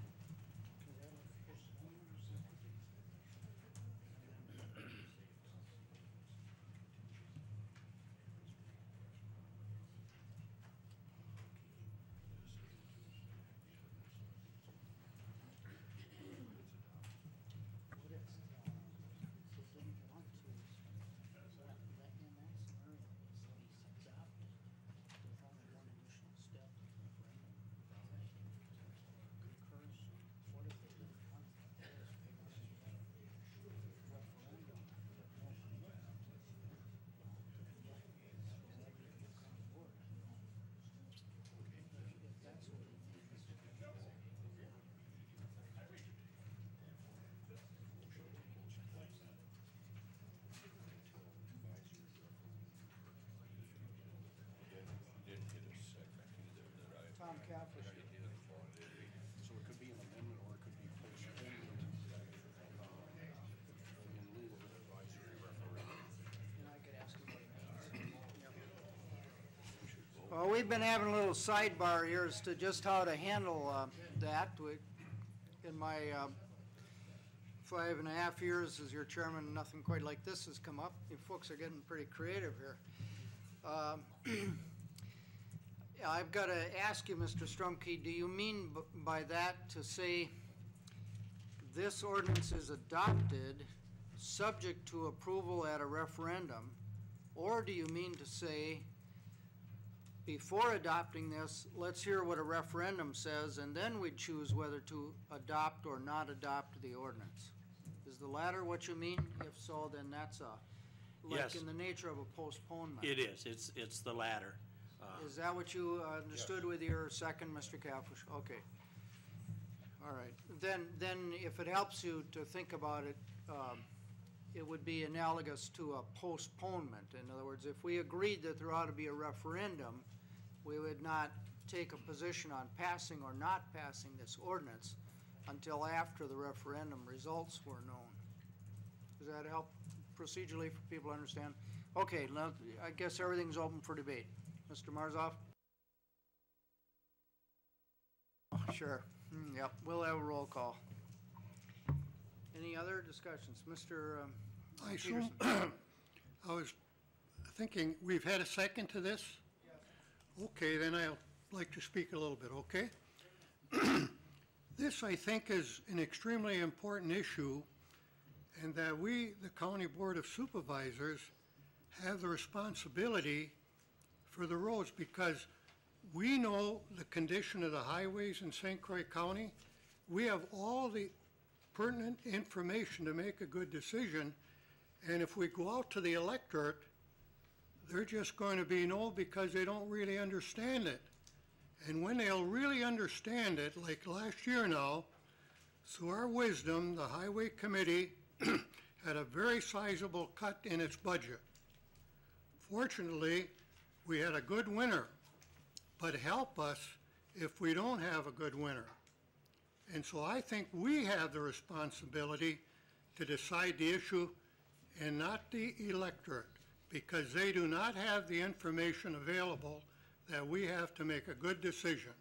So it could be an amendment or it could be postponed in lieu of an advisory referendum. And I could ask him what he means. Well, we've been having a little sidebar here as to just how to handle that. In my 5.5 years as your chairman, nothing quite like this has come up. You folks are getting pretty creative here. I've got to ask you, Mr. Strumke, do you mean by that to say this ordinance is adopted subject to approval at a referendum, or do you mean to say before adopting this, let's hear what a referendum says, and then we choose whether to adopt or not adopt the ordinance? Is the latter what you mean? If so, then that's like Yes. in the nature of a postponement. It is. It's the latter. Is that what you understood with your second, Mr. Kaplan? Okay. All right. Then if it helps you to think about it, it would be analogous to a postponement. In other words, if we agreed that there ought to be a referendum, we would not take a position on passing or not passing this ordinance until after the referendum results were known. Does that help procedurally for people to understand? Okay, now, I guess everything's open for debate. Mr. Marzoff? Sure. Yep, we'll have a roll call. Any other discussions? Mr. I Peterson? assume, I was thinking, we've had a second to this? Yes. Okay, then I'll like to speak a little bit, okay? This, I think, is an extremely important issue, and that we, the County Board of Supervisors, have the responsibility for the roads, because we know the condition of the highways in St. Croix County. We have all the pertinent information to make a good decision, and if we go out to the electorate, they're just going to be no, because they don't really understand it. And when they'll really understand it, like last year now, through our wisdom, the Highway Committee had a very sizable cut in its budget. Fortunately, we had a good winter, but help us if we don't have a good winter. And so I think we have the responsibility to decide the issue and not the electorate, because they do not have the information available that we have to make a good decision.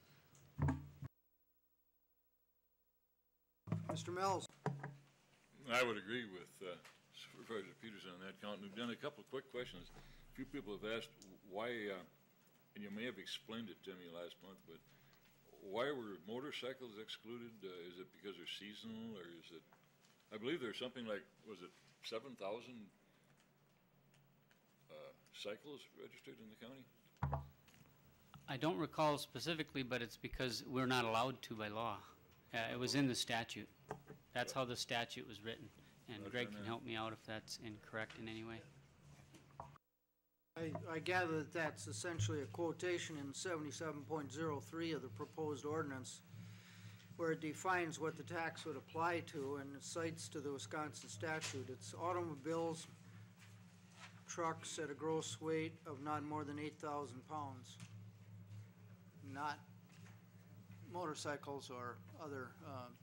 Mr. Mills? I would agree with Supervisor Peters on that count. We've done a couple of quick questions. A few people have asked why, and you may have explained it to me last month, but why were motorcycles excluded? Is it because they're seasonal, or is it, I believe there's something like, was it 7,000 cycles registered in the county? I don't recall specifically, but it's because we're not allowed to by law. It was in the statute. That's how the statute was written. And Greg can help me out if that's incorrect in any way. I gather that that's essentially a quotation in 77.03 of the proposed ordinance, where it defines what the tax would apply to, and it cites to the Wisconsin statute. It's automobiles, trucks at a gross weight of not more than 8,000 pounds, not motorcycles or other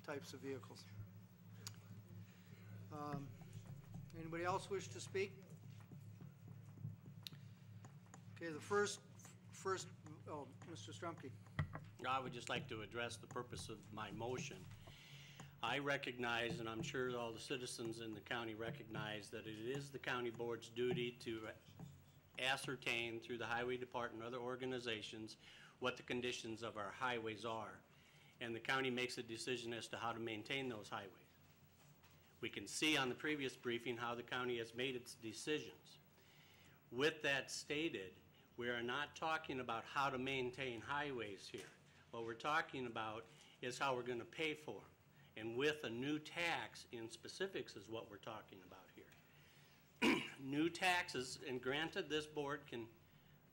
types of vehicles. Anybody else wish to speak? Okay, the first, oh, Mr. Strumke. I would just like to address the purpose of my motion. I recognize, and I'm sure all the citizens in the county recognize, that it is the county board's duty to ascertain through the highway department and other organizations what the conditions of our highways are. And the county makes a decision as to how to maintain those highways. We can see on the previous briefing how the county has made its decisions. With that stated, we are not talking about how to maintain highways here. What we're talking about is how we're going to pay for them. And with a new tax in specifics is what we're talking about here. New taxes, and granted this board can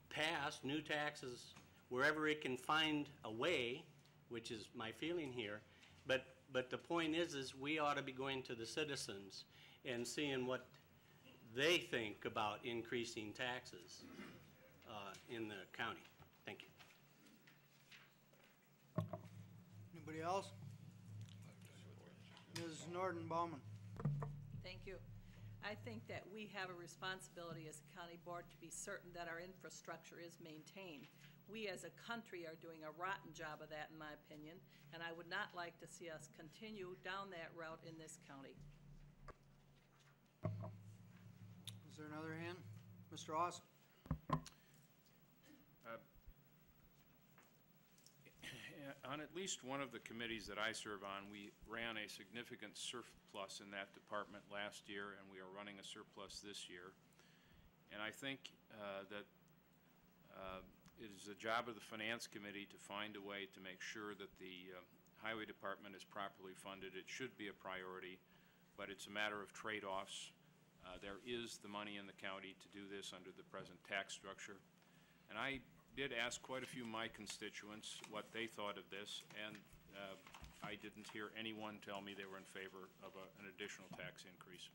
pass new taxes wherever it can find a way, which is my feeling here, but the point is we ought to be going to the citizens and seeing what they think about increasing taxes in the county. Thank you. Anybody else? Ms. Norton-Baumann. Thank you. I think that we have a responsibility as a county board to be certain that our infrastructure is maintained. We as a country are doing a rotten job of that, in my opinion, and I would not like to see us continue down that route in this county. Is there another hand? Mr. Austin. On at least one of the committees that I serve on, we ran a significant surplus in that department last year, and we are running a surplus this year. And I think that it is the job of the Finance Committee to find a way to make sure that the Highway Department is properly funded. It should be a priority, but it's a matter of trade-offs. There is the money in the county to do this under the present tax structure. And I did ask quite a few of my constituents what they thought of this, and I didn't hear anyone tell me they were in favor of an additional tax increase.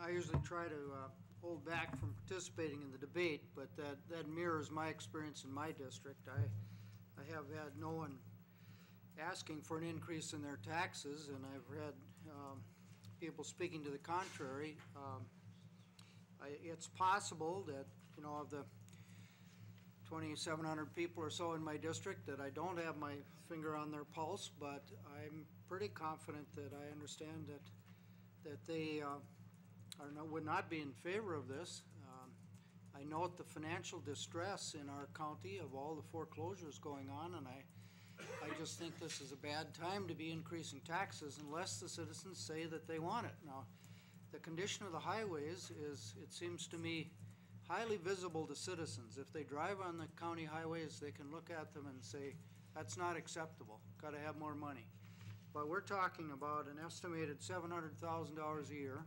I usually try to hold back from participating in the debate, but that mirrors my experience in my district. I have had no one asking for an increase in their taxes, and I've had people speaking to the contrary. It's possible that, you know, of the 2,700 people or so in my district, that I don't have my finger on their pulse, but I'm pretty confident that I understand that they would not be in favor of this. I note the financial distress in our county of all the foreclosures going on, and I just think this is a bad time to be increasing taxes unless the citizens say that they want it. Now, the condition of the highways is, it seems to me, highly visible to citizens. If they drive on the county highways, they can look at them and say, that's not acceptable, got to have more money. But we're talking about an estimated $700,000 a year.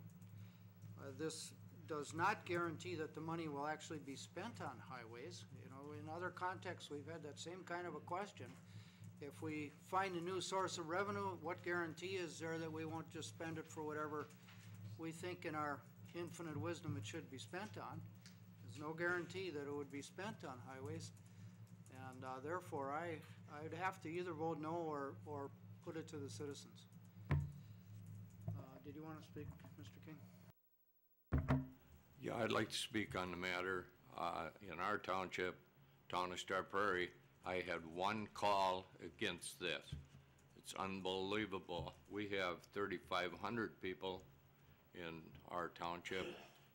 This does not guarantee that the money will actually be spent on highways. You know, in other contexts, we've had that same kind of a question. If we find a new source of revenue, what guarantee is there that we won't just spend it for whatever we think in our infinite wisdom it should be spent on? There's no guarantee that it would be spent on highways. And therefore, I'd have to either vote no or put it to the citizens. Did you want to speak, Mr. King? Yeah, I'd like to speak on the matter. In our township, town of Star Prairie, I had one call against this. It's unbelievable. We have 3,500 people in our township,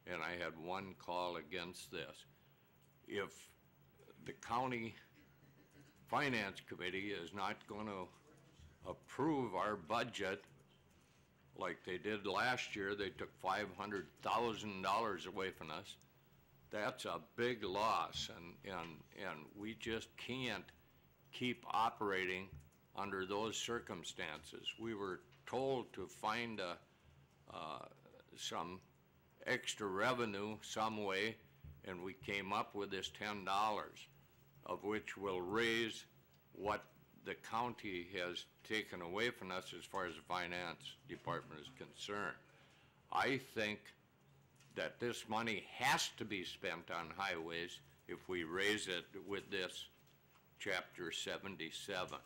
and I had one call against this. If the county finance committee is not going to approve our budget like they did last year, they took $500,000 away from us. That's a big loss, and we just can't keep operating under those circumstances. We were told to find some extra revenue some way, and we came up with this $10, of which will raise what the county has taken away from us as far as the finance department is concerned. I think that this money has to be spent on highways if we raise it with this Chapter 77.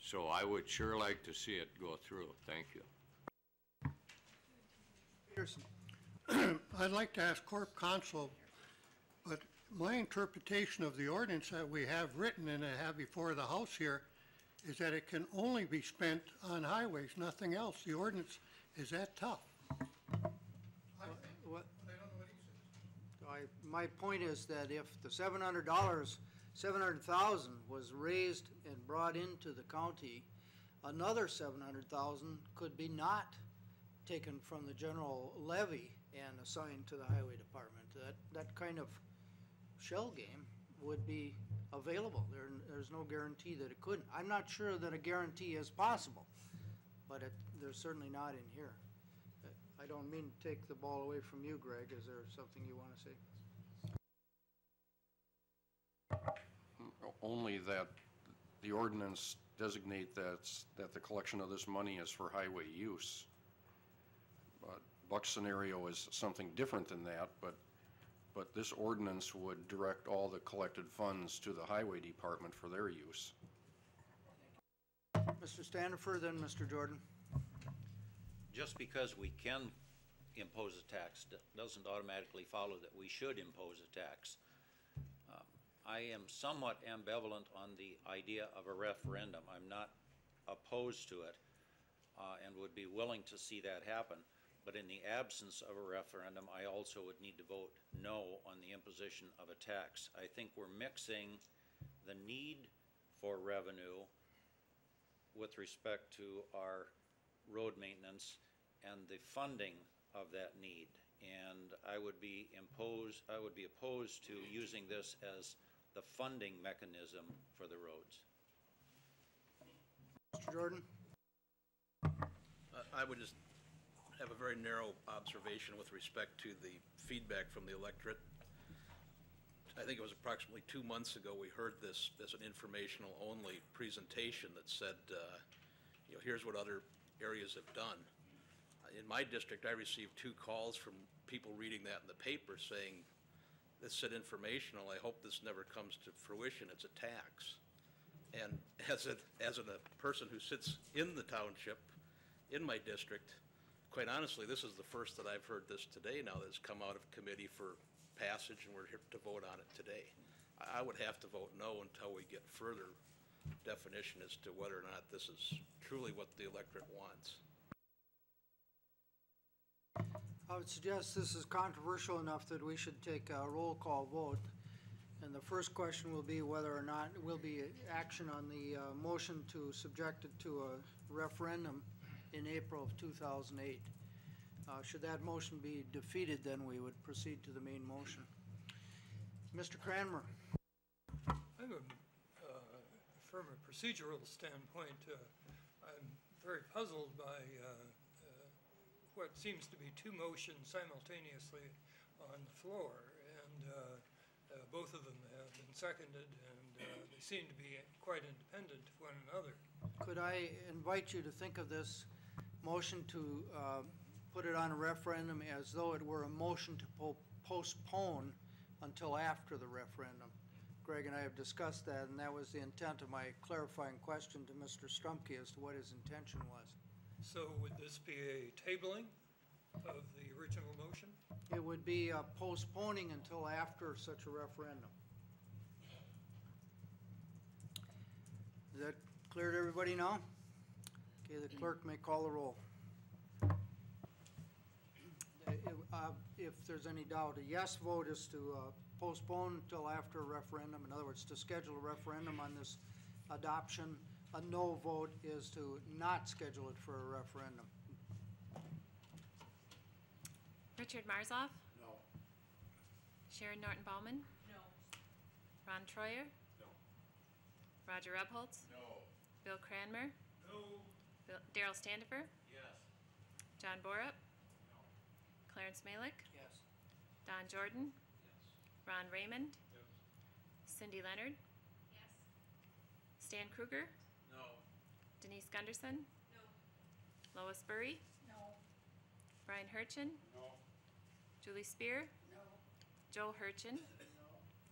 So I would sure like to see it go through. Thank you. Peterson. I'd like to ask Corp Counsel, but my interpretation of the ordinance that we have written and have before the House here is that it can only be spent on highways, nothing else. The ordinance is that tough. My point is that if the $700,000 was raised and brought into the county, another $700,000 could be not taken from the general levy and assigned to the highway department. That kind of shell game would be available. There's no guarantee that it couldn't. I'm not sure that a guarantee is possible, but there's certainly not in here. I don't mean to take the ball away from you, Greg. Is there something you want to say? Only that the ordinance designate that the collection of this money is for highway use. But Buck's scenario is something different than that, but this ordinance would direct all the collected funds to the highway department for their use. Mr. Standifer, then Mr. Jordan. Just because we can impose a tax doesn't automatically follow that we should impose a tax. I am somewhat ambivalent on the idea of a referendum. I'm not opposed to it and would be willing to see that happen. But in the absence of a referendum, I also would need to vote no on the imposition of a tax. I think we're mixing the need for revenue with respect to our road maintenance and the funding of that need. And I would be opposed to using this as the funding mechanism for the roads. Mr. Jordan? I would just have a very narrow observation with respect to the feedback from the electorate. I think it was approximately 2 months ago we heard this as an informational only presentation that said, here's what other areas have done. In my district, I received 2 calls from people reading that in the paper saying, this said informational, I hope this never comes to fruition, it's a tax. And as a person who sits in the township, in my district, quite honestly, this is the first that I've heard this today now that's come out of committee for passage, and we're here to vote on it today. I would have to vote no until we get further definition as to whether or not this is truly what the electorate wants. I would suggest this is controversial enough that we should take a roll call vote. And the first question will be whether or not it will be action on the motion to subject it to a referendum in April of 2008. Should that motion be defeated, then we would proceed to the main motion. Mr. Cranmer. From a procedural standpoint, I'm very puzzled by what seems to be 2 motions simultaneously on the floor, and both of them have been seconded, and they seem to be quite independent of one another. Could I invite you to think of this motion to put it on a referendum as though it were a motion to postpone until after the referendum? Greg and I have discussed that, and that was the intent of my clarifying question to Mr. Strumke as to what his intention was. So would this be a tabling of the original motion? It would be postponing until after such a referendum. Is that clear to everybody now? Okay, the clerk may call the roll. If there's any doubt, a yes vote is to postpone until after a referendum. In other words, to schedule a referendum on this adoption. A no vote is to not schedule it for a referendum. Richard Marzoff? No. Sharon Norton Bauman? No. Ron Troyer? No. Roger Rebholz? No. Bill Cranmer? No. Daryl Standifer? Yes. John Borup? Clarence Malick? Yes. Don Jordan? Ron Raymond? Yes. Cindy Leonard? Yes. Stan Kruger? No. Denise Gunderson? No. Lois Burry? No. Brian Hurchin? No. Julie Spear? No. Joe Hurchin?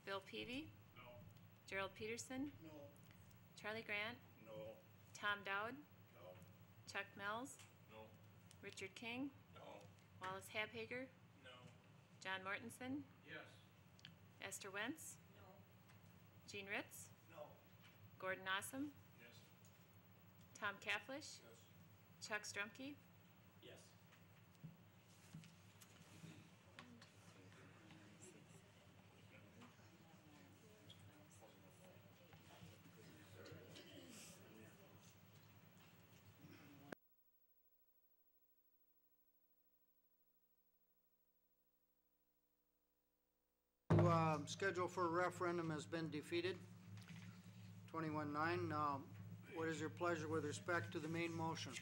Bill Peavy? No. Gerald Peterson? No. Charlie Grant? No. Tom Dowd? No. Chuck Mills? No. Richard King? No. Wallace Habhager? No. John Mortensen? Yes. Esther Wentz? No. Jean Ritz? No. Gordon Awesome? Yes. Tom Kafflish? Yes. Chuck Strumke? Yes. Schedule for a referendum has been defeated. 21-9. What is your pleasure with respect to the main motion?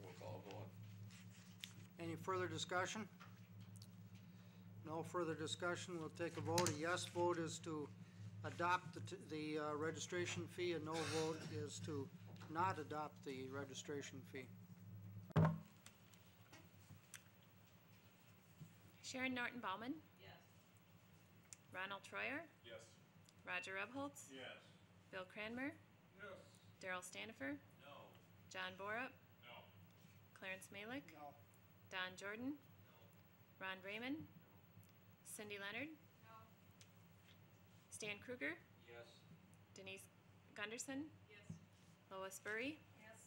Roll call vote. Any further discussion? No further discussion. We'll take a vote. A yes vote is to adopt the registration fee. A no vote is to not adopt the registration fee. Sharon Norton Bauman? Yes. Ronald Troyer? Yes. Roger Rebholz? Yes. Bill Cranmer? Yes. Daryl Standifer? No. John Borup? No. Clarence Malick? No. Don Jordan? Ron Raymond? Cindy Leonard? No. Stan Kruger? Yes. Denise Gunderson? Yes. Lois Burry? Yes.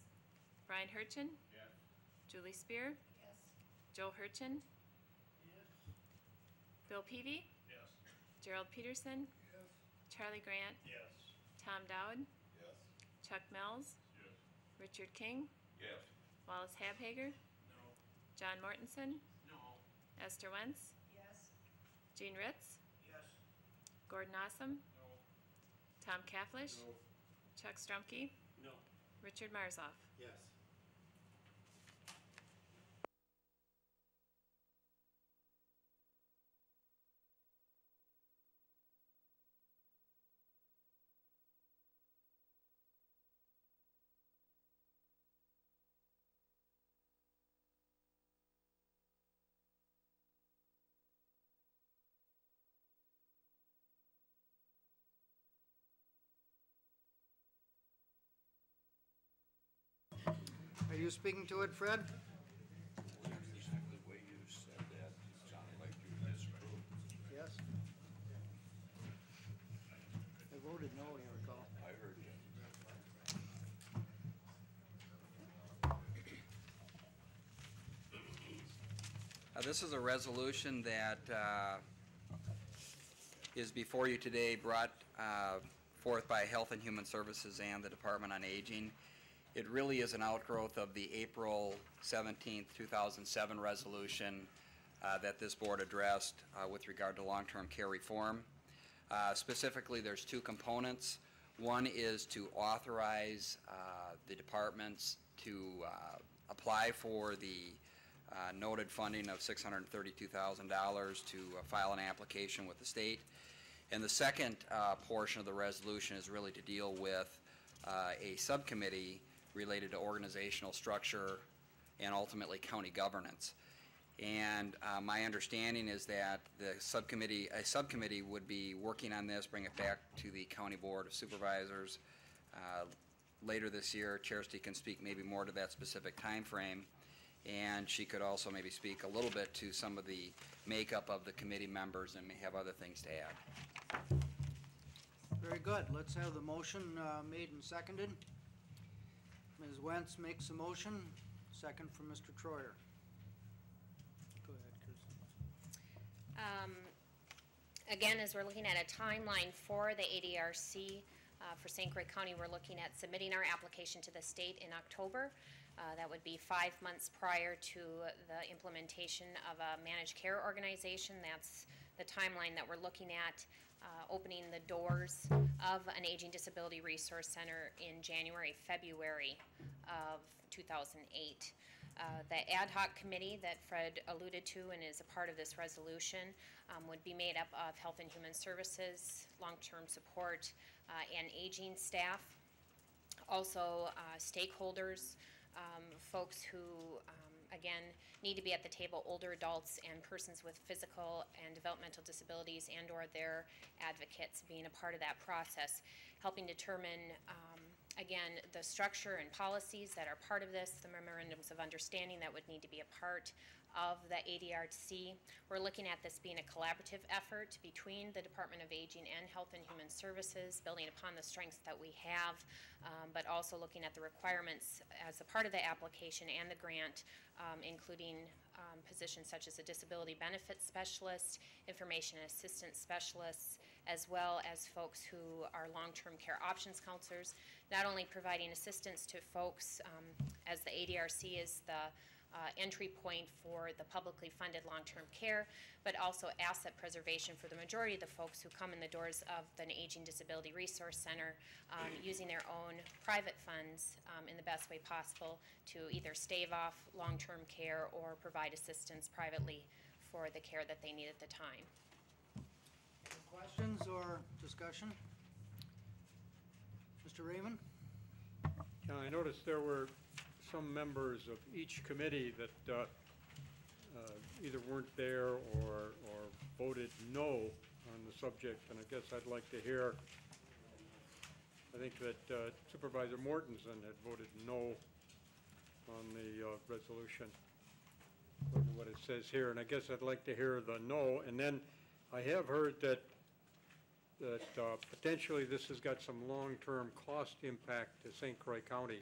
Brian Hurchin? Yes. Julie Spear? Yes. Joe Hurchin? Bill Peavy? Yes. Gerald Peterson? Yes. Charlie Grant? Yes. Tom Dowd? Yes. Chuck Mills? Yes. Richard King? Yes. Wallace Habhager? No. John Mortensen? No. Esther Wentz? Yes. Jean Ritz? Yes. Gordon Awesome? No. Tom Kafflish? No. Chuck Strumke? No. Richard Marzoff? Yes. Are you speaking to it, Fred? The way you said that, it sounded like you disapproved. Yes. I voted no, you recall. I heard you. This is a resolution that is before you today, brought forth by Health and Human Services and the Department on Aging. It really is an outgrowth of the April 17th, 2007 resolution that this board addressed with regard to long-term care reform. Specifically, there's two components. One is to authorize the departments to apply for the noted funding of $632,000 to file an application with the state. And the second portion of the resolution is really to deal with a subcommittee related to organizational structure and ultimately county governance. And my understanding is that a subcommittee would be working on this, bring it back to the County Board of Supervisors later this year. Chastity can speak maybe more to that specific time frame, and she could also maybe speak a little bit to some of the makeup of the committee members and may have other things to add. Very good. Let's have the motion made and seconded. Ms. Wentz makes a motion, second from Mr. Troyer. Go ahead, Kirsten. Again, as we're looking at a timeline for the ADRC, for St. Croix County, we're looking at submitting our application to the state in October. That would be 5 months prior to the implementation of a managed care organization. That's the timeline that we're looking at, opening the doors of an Aging Disability Resource Center in January, February of 2008. The ad hoc committee that Fred alluded to and is a part of this resolution would be made up of Health and Human Services, long-term support, and aging staff. Also, stakeholders, folks who, again, need to be at the table, older adults and persons with physical and developmental disabilities and or their advocates being a part of that process, helping determine again, the structure and policies that are part of this, the memorandums of understanding that would need to be a part of the ADRC. We're looking at this being a collaborative effort between the Department of Aging and Health and Human Services, building upon the strengths that we have, but also looking at the requirements as a part of the application and the grant, including positions such as a disability benefits specialist, information assistance specialists, as well as folks who are long-term care options counselors, not only providing assistance to folks as the ADRC is the entry point for the publicly funded long-term care, but also asset preservation for the majority of the folks who come in the doors of the Aging Disability Resource Center using their own private funds in the best way possible to either stave off long-term care or provide assistance privately for the care that they need at the time. Questions or discussion? Mr. Raymond? Yeah, I noticed there were some members of each committee that either weren't there or voted no on the subject, and I guess I'd like to hear, I think that Supervisor Mortensen had voted no on the resolution, according to what it says here, and I guess I'd like to hear the no, and then I have heard that potentially this has got some long-term cost impact to St. Croix County.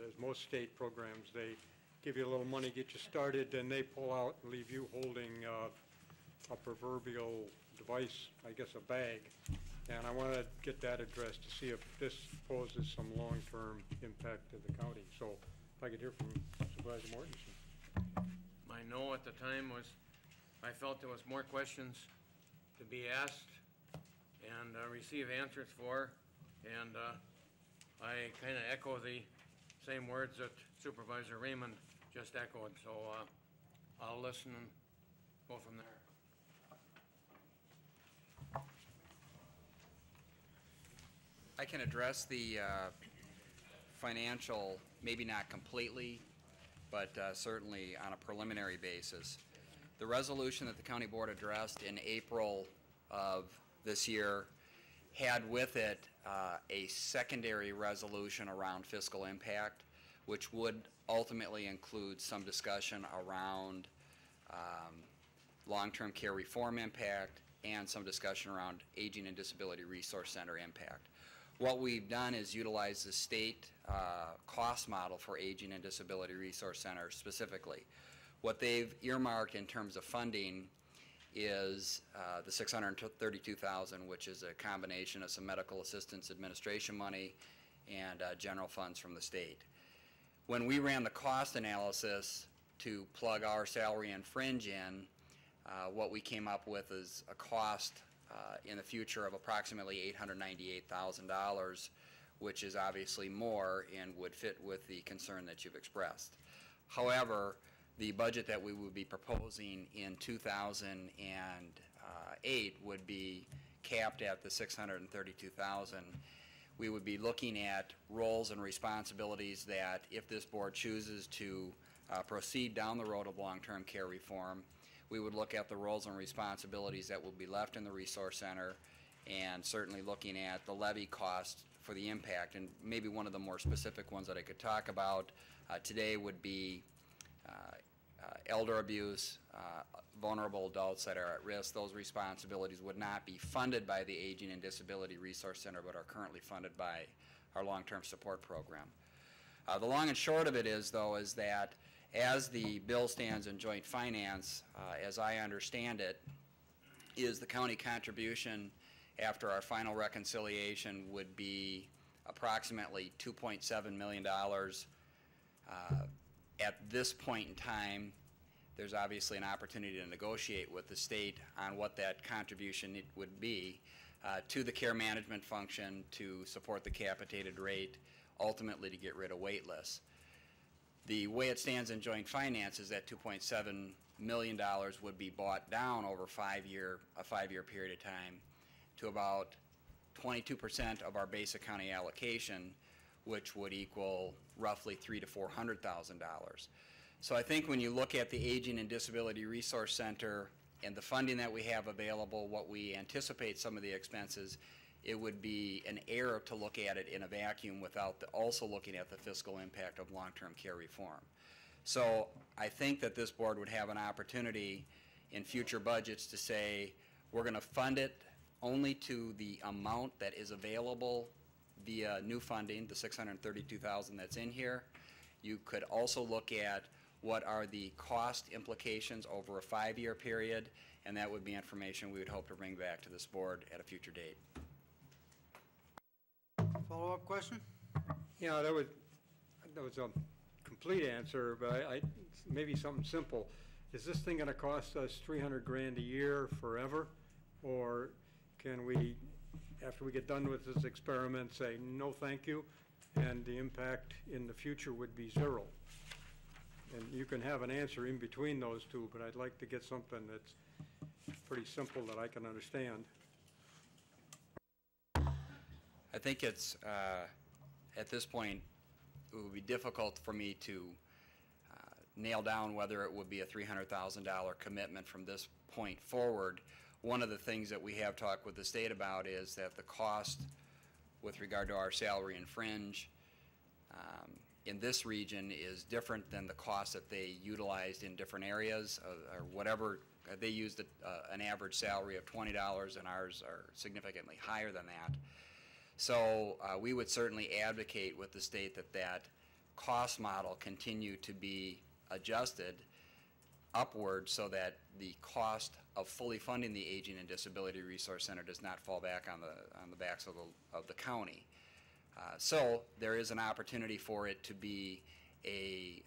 As most state programs, they give you a little money, get you started, then they pull out and leave you holding a proverbial device, I guess a bag. And I want to get that addressed to see if this poses some long-term impact to the county. So if I could hear from Supervisor Mortensen. My no at the time was, I felt there was more questions to be asked and receive answers for, and I kind of echo the same words that Supervisor Raymond just echoed, so I'll listen and go from there. I can address the financial, maybe not completely, but certainly on a preliminary basis. The resolution that the county board addressed in April of this year had with it a secondary resolution around fiscal impact, which would ultimately include some discussion around long-term care reform impact and some discussion around Aging and Disability Resource Center impact. What we've done is utilize the state cost model for Aging and Disability Resource Center specifically. What they've earmarked in terms of funding is the $632,000, which is a combination of some medical assistance administration money and general funds from the state. When we ran the cost analysis to plug our salary and fringe in, what we came up with is a cost in the future of approximately $898,000, which is obviously more and would fit with the concern that you've expressed. However, the budget that we would be proposing in 2008 would be capped at the 632,000, we would be looking at roles and responsibilities that if this board chooses to proceed down the road of long-term care reform, we would look at the roles and responsibilities that will be left in the resource center, and certainly looking at the levy cost for the impact. And maybe one of the more specific ones that I could talk about today would be elder abuse, vulnerable adults that are at risk. Those responsibilities would not be funded by the Aging and Disability Resource Center, but are currently funded by our long-term support program. The long and short of it is, though, is that as the bill stands in joint finance, as I understand it, is the county contribution after our final reconciliation would be approximately $2.7 million. At this point in time, there's obviously an opportunity to negotiate with the state on what that contribution would be to the care management function to support the capitated rate, ultimately to get rid of wait lists. The way it stands in joint finance is that $2.7 million would be bought down over a five-year period of time to about 22% of our basic county allocation, which would equal roughly $300,000 to $400,000. So I think when you look at the Aging and Disability Resource Center and the funding that we have available, what we anticipate some of the expenses, it would be an error to look at it in a vacuum without also looking at the fiscal impact of long-term care reform. So I think that this board would have an opportunity in future budgets to say, we're going to fund it only to the amount that is available via new funding, the $632,000 that's in here. You could also look at what are the cost implications over a 5-year period, and that would be information we would hope to bring back to this board at a future date. Follow-up question? Yeah, that was a complete answer, but maybe something simple. Is this thing going to cost us $300,000 a year forever, or can we, after we get done with this experiment, say no, thank you, and the impact in the future would be zero? And you can have an answer in between those two, but I'd like to get something that's pretty simple that I can understand. I think it's, at this point, it would be difficult for me to nail down whether it would be a $300,000 commitment from this point forward. One of the things that we have talked with the state about is that the cost with regard to our salary and fringe in this region is different than the cost that they utilized in different areas, or whatever. They used an average salary of $20, and ours are significantly higher than that. So we would certainly advocate with the state that that cost model continue to be adjusted upward so that the cost of fully funding the Aging and Disability Resource Center does not fall back on the backs of the county. So there is an opportunity for it to be a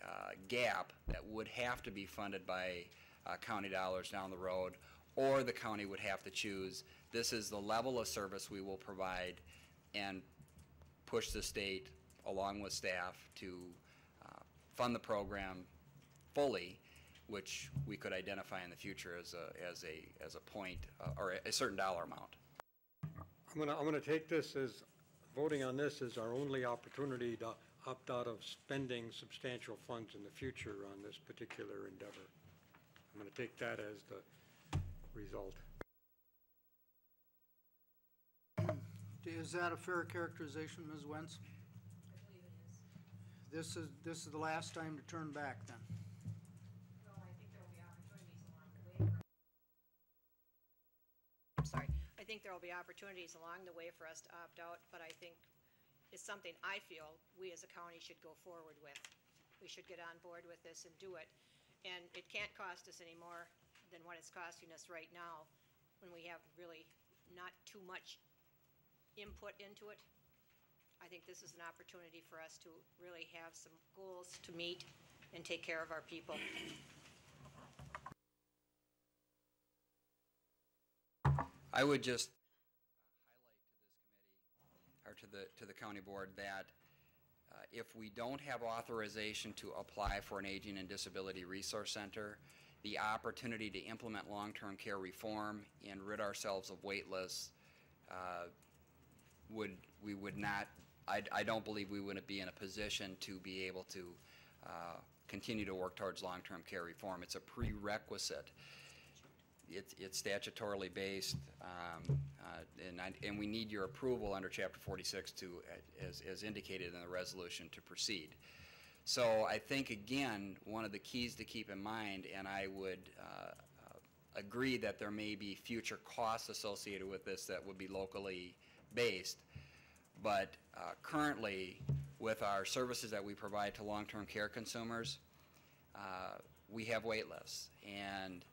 gap that would have to be funded by county dollars down the road, or the county would have to choose, this is the level of service we will provide, and push the state along with staff to fund the program fully, which we could identify in the future as a point or a certain dollar amount. I'm gonna take this as, voting on this as our only opportunity to opt out of spending substantial funds in the future on this particular endeavor. I'm gonna take that as the result. Is that a fair characterization, Ms. Wentz? I believe it is. This is the last time to turn back, then? No, I think there will be opportunities along the way. I'm sorry. I think there will be opportunities along the way for us to opt out, but I think it's something I feel we as a county should go forward with. We should get on board with this and do it. And it can't cost us any more than what it's costing us right now when we have really not too much input into it. I think this is an opportunity for us to really have some goals to meet and take care of our people. I would just highlight to this committee, or to the county board, that if we don't have authorization to apply for an Aging and Disability Resource Center, the opportunity to implement long-term care reform and rid ourselves of wait lists we would not, I don't believe we would be in a position to be able to continue to work towards long-term care reform. It's a prerequisite. It's statutorily based, and we need your approval under Chapter 46 to, as indicated in the resolution, to proceed. So I think, again, one of the keys to keep in mind, and I would agree that there may be future costs associated with this that would be locally based, but currently, with our services that we provide to long-term care consumers, we have wait lists. And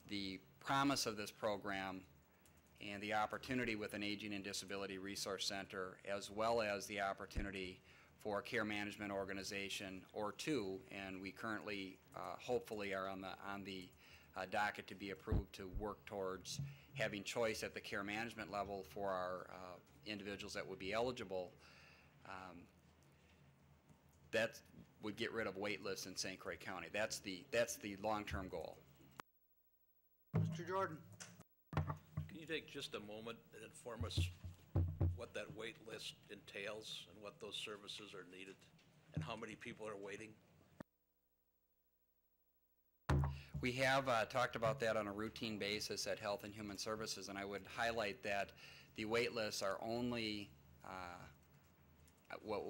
the promise of this program and the opportunity with an Aging and Disability Resource Center, as well as the opportunity for a care management organization or two, and we currently hopefully are on the docket to be approved to work towards having choice at the care management level for our individuals that would be eligible. That would get rid of wait lists in St. Croix County. That's the long-term goal. Mr. Jordan. Can you take just a moment and inform us what that wait list entails and what those services are needed and how many people are waiting? We have talked about that on a routine basis at Health and Human Services, and I would highlight that the wait lists are only what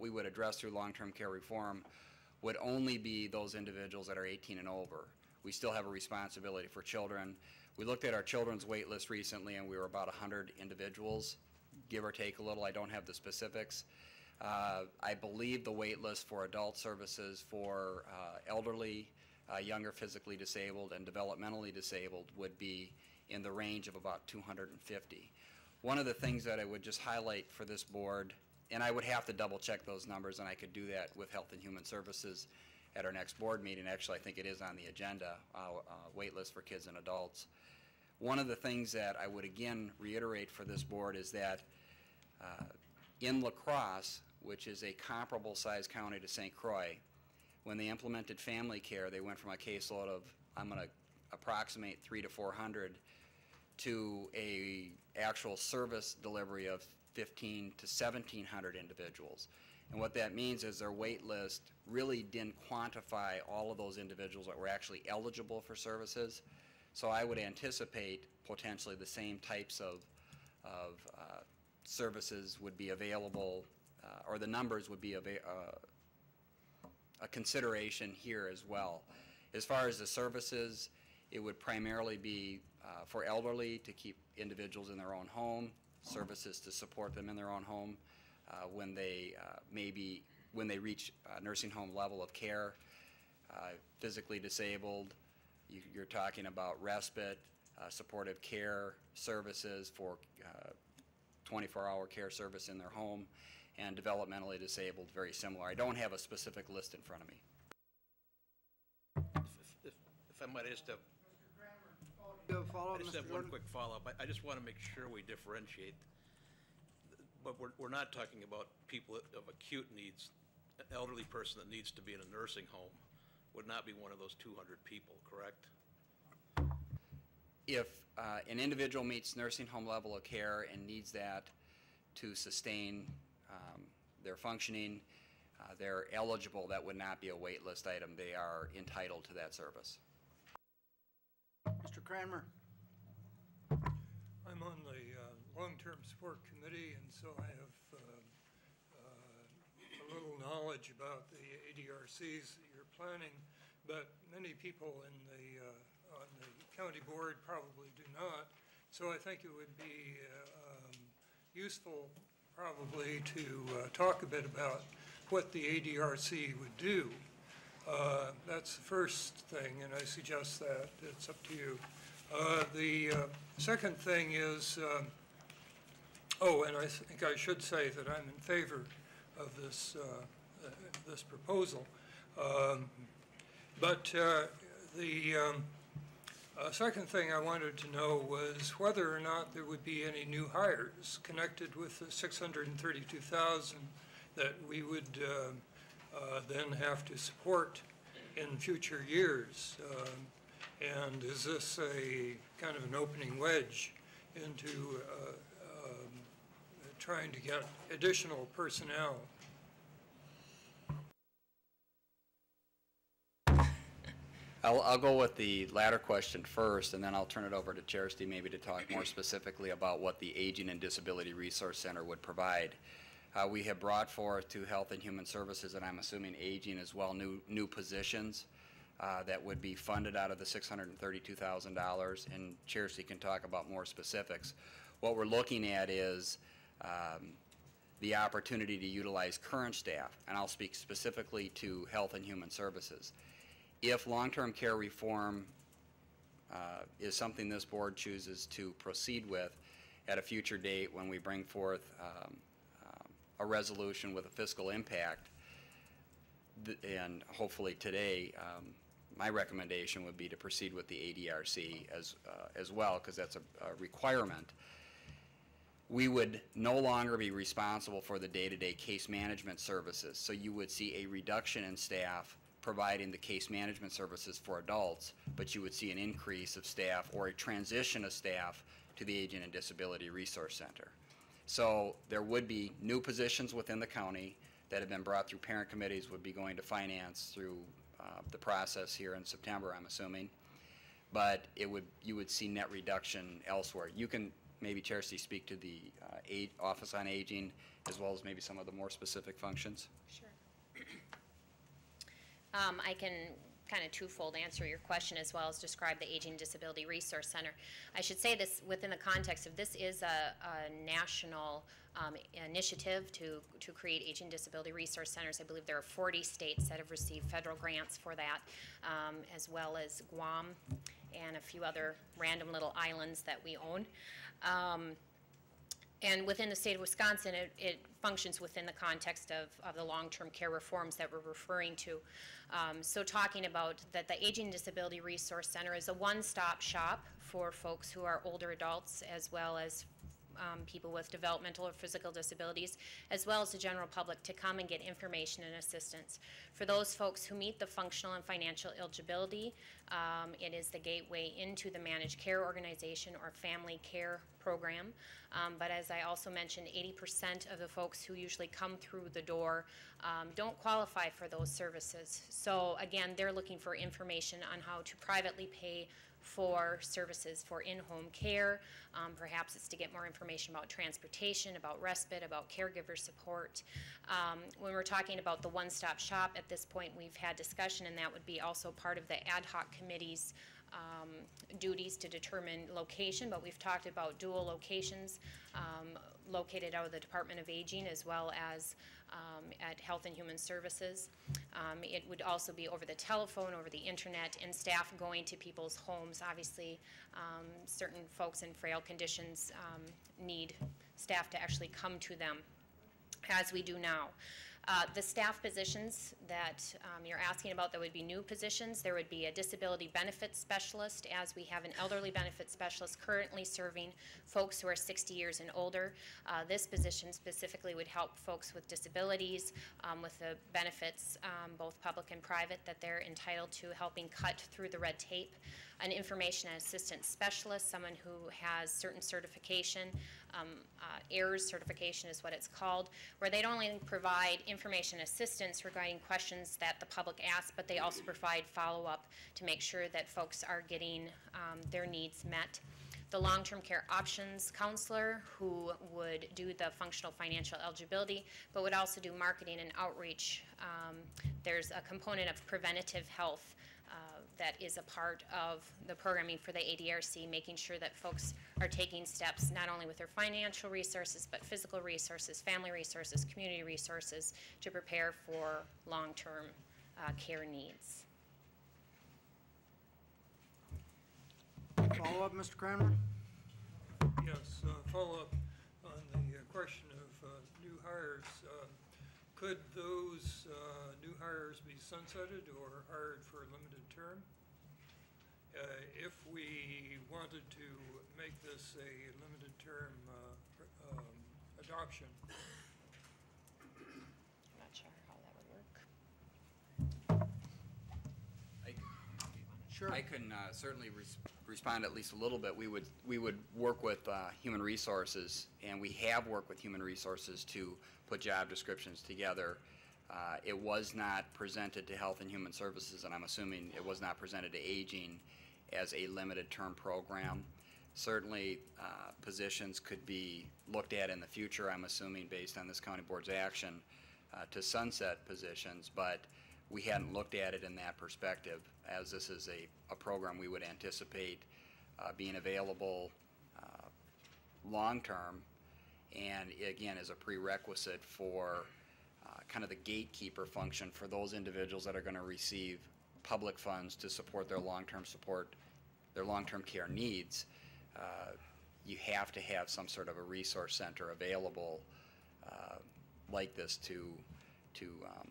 we would address through long-term care reform would only be those individuals that are 18 and over. We still have a responsibility for children. We looked at our children's wait list recently, and we were about 100 individuals, give or take a little. I don't have the specifics. I believe the wait list for adult services for elderly, younger physically disabled, and developmentally disabled would be in the range of about 250. One of the things that I would just highlight for this board, and I would have to double check those numbers, and I could do that with Health and Human Services at our next board meeting. Actually, I think it is on the agenda, wait list for kids and adults. One of the things that I would again reiterate for this board is that in La Crosse, which is a comparable size county to St. Croix, when they implemented family care, they went from a caseload of, I'm going to approximate 300 to 400 to a actual service delivery of 1,500 to 1,700 individuals. And what that means is their wait list really didn't quantify all of those individuals that were actually eligible for services. So I would anticipate potentially the same types of services would be available, or the numbers would be a consideration here as well. As far as the services, it would primarily be for elderly to keep individuals in their own home, services to support them in their own home when they when they reach nursing home level of care, physically disabled. You're talking about respite, supportive care services for 24-hour care service in their home, and developmentally disabled, very similar. I don't have a specific list in front of me. If I might just have, You have a follow-up, I just Mr. have one Jordan? quick follow-up. I just want to make sure we differentiate. But we're not talking about people of acute needs. An elderly person that needs to be in a nursing home would not be one of those 200 people, correct? If an individual meets nursing home level of care and needs that to sustain their functioning, they're eligible. That would not be a wait list item. They are entitled to that service. Mr. Cranmer. I'm on the long-term support committee, and so I have a little knowledge about the ADRCs that you're planning, but many people in on the county board probably do not. So I think it would be useful probably to talk a bit about what the ADRC would do. That's the first thing, and I suggest that. It's up to you. The second thing is, and I think I should say that I'm in favor of this this proposal. But the second thing I wanted to know was whether or not there would be any new hires connected with the $632,000 that we would then have to support in future years. And is this a kind of an opening wedge into trying to get additional personnel. I'll go with the latter question first, and then I'll turn it over to Charity maybe to talk more specifically about what the Aging and Disability Resource Center would provide. We have brought forth to Health and Human Services, and I'm assuming Aging as well, new positions that would be funded out of the $632,000, and Charity can talk about more specifics. What we're looking at is the opportunity to utilize current staff, and I'll speak specifically to Health and Human Services. If long-term care reform is something this board chooses to proceed with at a future date when we bring forth a resolution with a fiscal impact, and hopefully today, my recommendation would be to proceed with the ADRC as well, because that's a requirement. We would no longer be responsible for the day-to-day case management services, so you would see a reduction in staff providing the case management services for adults, but you would see an increase of staff or a transition of staff to the Aging and Disability Resource Center. So there would be new positions within the county that have been brought through parent committees, would be going to finance through the process here in September, I'm assuming. But you would see net reduction elsewhere. You can maybe, Charity, speak to the Office on Aging as well as maybe some of the more specific functions. Sure. I can kind of twofold answer your question as well as describe the Aging Disability Resource Center. I should say this within the context of this is a national initiative to create Aging Disability Resource Centers. I believe there are 40 states that have received federal grants for that, as well as Guam and a few other random little islands that we own. And within the state of Wisconsin, it functions within the context of the long-term care reforms that we're referring to. So talking about that the Aging Disability Resource Center is a one-stop shop for folks who are older adults as well as people with developmental or physical disabilities, as well as the general public, to come and get information and assistance. For those folks who meet the functional and financial eligibility, it is the gateway into the managed care organization or family care program. But as I also mentioned, 80% of the folks who usually come through the door don't qualify for those services. So again, they're looking for information on how to privately pay for services for in-home care. Perhaps it's to get more information about transportation, about respite, about caregiver support. When we're talking about the one-stop shop, at this point we've had discussion, and that would be also part of the ad hoc committee's duties to determine location, but we've talked about dual locations located out of the Department of Aging as well as at Health and Human Services. It would also be over the telephone, over the internet, and staff going to people's homes. Obviously, certain folks in frail conditions need staff to actually come to them, as we do now. The staff positions that you're asking about, there would be new positions. There would be a disability benefits specialist, as we have an elderly benefits specialist currently serving folks who are 60 years and older. This position specifically would help folks with disabilities with the benefits, both public and private, that they're entitled to, helping cut through the red tape. An information assistant specialist, someone who has certain certification, ERS certification is what it's called, where they don't only provide information assistance regarding questions that the public asks, but they also provide follow-up to make sure that folks are getting their needs met. The long-term care options counselor, who would do the functional financial eligibility, but would also do marketing and outreach. There's a component of preventative health that is a part of the programming for the ADRC, making sure that folks are taking steps not only with their financial resources, but physical resources, family resources, community resources to prepare for long-term care needs. Follow-up, Mr. Kramer? Yes, follow-up on the question of new hires. Could those new hires be sunsetted or hired for a limited term? If we wanted to make this a limited term adoption. I'm not sure how that would work. Sure. I can certainly respond at least a little bit. We would work with Human Resources, and we have worked with Human Resources to put job descriptions together. It was not presented to Health and Human Services, and I'm assuming it was not presented to Aging as a limited term program. Certainly, positions could be looked at in the future, I'm assuming, based on this county board's action to sunset positions, but we hadn't looked at it in that perspective, as this is a program we would anticipate being available long-term, and again, is a prerequisite for kind of the gatekeeper function for those individuals that are going to receive public funds to support their long-term care needs. You have to have some sort of a resource center available like this to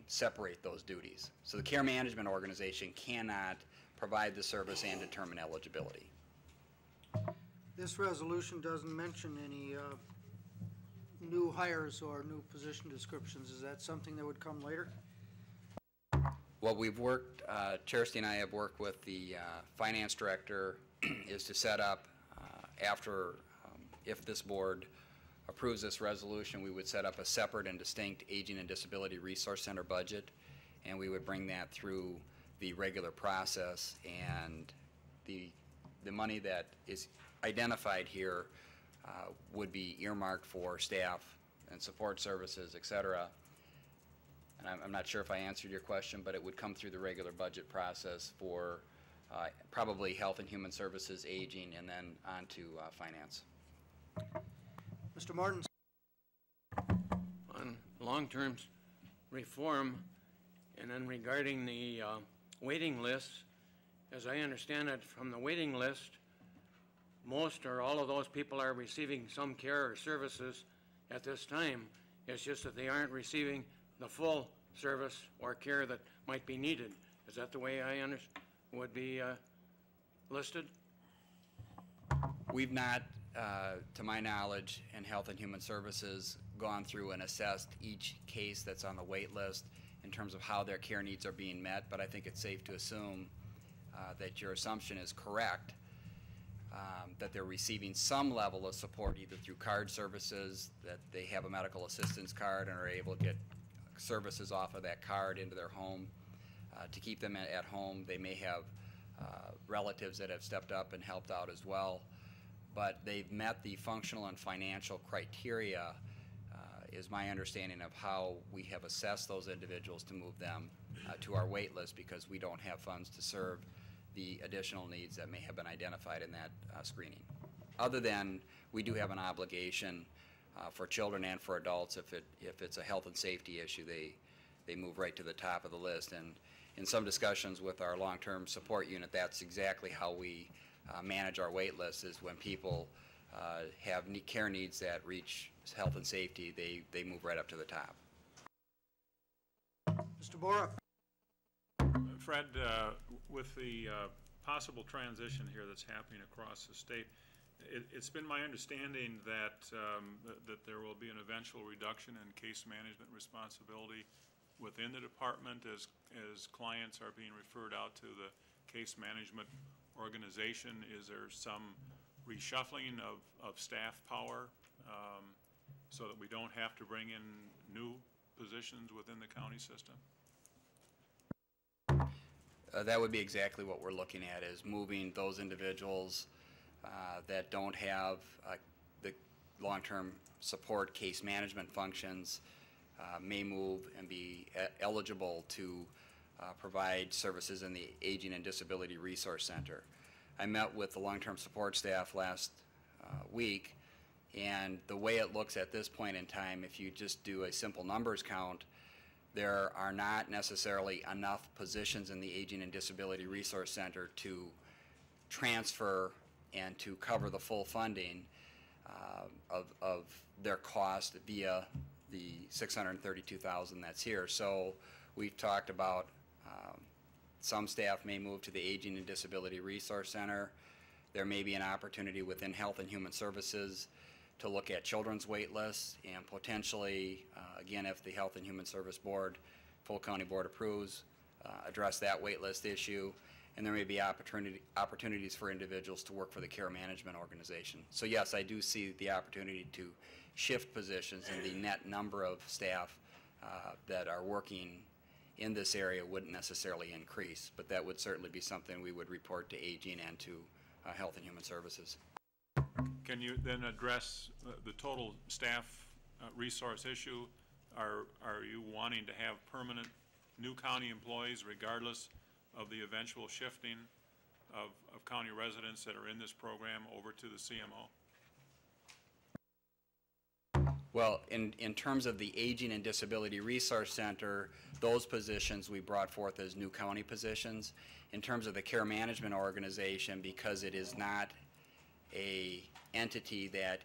separate those duties. So the care management organization cannot provide the service and determine eligibility. This resolution doesn't mention any new hires or new position descriptions. Is that something that would come later? Well, we've worked, Charisty and I have worked with the finance director is to set up after, if this board approves this resolution, we would set up a separate and distinct Aging and Disability Resource Center budget, and we would bring that through the regular process, and the money that is identified here would be earmarked for staff and support services, et cetera. And I'm not sure if I answered your question, but it would come through the regular budget process for probably Health and Human Services, Aging, and then on to finance. Mr. Martin. On long-term reform, and then regarding the waiting lists, as I understand it from the waiting list, most or all of those people are receiving some care or services at this time. It's just that they aren't receiving the full service or care that might be needed. Is that the way I would be listed? We've not, to my knowledge, in Health and Human Services, gone through and assessed each case that's on the wait list in terms of how their care needs are being met, but I think it's safe to assume that your assumption is correct, that they're receiving some level of support either through card services, that they have a medical assistance card and are able to get services off of that card into their home. To keep them at home, they may have relatives that have stepped up and helped out as well, but they've met the functional and financial criteria, is my understanding of how we have assessed those individuals to move them to our wait list, because we don't have funds to serve the additional needs that may have been identified in that screening. Other than we do have an obligation for children and for adults, if it's a health and safety issue, they move right to the top of the list. And in some discussions with our long-term support unit, that's exactly how we manage our wait list, is when people have care needs that reach health and safety, they move right up to the top. Mr. Bora. Fred, with the possible transition here that's happening across the state, it's been my understanding that that there will be an eventual reduction in case management responsibility within the department as clients are being referred out to the case management organization. Is there some reshuffling of staff power so that we don't have to bring in new positions within the county system? That would be exactly what we're looking at, is moving those individuals that don't have the long-term support case management functions may move and be eligible to provide services in the Aging and Disability Resource Center. I met with the long-term support staff last week, and the way it looks at this point in time, if you just do a simple numbers count, there are not necessarily enough positions in the Aging and Disability Resource Center to transfer and to cover the full funding of their cost via the $632,000 that's here. So we've talked about some staff may move to the Aging and Disability Resource Center. There may be an opportunity within Health and Human Services to look at children's wait lists, and potentially, again, if the Health and Human Service Board, full county board approves, address that wait list issue. and there may be opportunities for individuals to work for the care management organization. So yes, I do see the opportunity to shift positions, and the net number of staff that are working in this area wouldn't necessarily increase, but that would certainly be something we would report to Aging and to Health and Human Services. Can you then address the total staff resource issue? Are you wanting to have permanent new county employees regardless of the eventual shifting of county residents that are in this program over to the CMO? Well, in terms of the Aging and Disability Resource Center, those positions we brought forth as new county positions. In terms of the care management organization, because it is not a entity that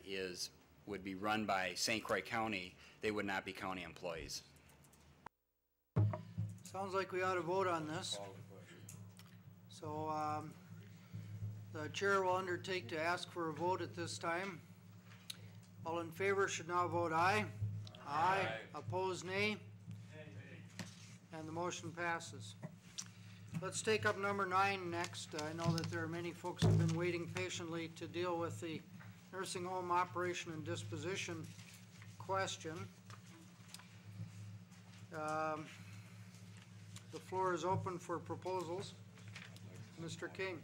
would be run by St. Croix County, they would not be county employees. Sounds like we ought to vote on this. So the chair will undertake to ask for a vote at this time. All in favor should now vote aye. Aye. Opposed, nay. And the motion passes. Let's take up number 9 next. I know that there are many folks who have been waiting patiently to deal with the nursing home operation and disposition question. The floor is open for proposals. Mr. King.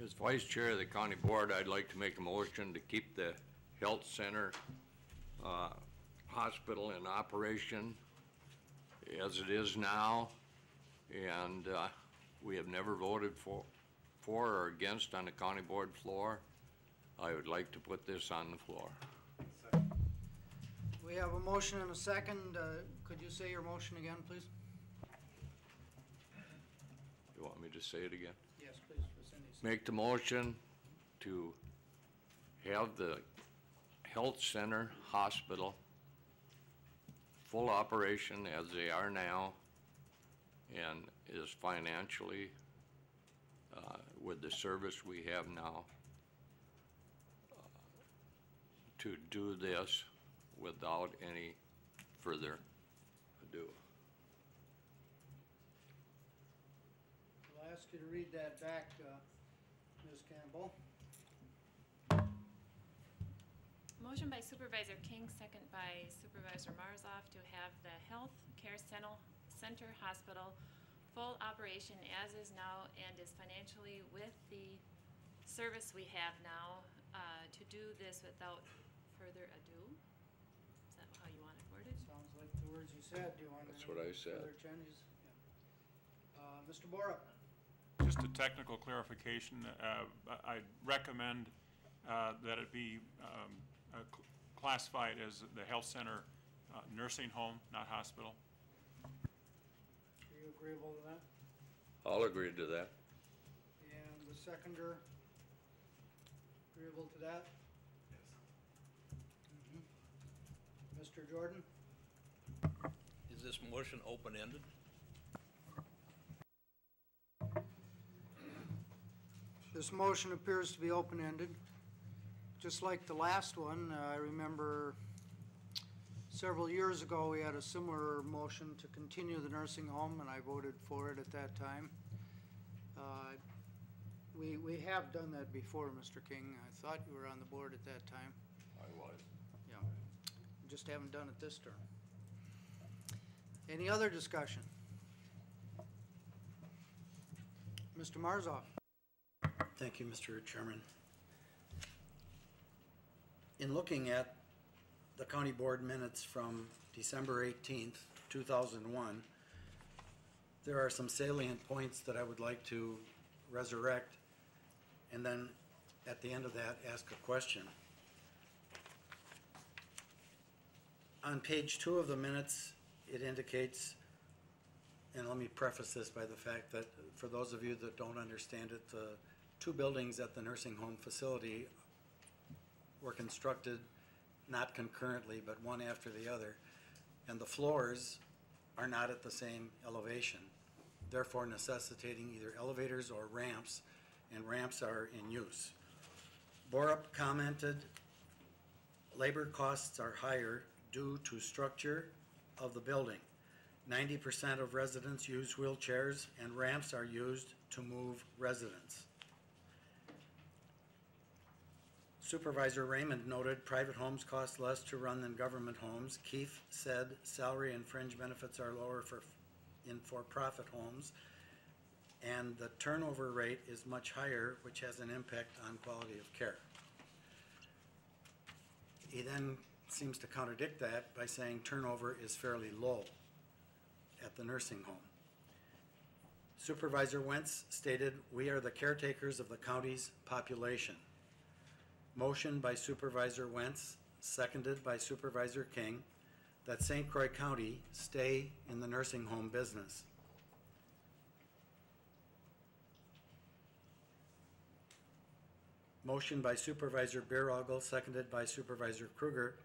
As Vice Chair of the County Board, I'd like to make a motion to keep the health center hospital in operation as it is now, and we have never voted for or against on the county board floor. I would like to put this on the floor. We have a motion and a second. Could you say your motion again, please? You want me to say it again? Yes, please. Make the motion to have the health center hospital full operation as they are now, and is financially with the service we have now, to do this without any further ado. I'll ask you to read that back, Ms. Campbell. Motion by Supervisor King, second by Supervisor Marzoff, to have the Health Care Center Hospital full operation as is now and is financially with the service we have now, to do this without further ado. Is that how you want it worded? Sounds like the words you said. Do you want That's what I said. further changes? Yeah. Mr. Borup. Just a technical clarification. I recommend that it be classified as the health center nursing home, not hospital. Are you agreeable to that? I'll agree to that. And the seconder, agreeable to that? Yes. Mr. Jordan? Is this motion open-ended? This motion appears to be open-ended. Just like the last one, I remember several years ago we had a similar motion to continue the nursing home, and I voted for it at that time. We have done that before, Mr. King. I thought you were on the board at that time. I was. Yeah. Just haven't done it this term. Any other discussion? Mr. Marzoff. Thank you, Mr. Chairman. In looking at the county board minutes from December 18th, 2001, there are some salient points that I would like to resurrect, and then at the end of that, ask a question. On page 2 of the minutes, it indicates, and let me preface this by the fact that for those of you that don't understand it, the 2 buildings at the nursing home facility were constructed not concurrently, but one after the other, and the floors are not at the same elevation, therefore necessitating either elevators or ramps, and ramps are in use. Borup commented, labor costs are higher due to structure of the building. 90% of residents use wheelchairs, and ramps are used to move residents. Supervisor Raymond noted private homes cost less to run than government homes. Keefe said salary and fringe benefits are lower in for-profit homes, and the turnover rate is much higher, which has an impact on quality of care. He then seems to contradict that by saying turnover is fairly low at the nursing home. Supervisor Wentz stated, "We are the caretakers of the county's population." Motion by Supervisor Wentz, seconded by Supervisor King, that St. Croix County stay in the nursing home business. Motion by Supervisor Bierogel, seconded by Supervisor Kruger,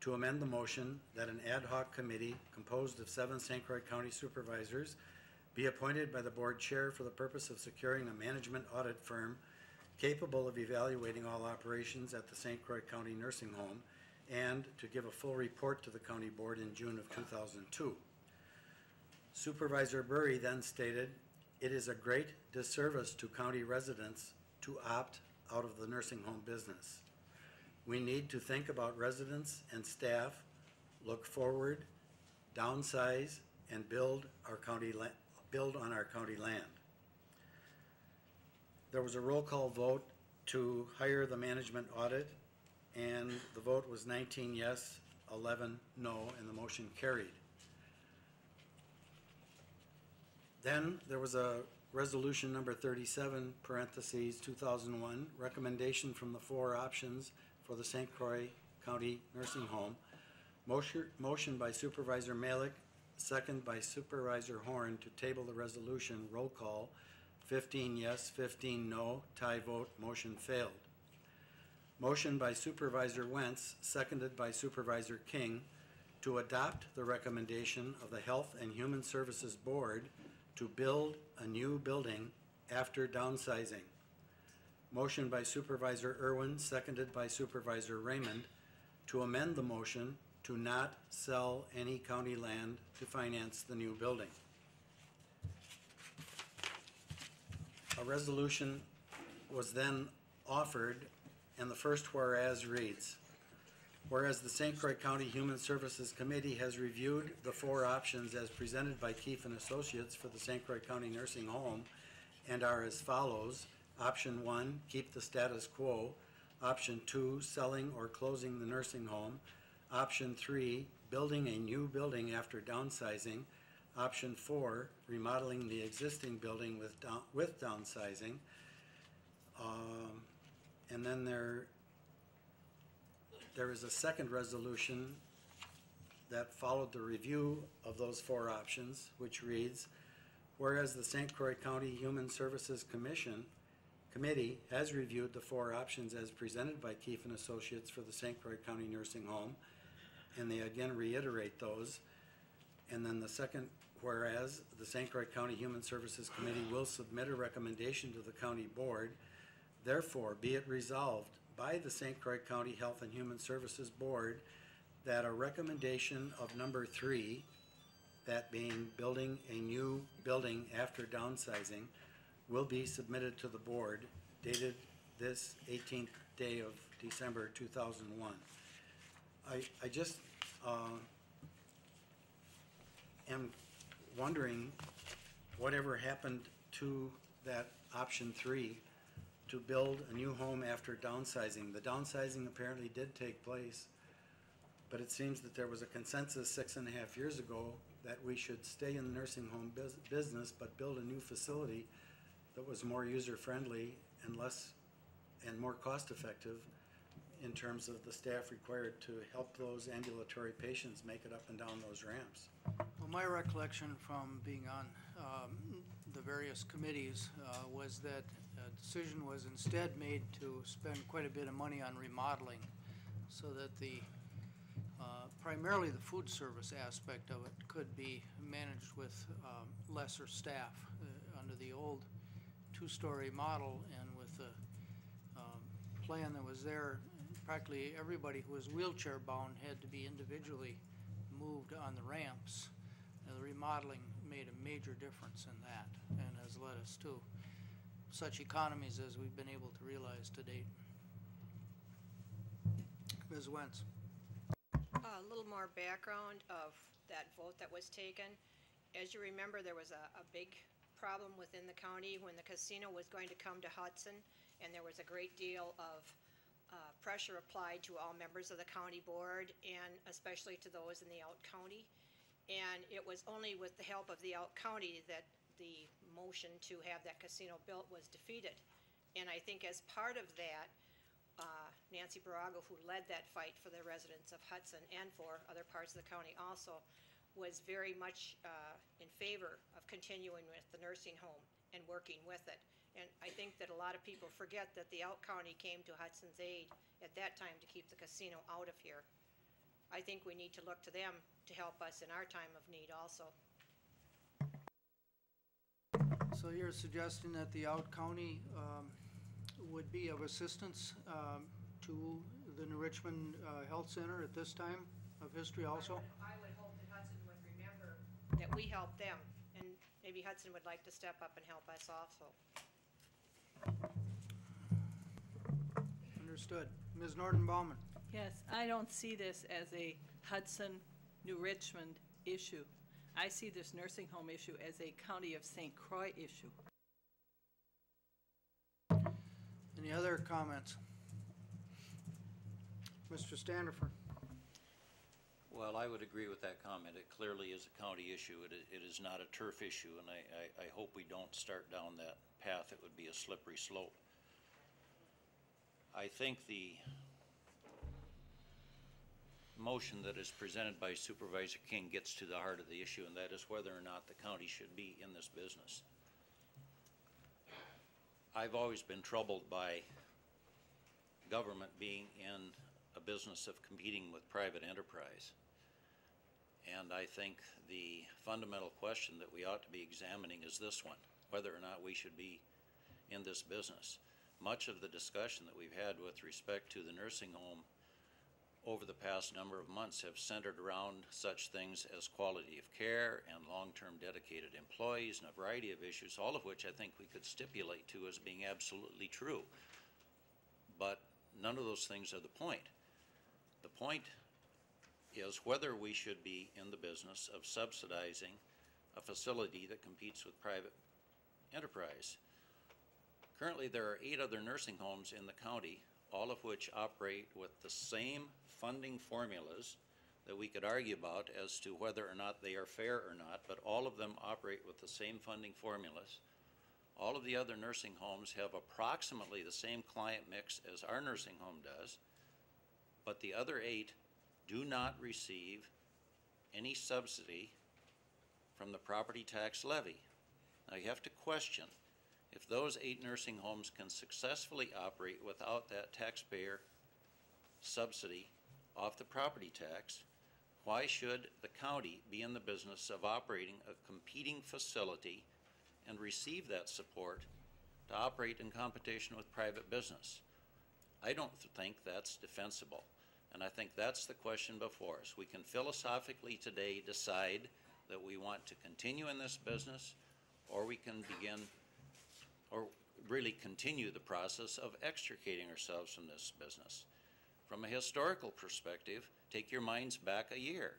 to amend the motion that an ad hoc committee composed of 7 St. Croix County supervisors be appointed by the board chair for the purpose of securing a management audit firm capable of evaluating all operations at the St. Croix County Nursing Home and to give a full report to the county board in June of 2002. Supervisor Burry then stated, "It is a great disservice to county residents to opt out of the nursing home business. We need to think about residents and staff, look forward, downsize, and build on our county land." There was a roll call vote to hire the management audit, and the vote was 19 yes, 11 no, and the motion carried. Then there was a resolution number 37, parentheses, 2001, recommendation from the 4 options for the St. Croix County Nursing Home. Motion by Supervisor Malik, second by Supervisor Horn to table the resolution. Roll call, 15 yes, 15 no, tie vote, motion failed. Motion by Supervisor Wentz, seconded by Supervisor King, to adopt the recommendation of the Health and Human Services Board to build a new building after downsizing. Motion by Supervisor Irwin, seconded by Supervisor Raymond, to amend the motion to not sell any county land to finance the new building. A resolution was then offered, and the first whereas reads, whereas the St. Croix County Human Services Committee has reviewed the 4 options as presented by Keefe and Associates for the St. Croix County Nursing Home and are as follows. Option 1, keep the status quo. Option 2, selling or closing the nursing home. Option 3, building a new building after downsizing. Option 4, remodeling the existing building with downsizing. And then there is a second resolution that followed the review of those 4 options, which reads, whereas the St. Croix County Human Services Committee has reviewed the 4 options as presented by Keefe and Associates for the St. Croix County Nursing Home, and they again reiterate those. And then the second, whereas the St. Croix County Human Services Committee will submit a recommendation to the county board, therefore be it resolved by the St. Croix County Health and Human Services Board that a recommendation of number 3, that being building a new building after downsizing, will be submitted to the board dated this 18th day of December 2001. I just am wondering whatever happened to that option 3 to build a new home after downsizing. The downsizing apparently did take place, but it seems that there was a consensus 6.5 years ago that we should stay in the nursing home business but build a new facility that was more user-friendly and less and more cost-effective in terms of the staff required to help those ambulatory patients make it up and down those ramps. Well, my recollection from being on the various committees was that a decision was instead made to spend quite a bit of money on remodeling so that the primarily the food service aspect of it could be managed with lesser staff under the old 2-story model, and with the plan that was there, practically everybody who was wheelchair bound had to be individually moved on the ramps. The remodeling made a major difference in that and has led us to such economies as we've been able to realize to date. Ms. Wentz. A little more background of that vote that was taken. As you remember, there was a big problem within the county when the casino was going to come to Hudson, and there was a great deal of pressure applied to all members of the county board, and especially to those in the out county. And it was only with the help of the out county that the motion to have that casino built was defeated. And I think as part of that, Nancy Barago, who led that fight for the residents of Hudson and for other parts of the county also, was very much in favor of continuing with the nursing home and working with it. And I think that a lot of people forget that the out county came to Hudson's aid at that time to keep the casino out of here. I think we need to look to them to help us in our time of need also. So you're suggesting that the out county would be of assistance to the New Richmond Health Center at this time of history also? I would hope that Hudson would remember that we helped them, and maybe Hudson would like to step up and help us also. Understood. Ms. Norton-Baumann. Yes, I don't see this as a Hudson, New Richmond issue. I see this nursing home issue as a County of St. Croix issue. Any other comments? Mr. Standifer. Well, I would agree with that comment. It clearly is a county issue. It is not a turf issue, and I hope we don't start down that path. It would be a slippery slope. I think the motion that is presented by Supervisor King gets to the heart of the issue, and that is whether or not the county should be in this business. I've always been troubled by government being in a business of competing with private enterprise. And I think the fundamental question that we ought to be examining is this one, whether or not we should be in this business. Much of the discussion that we've had with respect to the nursing home over the past number of months have centered around such things as quality of care and long-term dedicated employees and a variety of issues, all of which I think we could stipulate to as being absolutely true. But none of those things are the point. The point is whether we should be in the business of subsidizing a facility that competes with private enterprise. Currently, there are 8 other nursing homes in the county, all of which operate with the same funding formulas that we could argue about as to whether or not they are fair or not, but all of them operate with the same funding formulas. All of the other nursing homes have approximately the same client mix as our nursing home does, but the other 8 do not receive any subsidy from the property tax levy. Now you have to question if those 8 nursing homes can successfully operate without that taxpayer subsidy off the property tax, why should the county be in the business of operating a competing facility and receive that support to operate in competition with private business? I don't think that's defensible, and I think that's the question before us. We can philosophically today decide that we want to continue in this business, or we can begin or really continue the process of extricating ourselves from this business. From a historical perspective, take your minds back a year.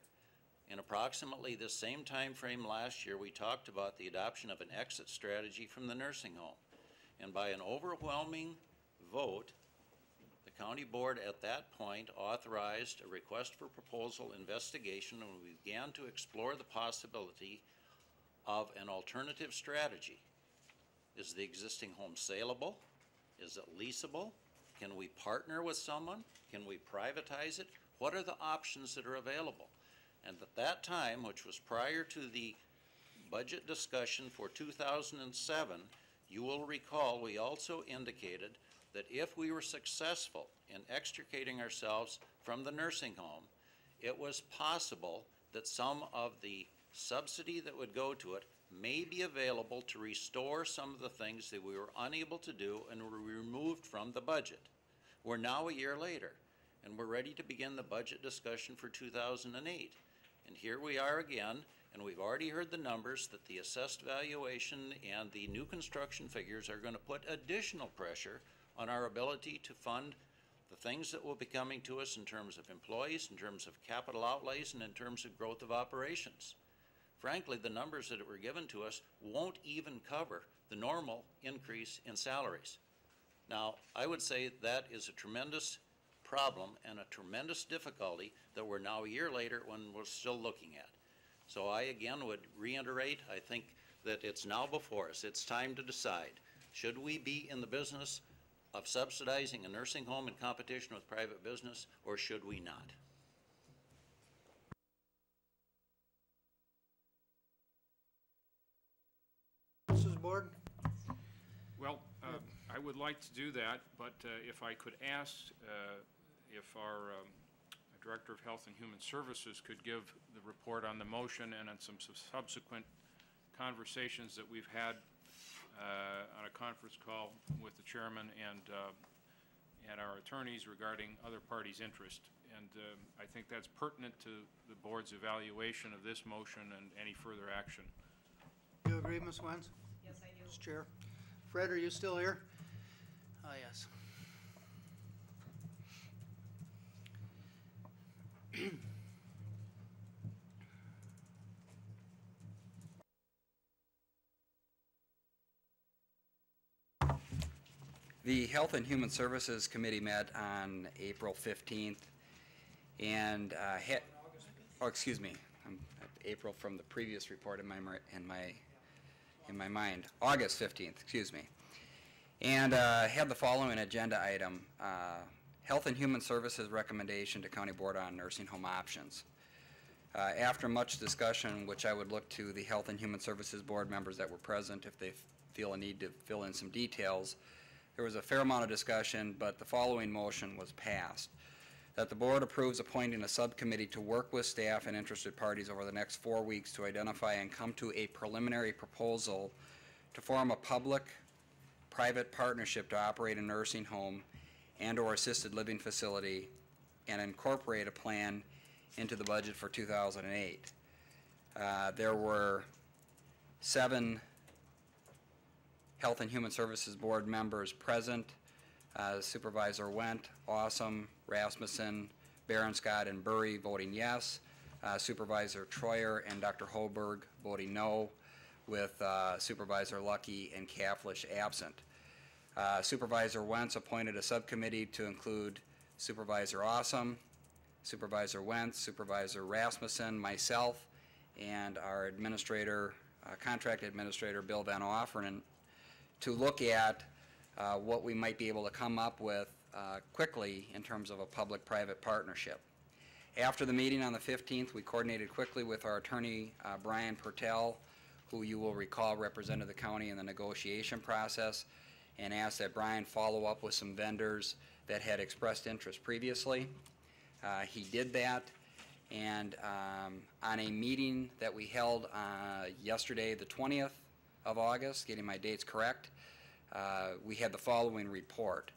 In approximately the same time frame last year, we talked about the adoption of an exit strategy from the nursing home. And by an overwhelming vote, the county board at that point authorized a request for proposal investigation, and we began to explore the possibility of an alternative strategy. Is the existing home saleable? Is it leasable? Can we partner with someone? Can we privatize it? What are the options that are available? And at that time, which was prior to the budget discussion for 2007, you will recall we also indicated that if we were successful in extricating ourselves from the nursing home, it was possible that some of the subsidy that would go to it may be available to restore some of the things that we were unable to do and were removed from the budget. We're now a year later, and we're ready to begin the budget discussion for 2008. And here we are again, and we've already heard the numbers that the assessed valuation and the new construction figures are going to put additional pressure on our ability to fund the things that will be coming to us in terms of employees, in terms of capital outlays, and in terms of growth of operations. Frankly, the numbers that were given to us won't even cover the normal increase in salaries. Now, I would say that is a tremendous problem and a tremendous difficulty that we're now a year later when we're still looking at. So I again would reiterate, I think that it's now before us. It's time to decide. Should we be in the business of subsidizing a nursing home in competition with private business, or should we not? Mrs. Board? Well, I would like to do that, but if I could ask if our Director of Health and Human Services could give the report on the motion and on some subsequent conversations that we've had on a conference call with the chairman and our attorneys regarding other parties' interest. And I think that's pertinent to the board's evaluation of this motion and any further action. Do you agree, Ms. Wentz? Yes, I do. Mr. Chair. Fred, are you still here? Yes. The Health and Human Services Committee met on April 15th and April from the previous report in my mind, August 15th, excuse me, and had the following agenda item: Health and Human Services recommendation to County Board on nursing home options. After much discussion, which I would look to the Health and Human Services Board members that were present if they feel a need to fill in some details, there was a fair amount of discussion, but the following motion was passed: that the board approves appointing a subcommittee to work with staff and interested parties over the next 4 weeks to identify and come to a preliminary proposal to form a public-private partnership to operate a nursing home and/or assisted living facility and incorporate a plan into the budget for 2008. There were 7 Health and Human Services Board members present: Supervisor Wendt, Awesome, Rasmussen, Barron, Scott, and Burry voting yes, Supervisor Troyer and Dr. Hoberg voting no, with Supervisor Lucky and Kaflish absent. Supervisor Wentz appointed a subcommittee to include Supervisor Awesome, Supervisor Wentz, Supervisor Rasmussen, myself, and our administrator, contract administrator, Bill Van Offeren, to look at what we might be able to come up with quickly in terms of a public-private partnership. After the meeting on the 15th, we coordinated quickly with our attorney, Brian Pertel, who you will recall represented the county in the negotiation process, and asked that Brian follow up with some vendors that had expressed interest previously. He did that, and on a meeting that we held yesterday, the 20th of August, getting my dates correct, we had the following report.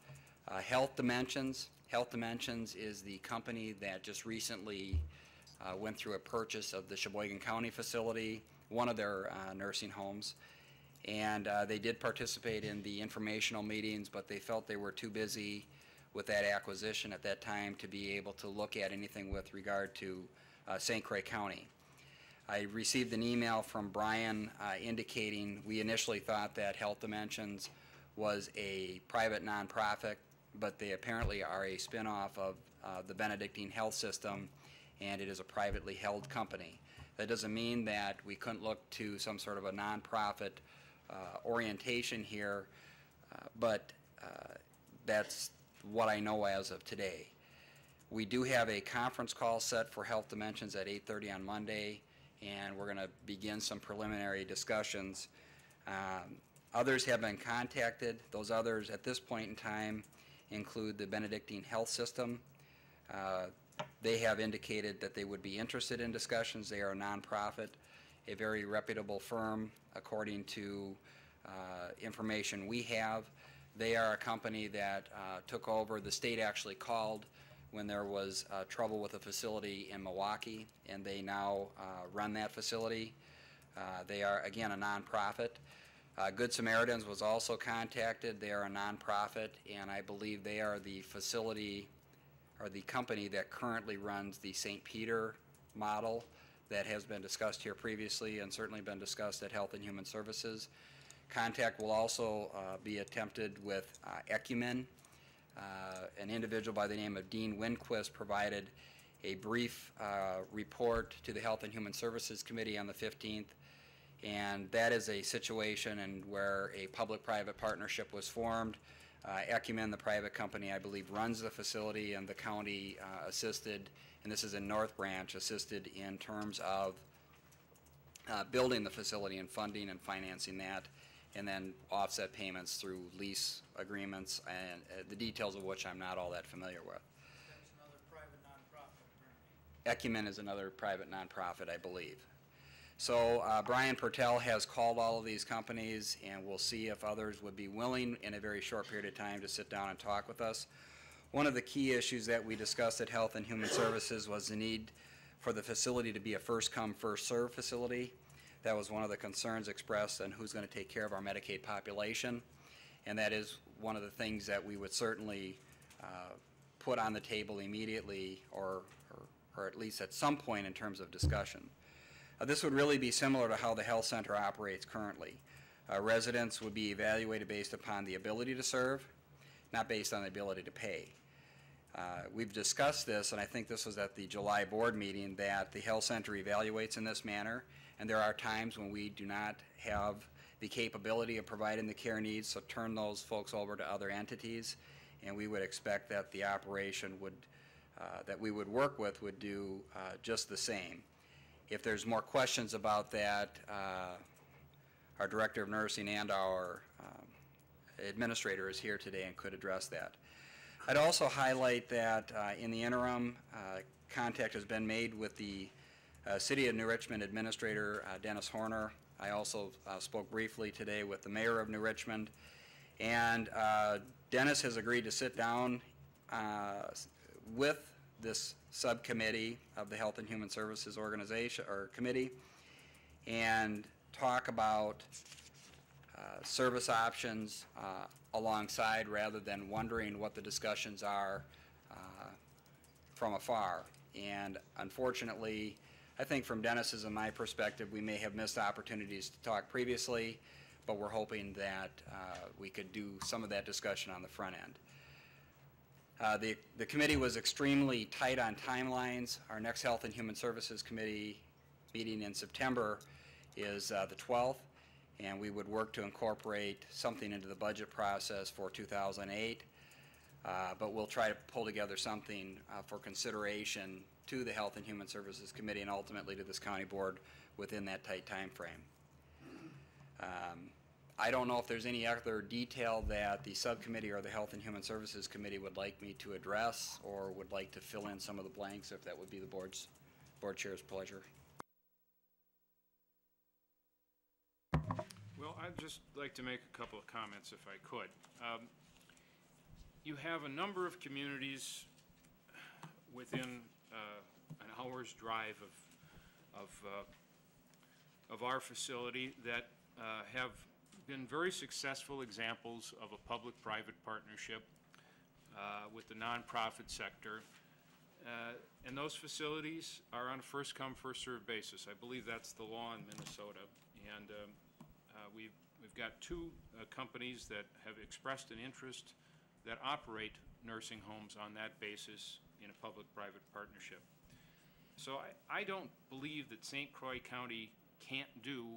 Health Dimensions is the company that just recently went through a purchase of the Sheboygan County facility, one of their nursing homes, and they did participate in the informational meetings, but they felt they were too busy with that acquisition at that time to be able to look at anything with regard to St. Croix County. I received an email from Brian indicating we initially thought that Health Dimensions was a private nonprofit, but they apparently are a spinoff of the Benedictine Health System, and it is a privately held company. That doesn't mean that we couldn't look to some sort of a nonprofit orientation here, but that's what I know as of today. We do have a conference call set for Health Dimensions at 8:30 on Monday, and we're going to begin some preliminary discussions. Others have been contacted. Those others at this point in time include the Benedictine Health System. They have indicated that they would be interested in discussions. They are a nonprofit, a very reputable firm according to information we have. They are a company that took over. The state actually called when there was trouble with a facility in Milwaukee, and they now run that facility. They are, again, a nonprofit. Good Samaritans was also contacted. They are a nonprofit, and I believe they are the facility or the company that currently runs the St. Peter model that has been discussed here previously and certainly been discussed at Health and Human Services. Contact will also be attempted with Ecumen. An individual by the name of Dean Winquist provided a brief report to the Health and Human Services Committee on the 15th, and that is a situation where a public-private partnership was formed. Ecumen, the private company, I believe, runs the facility, and the county assisted, and this is in North Branch, assisted in terms of building the facility and funding and financing that, and then offset payments through lease agreements, and the details of which I'm not all that familiar with. That's another private nonprofit, apparently. Ecumen is another private nonprofit, I believe. So Brian Pertel has called all of these companies, and we'll see if others would be willing in a very short period of time to sit down and talk with us. One of the key issues that we discussed at Health and Human Services was the need for the facility to be a first-come, first-served facility. That was one of the concerns expressed on who's going to take care of our Medicaid population, and that is one of the things that we would certainly put on the table immediately or at least at some point in terms of discussion. This would really be similar to how the health center operates currently. Residents would be evaluated based upon the ability to serve, not based on the ability to pay. We've discussed this, and I think this was at the July board meeting, that the health center evaluates in this manner, and there are times when we do not have the capability of providing the care needs, so turn those folks over to other entities, and we would expect that the operation would, that we would work with would do just the same. If there's more questions about that, our Director of Nursing and our Administrator is here today and could address that. I'd also highlight that in the interim, contact has been made with the City of New Richmond Administrator, Dennis Horner. I also spoke briefly today with the Mayor of New Richmond, and Dennis has agreed to sit down with this subcommittee of the Health and Human Services organization or committee and talk about service options alongside, rather than wondering what the discussions are from afar. And unfortunately, I think from Dennis's and my perspective, we may have missed opportunities to talk previously, but we're hoping that we could do some of that discussion on the front end. The committee was extremely tight on timelines. Our next Health and Human Services Committee meeting in September is the 12th, and we would work to incorporate something into the budget process for 2008, but we'll try to pull together something for consideration to the Health and Human Services Committee and ultimately to this county board within that tight time frame. I don't know if there's any other detail that the subcommittee or the Health and Human Services Committee would like me to address or would like to fill in some of the blanks, if that would be the board chair's pleasure. Well, I'd just like to make a couple of comments if I could. You have a number of communities within an hour's drive of our facility that have been very successful examples of a public-private partnership with the nonprofit sector. And those facilities are on a first-come, first-served basis. I believe that's the law in Minnesota. And we've got two companies that have expressed an interest that operate nursing homes on that basis in a public-private partnership. So I don't believe that St. Croix County can't do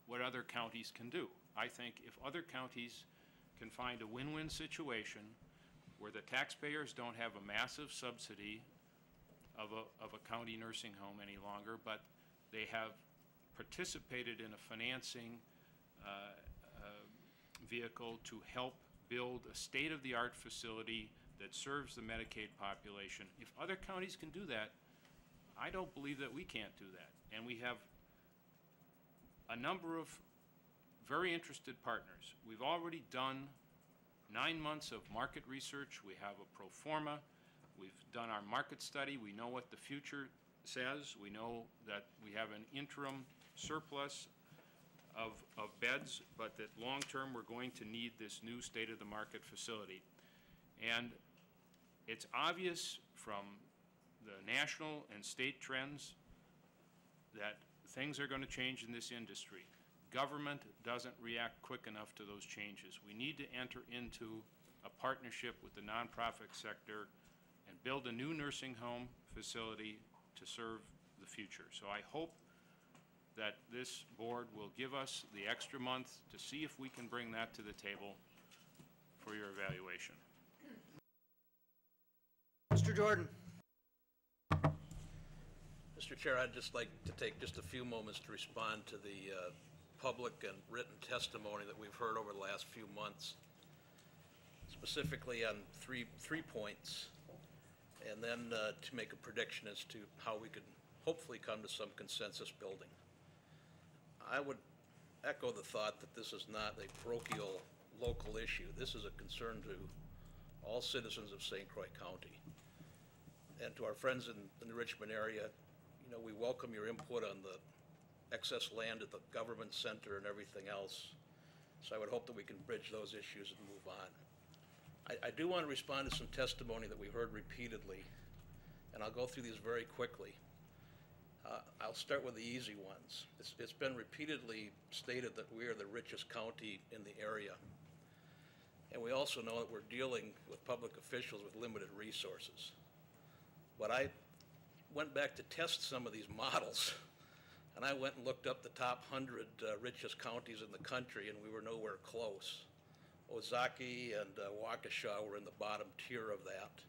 what other counties can do. I think if other counties can find a win-win situation where the taxpayers don't have a massive subsidy of a county nursing home any longer, but they have participated in a financing vehicle to help build a state-of-the-art facility that serves the Medicaid population. If other counties can do that, I don't believe that we can't do that. And we have a number of very interested partners. We've already done 9 months of market research. We have a pro forma. We've done our market study. We know what the future says. We know that we have an interim surplus of beds, but that long-term, we're going to need this new state-of-the-market facility. And it's obvious from the national and state trends that things are going to change in this industry. Government doesn't react quick enough to those changes. We need to enter into a partnership with the nonprofit sector and build a new nursing home facility to serve the future. So I hope that this board will give us the extra month to see if we can bring that to the table for your evaluation. Mr. Jordan. Mr. Chair, I'd just like to take just a few moments to respond to the public and written testimony that we've heard over the last few months, specifically on three points, and then to make a prediction as to how we could hopefully come to some consensus building. I would echo the thought that this is not a parochial local issue. This is a concern to all citizens of St. Croix County. And to our friends in the Richmond area, you know, we welcome your input on the excess land at the government center and everything else. So I would hope that we can bridge those issues and move on. I do want to respond to some testimony that we heard repeatedly, and I'll go through these very quickly. I'll start with the easy ones. It's been repeatedly stated that we are the richest county in the area. And we also know that we're dealing with public officials with limited resources. But I went back to test some of these models, and I went and looked up the top 100 richest counties in the country, and we were nowhere close. Ozaukee and Waukesha were in the bottom tier of that.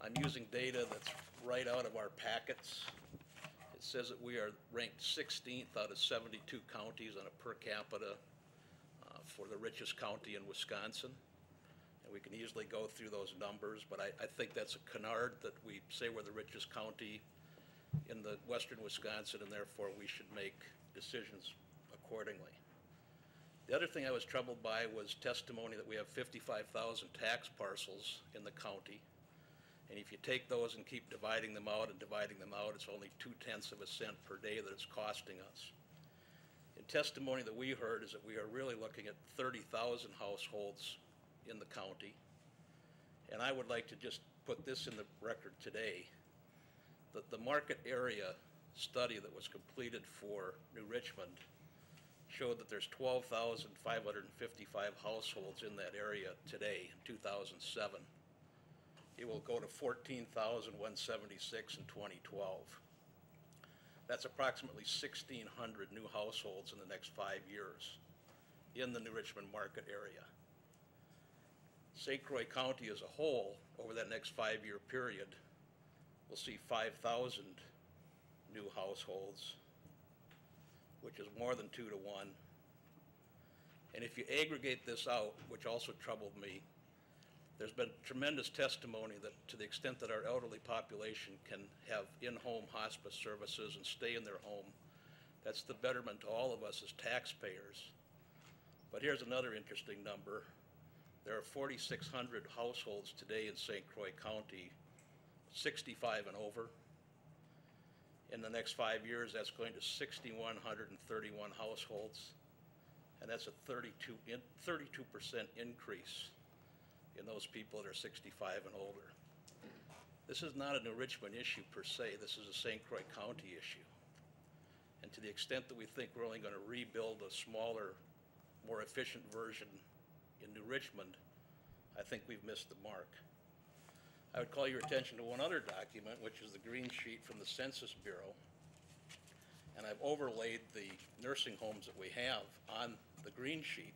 I'm using data that's right out of our packets. It says that we are ranked 16th out of 72 counties on a per capita for the richest county in Wisconsin. And we can easily go through those numbers, but I think that's a canard that we say we're the richest county in the western Wisconsin, and therefore we should make decisions accordingly. The other thing I was troubled by was testimony that we have 55,000 tax parcels in the county. And if you take those and keep dividing them out, it's only 0.2 of a cent per day that it's costing us. And testimony that we heard is that we are really looking at 30,000 households in the county. And I would like to just put this in the record today, that the market area study that was completed for New Richmond showed that there's 12,555 households in that area today in 2007. It will go to 14,176 in 2012. That's approximately 1,600 new households in the next 5 years in the New Richmond market area. St. Croix County as a whole, over that next 5-year period, will see 5,000 new households, which is more than 2 to 1. And if you aggregate this out, which also troubled me, there's been tremendous testimony that to the extent that our elderly population can have in-home hospice services and stay in their home, that's the betterment to all of us as taxpayers. But here's another interesting number. There are 4,600 households today in St. Croix County, 65 and over. In the next 5 years, that's going to 6,131 households, and that's a 32% increase in those people that are 65 and older. This is not a New Richmond issue per se. This is a St. Croix County issue. And to the extent that we think we're only going to rebuild a smaller, more efficient version in New Richmond, I think we've missed the mark. I would call your attention to one other document, which is the green sheet from the Census Bureau. And I've overlaid the nursing homes that we have on the green sheet.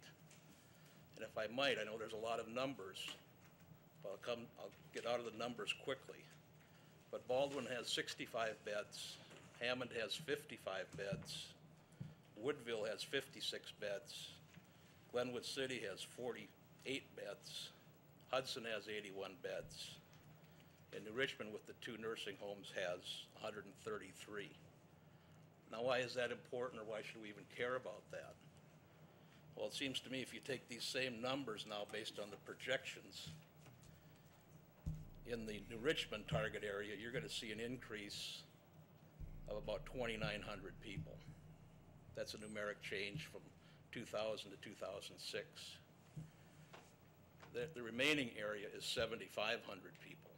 And if I might, I know there's a lot of numbers, but I'll get out of the numbers quickly. But Baldwin has 65 beds, Hammond has 55 beds, Woodville has 56 beds, Glenwood City has 48 beds, Hudson has 81 beds, and New Richmond with the 2 nursing homes has 133. Now, why is that important, or why should we even care about that? Well, it seems to me if you take these same numbers now based on the projections, in the New Richmond target area, you're going to see an increase of about 2,900 people. That's a numeric change from 2000 to 2006. The remaining area is 7,500 people.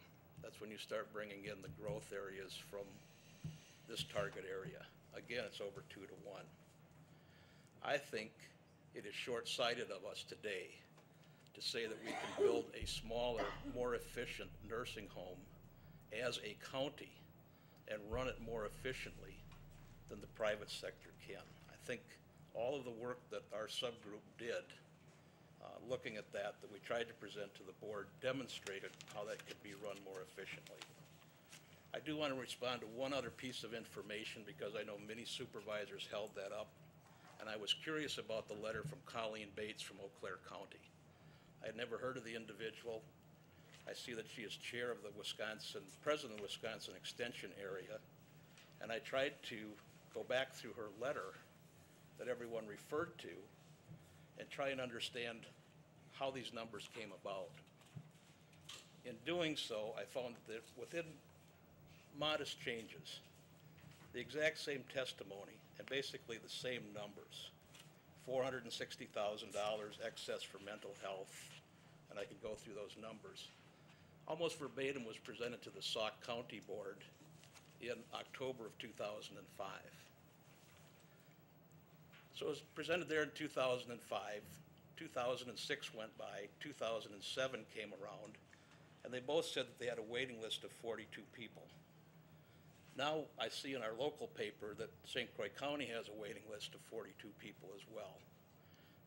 That's when you start bringing in the growth areas from this target area. Again, it's over 2 to 1. I think it is short-sighted of us today to say that we can build a smaller, more efficient nursing home as a county and run it more efficiently than the private sector can. I think all of the work that our subgroup did, looking at that we tried to present to the board, demonstrated how that could be run more efficiently. I do want to respond to one other piece of information because I know many supervisors held that up, and I was curious about the letter from Colleen Bates from Eau Claire County. I had never heard of the individual. I see that she is chair of the president of the Wisconsin Extension area, and I tried to go back through her letter that everyone referred to and try and understand how these numbers came about. In doing so, I found that within modest changes, the exact same testimony and basically the same numbers, $460,000 excess for mental health, and I can go through those numbers, almost verbatim was presented to the Sauk County Board in October of 2005. So it was presented there in 2005. 2006 went by, 2007 came around, and they both said that they had a waiting list of 42 people. Now I see in our local paper that St. Croix County has a waiting list of 42 people as well.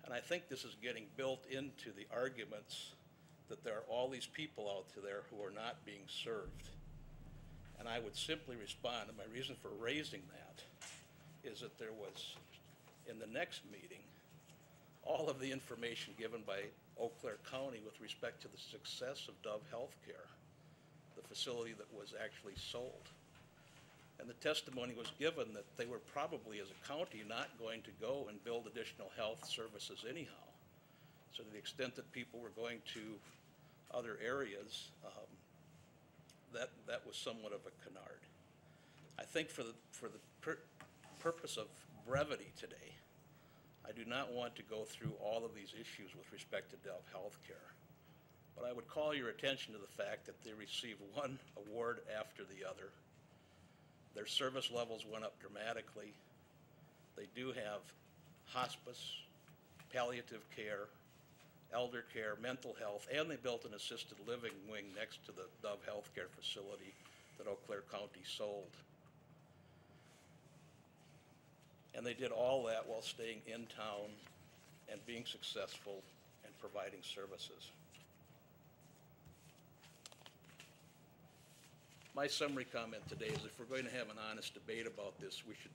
And I think this is getting built into the arguments that there are all these people out there who are not being served. And I would simply respond, and my reason for raising that is that there was, in the next meeting, all of the information given by Eau Claire County with respect to the success of Dove Healthcare, the facility that was actually sold. And the testimony was given that they were probably, as a county, not going to go and build additional health services anyhow. So to the extent that people were going to other areas, that was somewhat of a canard. I think for the purpose of brevity today, I do not want to go through all of these issues with respect to Dove Healthcare. But I would call your attention to the fact that they received one award after the other. Their service levels went up dramatically. They do have hospice, palliative care, elder care, mental health, and they built an assisted living wing next to the Dove Healthcare facility that Eau Claire County sold. And they did all that while staying in town and being successful and providing services. My summary comment today is if we're going to have an honest debate about this, we should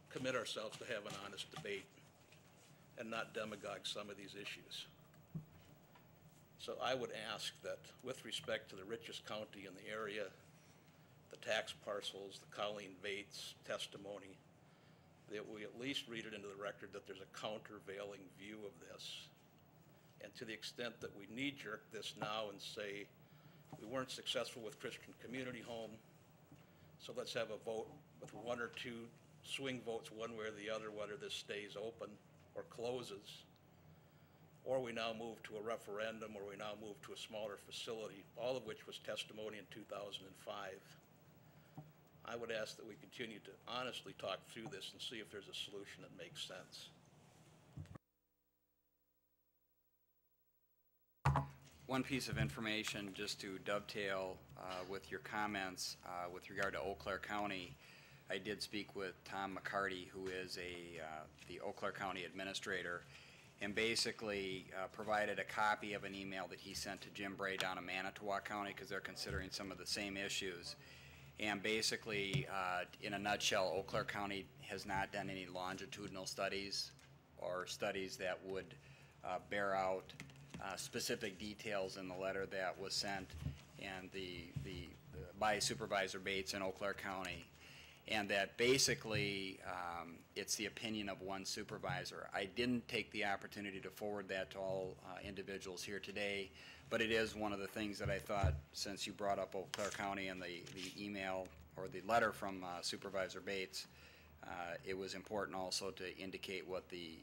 commit ourselves to have an honest debate and not demagogue some of these issues. So I would ask that with respect to the richest county in the area, the tax parcels, the Colleen Bates testimony, that we at least read it into the record that there's a countervailing view of this. And to the extent that we knee-jerk this now and say, we weren't successful with Christian Community Home, so let's have a vote with one or two swing votes one way or the other, whether this stays open or closes, or we now move to a referendum, or we now move to a smaller facility, all of which was testimony in 2005. I would ask that we continue to honestly talk through this and see if there's a solution that makes sense. One piece of information just to dovetail with your comments with regard to Eau Claire County. I did speak with Tom McCarty, who is the Eau Claire County administrator, and basically provided a copy of an email that he sent to Jim Bray down in Manitowoc County because they're considering some of the same issues. And basically, in a nutshell, Eau Claire County has not done any longitudinal studies or studies that would bear out specific details in the letter that was sent and by Supervisor Bates in Eau Claire County. and that basically it's the opinion of one supervisor. I didn't take the opportunity to forward that to all individuals here today, but it is one of the things that I thought, since you brought up Eau Claire County and the email or the letter from Supervisor Bates, it was important also to indicate what the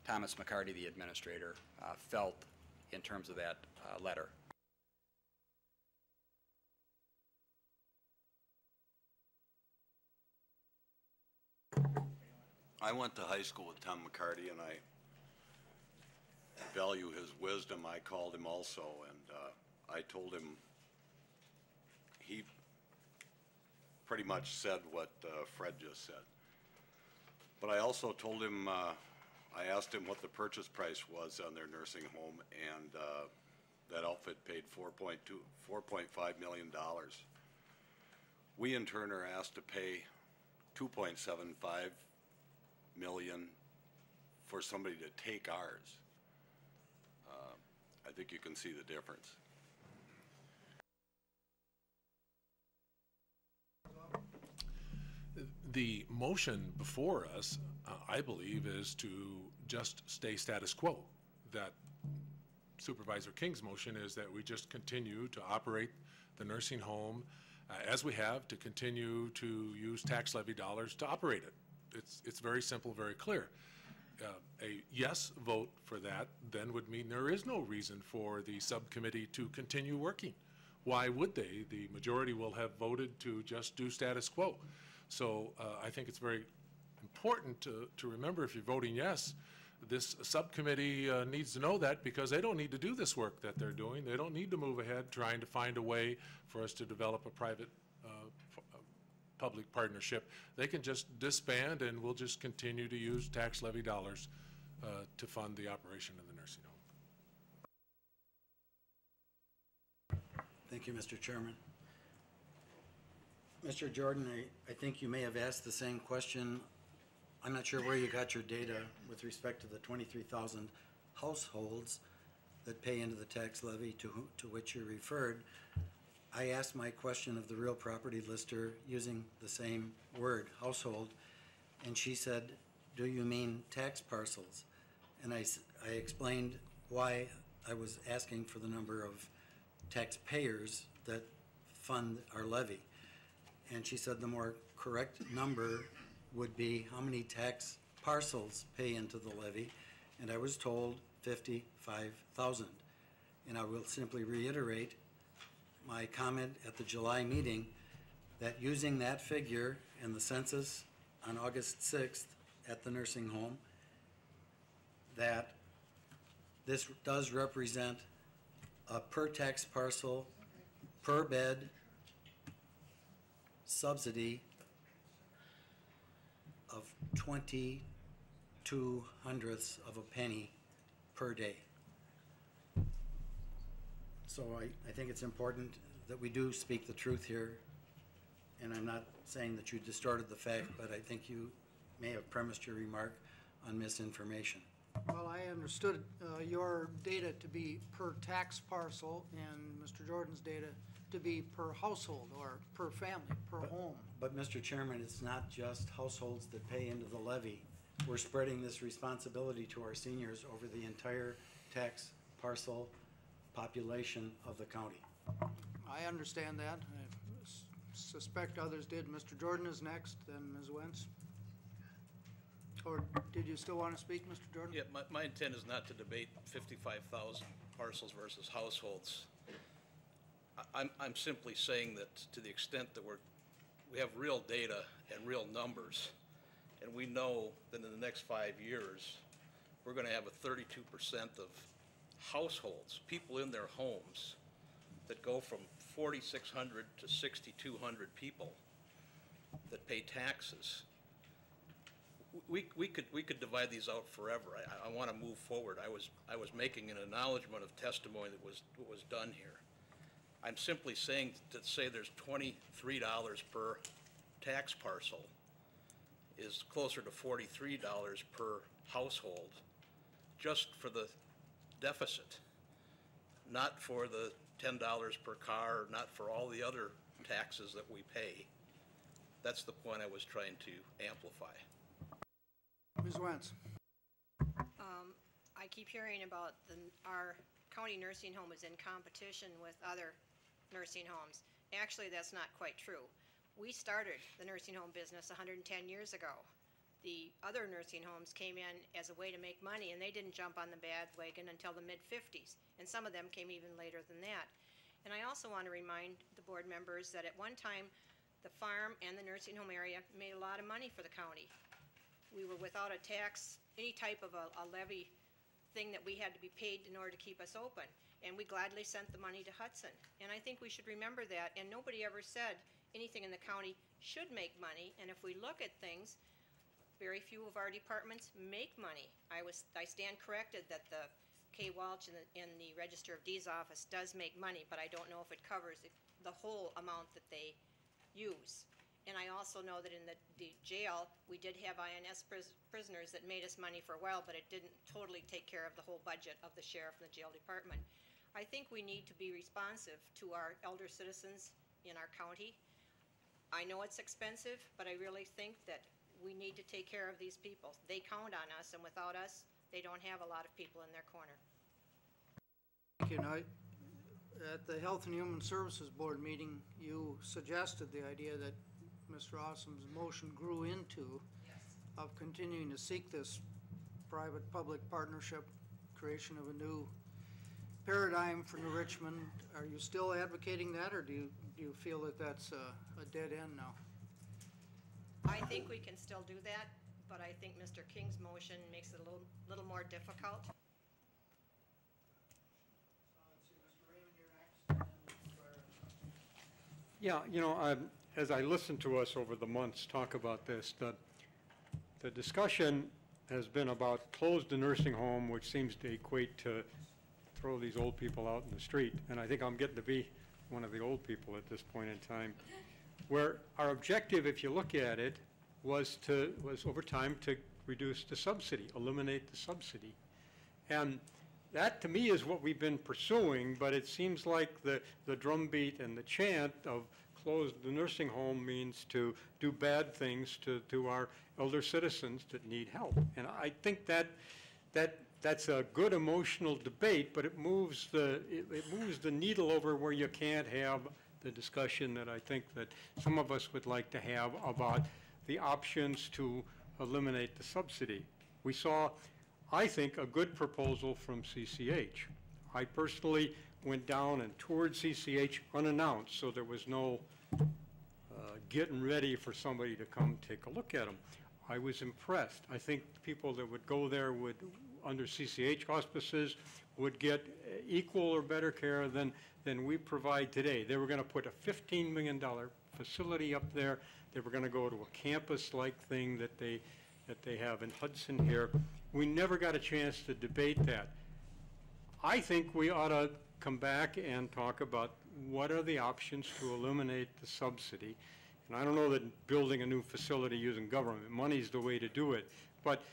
Thomas McCarty, the administrator, felt in terms of that letter. I went to high school with Tom McCarty, and I value his wisdom. I called him also, and I told him he pretty much said what Fred just said. But I also told him, I asked him what the purchase price was on their nursing home, and that outfit paid $4.5 million. We in turn are asked to pay $2.75 million for somebody to take ours. I think you can see the difference. The motion before us, I believe, is to just stay status quo. That Supervisor King's motion is that we just continue to operate the nursing home as we have, to continue to use tax levy dollars to operate it. It's very simple, very clear. A yes vote for that then would mean there is no reason for the subcommittee to continue working. Why would they? The majority will have voted to just do status quo. So I think it's very important to remember, if you're voting yes, this subcommittee needs to know that, because they don't need to do this work that they're doing. They don't need to move ahead trying to find a way for us to develop a private public partnership. They can just disband, and we'll just continue to use tax levy dollars to fund the operation of the nursing home. Thank you, Mr. Chairman. Mr. Jordan, I think you may have asked the same question. I'm not sure where you got your data with respect to the 23,000 households that pay into the tax levy to which you referred. I asked my question of the real property lister using the same word, household, and she said, do you mean tax parcels? And I explained why I was asking for the number of taxpayers that fund our levy. And she said the more correct number would be how many tax parcels pay into the levy, and I was told 55,000. And I will simply reiterate my comment at the July meeting that using that figure in the census on August 6th at the nursing home, that this does represent a per tax parcel, per bed subsidy of 22 hundredths of a penny per day. So I think it's important that we do speak the truth here, and I'm not saying that you distorted the fact, but I think you may have premised your remark on misinformation. Well, I understood your data to be per tax parcel and Mr. Jordan's data to be per household or per family, per home. But Mr. Chairman, it's not just households that pay into the levy. We're spreading this responsibility to our seniors over the entire tax parcel population of the county. I understand that. I suspect others did. Mr. Jordan is next, then Ms. Wentz. Or did you still want to speak, Mr. Jordan? Yeah, my intent is not to debate 55,000 parcels versus households. I'm simply saying that to the extent that we have real data and real numbers, and we know that in the next 5 years, we're going to have a 32% of households, people in their homes, that go from 4,600 to 6,200 people that pay taxes. We could divide these out forever. I want to move forward. I was making an acknowledgement of testimony that was done here. I'm simply saying to say there's $23 per tax parcel is closer to $43 per household, just for the deficit, not for the $10 per car, not for all the other taxes that we pay. That's the point I was trying to amplify. Ms. Wentz? I keep hearing about our county nursing home is in competition with other nursing homes. Actually, that's not quite true. We started the nursing home business 110 years ago. The other nursing homes came in as a way to make money, and they didn't jump on the bandwagon until the mid-50s, and some of them came even later than that. And I also want to remind the board members that at one time, the farm and the nursing home area made a lot of money for the county. We were without a tax, any type of a levy thing that we had to be paid in order to keep us open. And we gladly sent the money to Hudson. And I think we should remember that. And nobody ever said anything in the county should make money. And if we look at things, very few of our departments make money. I stand corrected that the K. Walsh in the Register of Deeds office does make money, but I don't know if it covers the whole amount that they use. And I also know that in the jail, we did have INS prisoners that made us money for a while, but it didn't totally take care of the whole budget of the sheriff and the jail department. I think we need to be responsive to our elder citizens in our county. I know it's expensive, but I really think that we need to take care of these people. They count on us, and without us, they don't have a lot of people in their corner. Thank you. Now, at the Health and Human Services Board meeting, you suggested the idea that Mr. Awesom's motion grew into of continuing to seek this private-public partnership, creation of a new paradigm for New Richmond. Are you still advocating that, or do you feel that that's a dead end now? I think we can still do that, but I think Mr. King's motion makes it a little more difficult. Yeah, you know, as I listened to us over the months talk about this, the discussion has been about close the nursing home, which seems to equate to throw these old people out in the street. And I think I'm getting to be one of the old people at this point in time, where our objective, if you look at it, was over time to reduce the subsidy, eliminate the subsidy. And that, to me, is what we've been pursuing, but it seems like the drumbeat and the chant of close the nursing home means to do bad things to our elder citizens that need help. And I think that's a good emotional debate, but it moves the needle over where you can't have the discussion that I think that some of us would like to have about the options to eliminate the subsidy. We saw, I think, a good proposal from CCH. I personally went down and toured CCH unannounced, so there was no getting ready for somebody to come take a look at them. I was impressed. I think people that would go there would, under CCH auspices, would get equal or better care than we provide today. They were going to put a $15 million facility up there. They were going to go to a campus-like thing that they have in Hudson here. We never got a chance to debate that. I think we ought to come back and talk about what are the options to eliminate the subsidy. And I don't know that building a new facility using government money is the way to do it, but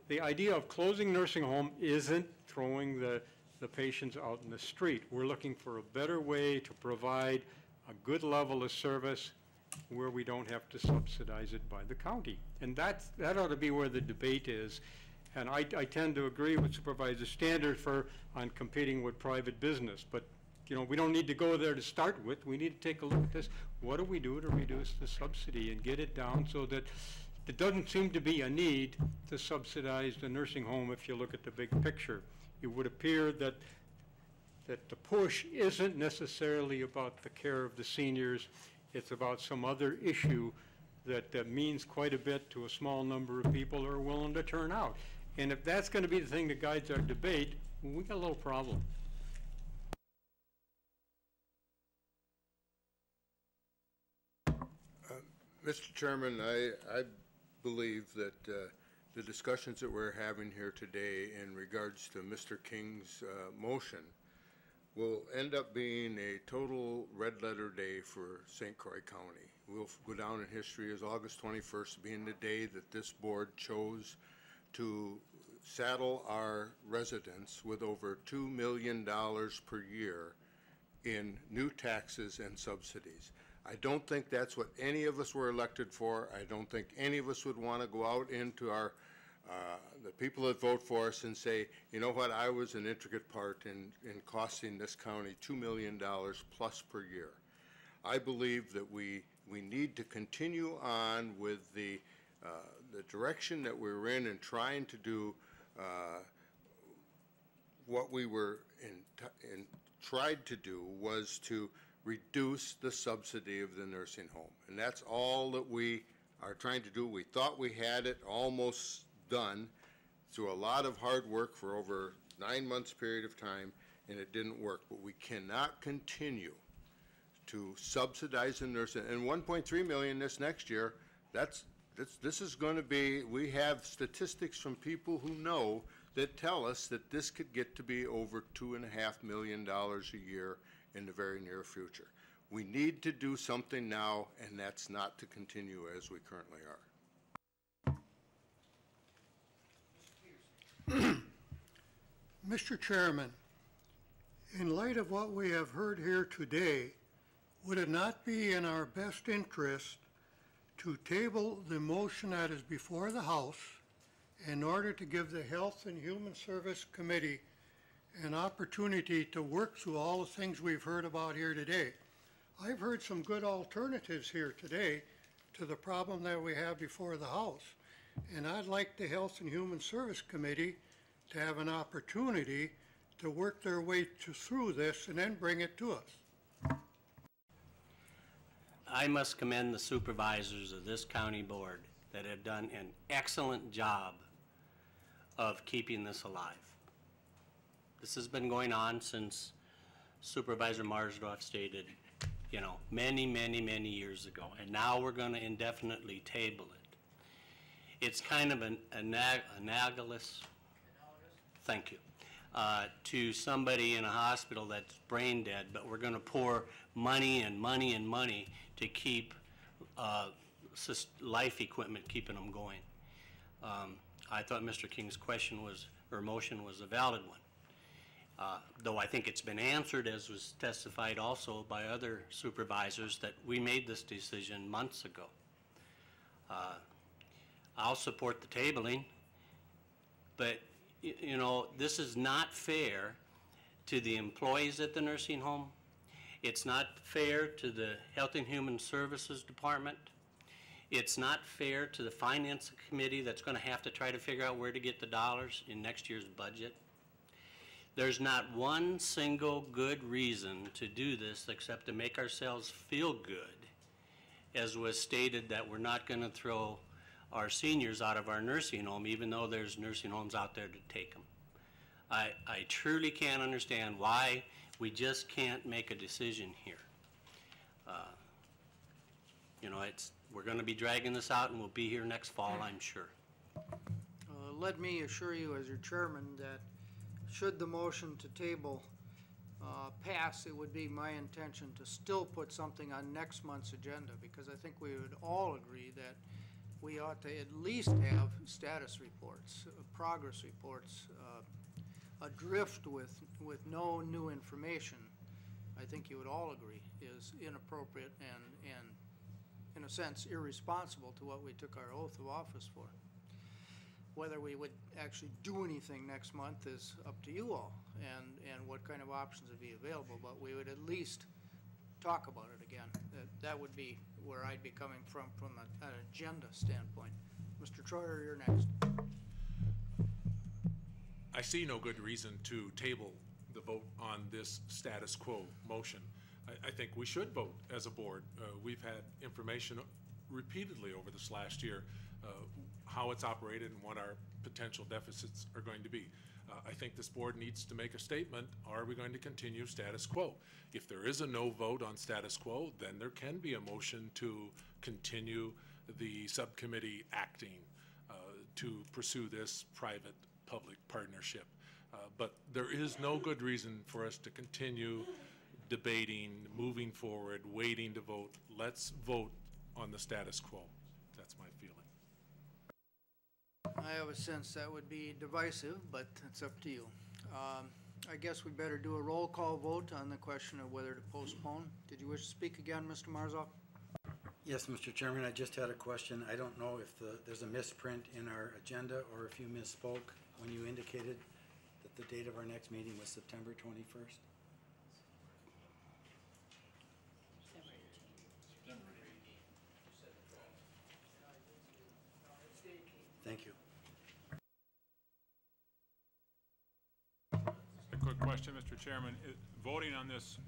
the idea of closing nursing home isn't throwing the patients out in the street. We're looking for a better way to provide a good level of service where we don't have to subsidize it by the county. And that ought to be where the debate is. And I tend to agree with Supervisor Standard on competing with private business. But, you know, we don't need to go there to start with. We need to take a look at this. What do we do to reduce the subsidy and get it down so that there doesn't seem to be a need to subsidize the nursing home if you look at the big picture. It would appear that the push isn't necessarily about the care of the seniors. It's about some other issue that means quite a bit to a small number of people who are willing to turn out. And if that's going to be the thing that guides our debate, we got a little problem. Mr. Chairman, I believe that the discussions that we're having here today in regards to Mr. King's motion will end up being a total red letter day for St. Croix County. We'll go down in history as August 21st being the day that this board chose to saddle our residents with over $2 million per year in new taxes and subsidies. I don't think that's what any of us were elected for. I don't think any of us would want to go out into our, the people that vote for us and say, you know what, I was an intricate part in costing this county $2 million plus per year. I believe that we need to continue on with the direction that we're in and trying to do what we were tried to do was to reduce the subsidy of the nursing home. And that's all that we are trying to do. We thought we had it almost done through a lot of hard work for over 9 months period of time, and it didn't work. But we cannot continue to subsidize the nursing. And 1.3 million this next year, this is going to be, we have statistics from people who know that tell us that this could get to be over $2.5 million a year in the very near future. We need to do something now, and that's not to continue as we currently are. Mr. Chairman, in light of what we have heard here today, would it not be in our best interest to table the motion that is before the House in order to give the Health and Human Service Committee an opportunity to work through all the things we've heard about here today? I've heard some good alternatives here today to the problem that we have before the House. And I'd like the Health and Human Service Committee to have an opportunity to work their way through this and then bring it to us. I must commend the supervisors of this county board that have done an excellent job of keeping this alive. This has been going on since Supervisor Marsdorf stated, you know, many, many, many years ago, and now we're going to indefinitely table it. It's kind of an analogous, thank you, to somebody in a hospital that's brain dead, but we're going to pour money and money and money to keep life equipment, keeping them going. I thought Mr. King's question was, or motion was a valid one. Though I think it's been answered, as was testified also by other supervisors, that we made this decision months ago. I'll support the tabling, but you know, this is not fair to the employees at the nursing home. It's not fair to the Health and Human Services Department. It's not fair to the Finance Committee that's going to have to try to figure out where to get the dollars in next year's budget. There's not one single good reason to do this except to make ourselves feel good, as was stated that we're not going to throw our seniors out of our nursing home, even though there's nursing homes out there to take them. I truly can't understand why we just can't make a decision here. You know, we're going to be dragging this out, and we'll be here next fall, I'm sure. Let me assure you as your chairman that should the motion to table pass, it would be my intention to still put something on next month's agenda, because I think we would all agree that we ought to at least have status reports, progress reports. A drift with no new information, I think you would all agree, is inappropriate and in a sense irresponsible to what we took our oath of office for. Whether we would actually do anything next month is up to you all, and what kind of options would be available, but we would at least talk about it again. That would be where I'd be coming from an agenda standpoint. Mr. Troyer, you're next. I see no good reason to table the vote on this status quo motion. I think we should vote as a board. We've had information repeatedly over this last year, how it's operated and what our potential deficits are going to be. I think this board needs to make a statement. Are we going to continue status quo? If there is a no vote on status quo, then there can be a motion to continue the subcommittee acting to pursue this private-public partnership. But there is no good reason for us to continue debating, moving forward, waiting to vote. Let's vote on the status quo. That's my feeling. I have a sense that would be divisive, but it's up to you. I guess we better do a roll call vote on the question of whether to postpone. Did you wish to speak again, Mr. Marzoff? Yes, Mr. Chairman, I just had a question. I don't know if there's a misprint in our agenda or if you misspoke when you indicated that the date of our next meeting was September 21st. Thank you. A quick question, Mr. Chairman. Voting on this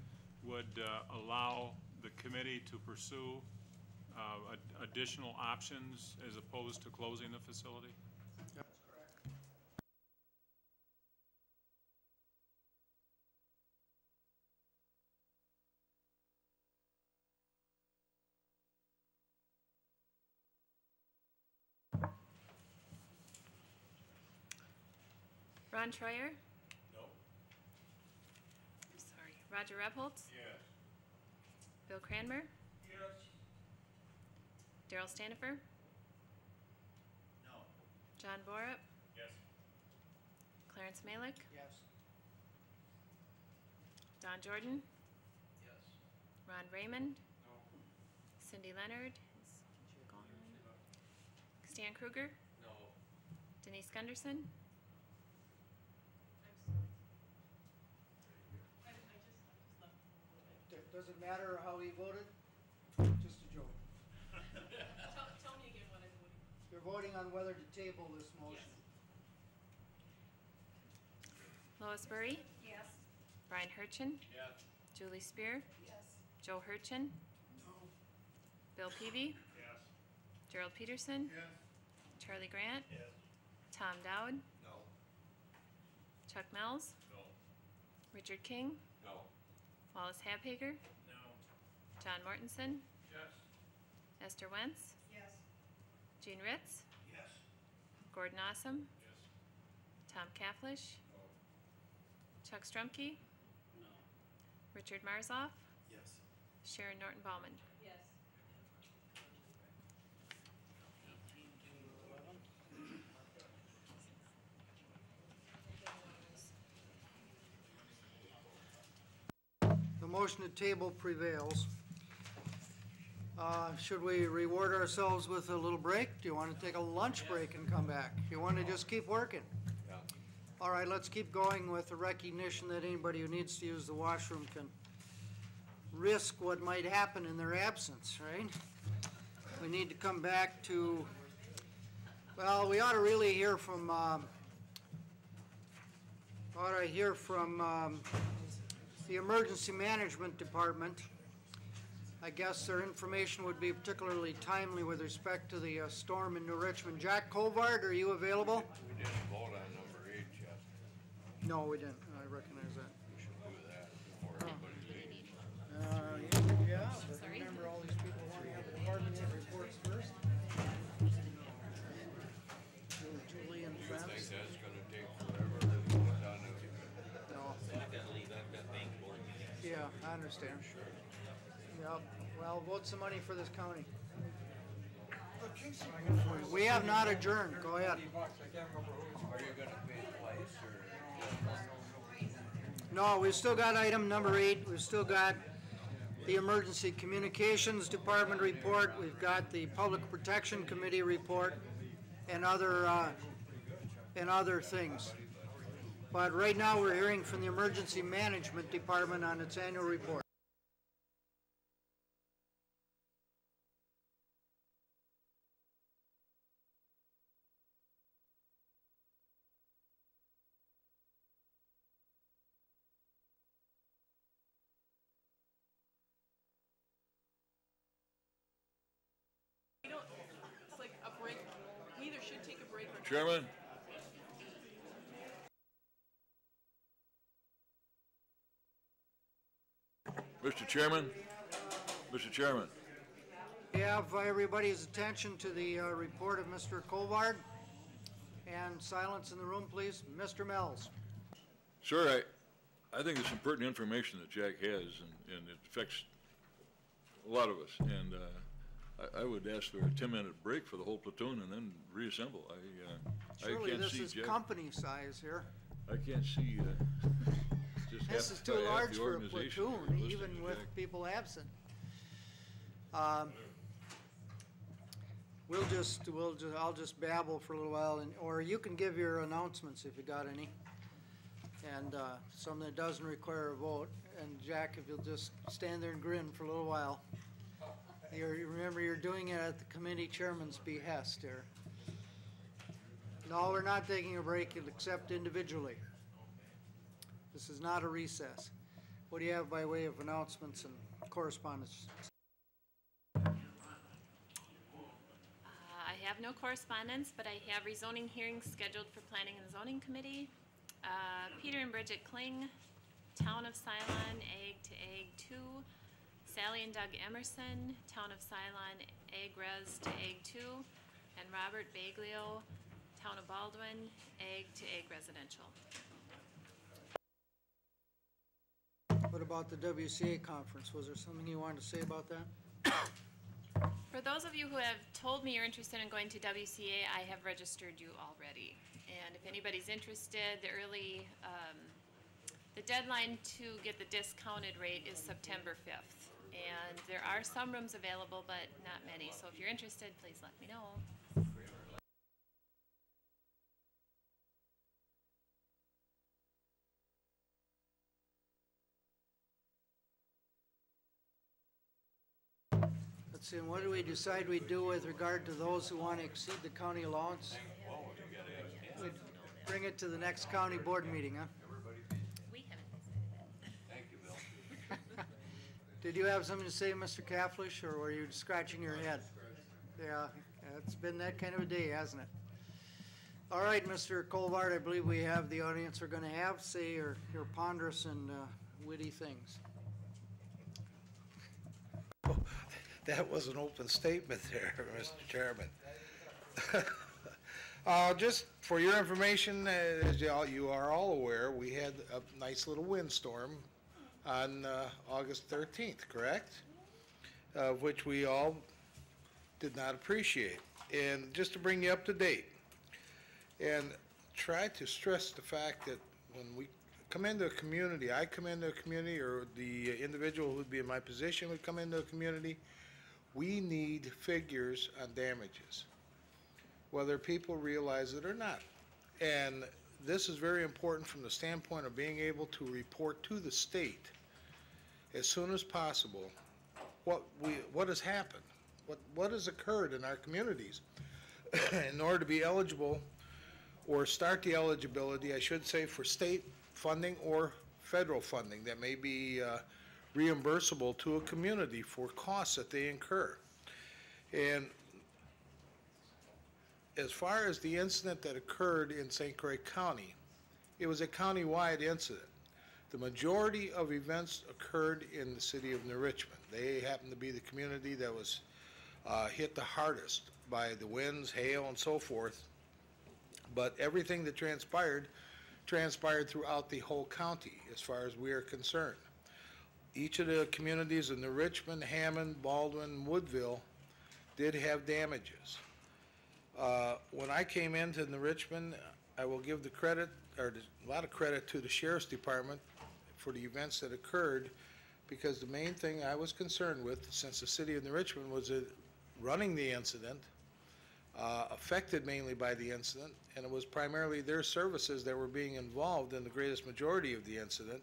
would allow the committee to pursue additional options as opposed to closing the facility? Yep. Ron Troyer? No. Sorry. Roger Rebholz? Yes. Bill Cranmer? Yes. Daryl Stanifer? No. John Borup? Yes. Clarence Malik? Yes. Don Jordan? Yes. Ron Raymond? No. Cindy Leonard? Is gone. Stan Kruger? No. Denise Gunderson? Does it matter how he voted? Just a joke. Tell me again what I'm voting. You're voting on whether to table this motion. Lois Burry? Yes. Brian Hurchin? Yes. Julie Spear? Yes. Joe Hurchin? No. Bill Peavy? Yes. Gerald Peterson? Yes. Charlie Grant? Yes. Tom Dowd? No. Chuck Mells? No. Richard King? No. Wallace Habhager? No. John Mortensen? Yes. Esther Wentz? Yes. Gene Ritz? Yes. Gordon Awesome? Yes. Tom Kafflish? No. Chuck Strumke? No. Richard Marzoff? Yes. Sharon Norton Bauman? Yes. The motion to table prevails. Should we reward ourselves with a little break? Do you want to take a lunch break and come back? You want to just keep working? Yeah. All right, let's keep going with the recognition that anybody who needs to use the washroom can risk what might happen in their absence, right? We need to come back to, well, we ought to really hear from, the Emergency Management Department. I guess their information would be particularly timely with respect to the storm in New Richmond. Jack Colvard, are you available? We didn't vote on number 8 yet. No, we didn't. I recognize that. We should do that before everybody leaves. Yeah, but remember all these people want to have the department head reports first? Julie and Do you think friends? that's gonna take forever to put on a? No. I've got to leave, I've got bank board meeting. Yeah, I understand. Yep. Well, vote some money for this county. We have not adjourned. Go ahead. Are you gonna pay twice or? No, we've still got item number 8. We've still got the Emergency Communications Department report. We've got the Public Protection Committee report and other things. But right now, we're hearing from the Emergency Management Department on its annual report. It's like a break. We either should take a break or. Chairman? Mr. Chairman? Mr. Chairman? We have everybody's attention to the report of Mr. Colvard. And silence in the room, please. Mr. Mells. Sir, I think it's some pertinent information that Jack has, and it affects a lot of us. And I would ask for a 10-minute break for the whole platoon and then reassemble. I Surely can't this see is Jack. company size here. I can't see, just This is too large for a platoon, even with people absent. I'll just babble for a little while, or you can give your announcements if you got any. And something that doesn't require a vote. And Jack, if you'll just stand there and grin for a little while. Remember, you're doing it at the committee chairman's behest here. No, we're not taking a break except individually. This is not a recess. What do you have by way of announcements and correspondence? I have no correspondence, but I have rezoning hearings scheduled for Planning and Zoning Committee. Peter and Bridget Kling, Town of Ceylon, Ag to Ag 2. Sally and Doug Emerson, Town of Ceylon, Ag Res to Ag 2. And Robert Baglio, Town of Baldwin, Ag to Ag Residential. What about the WCA conference? Was there something you wanted to say about that? For those of you who have told me you're interested in going to WCA, I have registered you already. And if anybody's interested, the deadline to get the discounted rate is September 5th. And there are some rooms available, but not many. So if you're interested, please let me know. Let's see, and what do we decide we do with regard to those who want to exceed the county allowance? We'd bring it to the next county board meeting, huh? We haven't decided that. Thank you, Bill. Did you have something to say, Mr. Kafflish, or were you scratching your head? Yeah, it's been that kind of a day, hasn't it? All right, Mr. Colvard, I believe we have the audience we're going to have say your ponderous and witty things. That was an open statement there, Mr. Chairman. Just for your information, as you are all aware, we had a nice little windstorm on August 13th, correct? Which we all did not appreciate. And just to bring you up to date, and try to stress the fact that when we come into a community, I come into a community, or the individual who would be in my position would come into a community, we need figures on damages, whether people realize it or not. And this is very important from the standpoint of being able to report to the state as soon as possible what has happened, what has occurred in our communities in order to be eligible, or start the eligibility, I should say, for state funding or federal funding that may be reimbursable to a community for costs that they incur. And as far as the incident that occurred in St. Croix County, it was a county-wide incident. The majority of events occurred in the city of New Richmond. They happened to be the community that was hit the hardest by the winds, hail, and so forth. But everything that transpired throughout the whole county as far as we are concerned. Each of the communities in New Richmond, Hammond, Baldwin, Woodville did have damages. When I came into New Richmond, I will give the credit, or a lot of credit, to the Sheriff's Department for the events that occurred, because the main thing I was concerned with, since the city of New Richmond was running the incident, affected mainly by the incident, and it was primarily their services that were being involved in the greatest majority of the incident,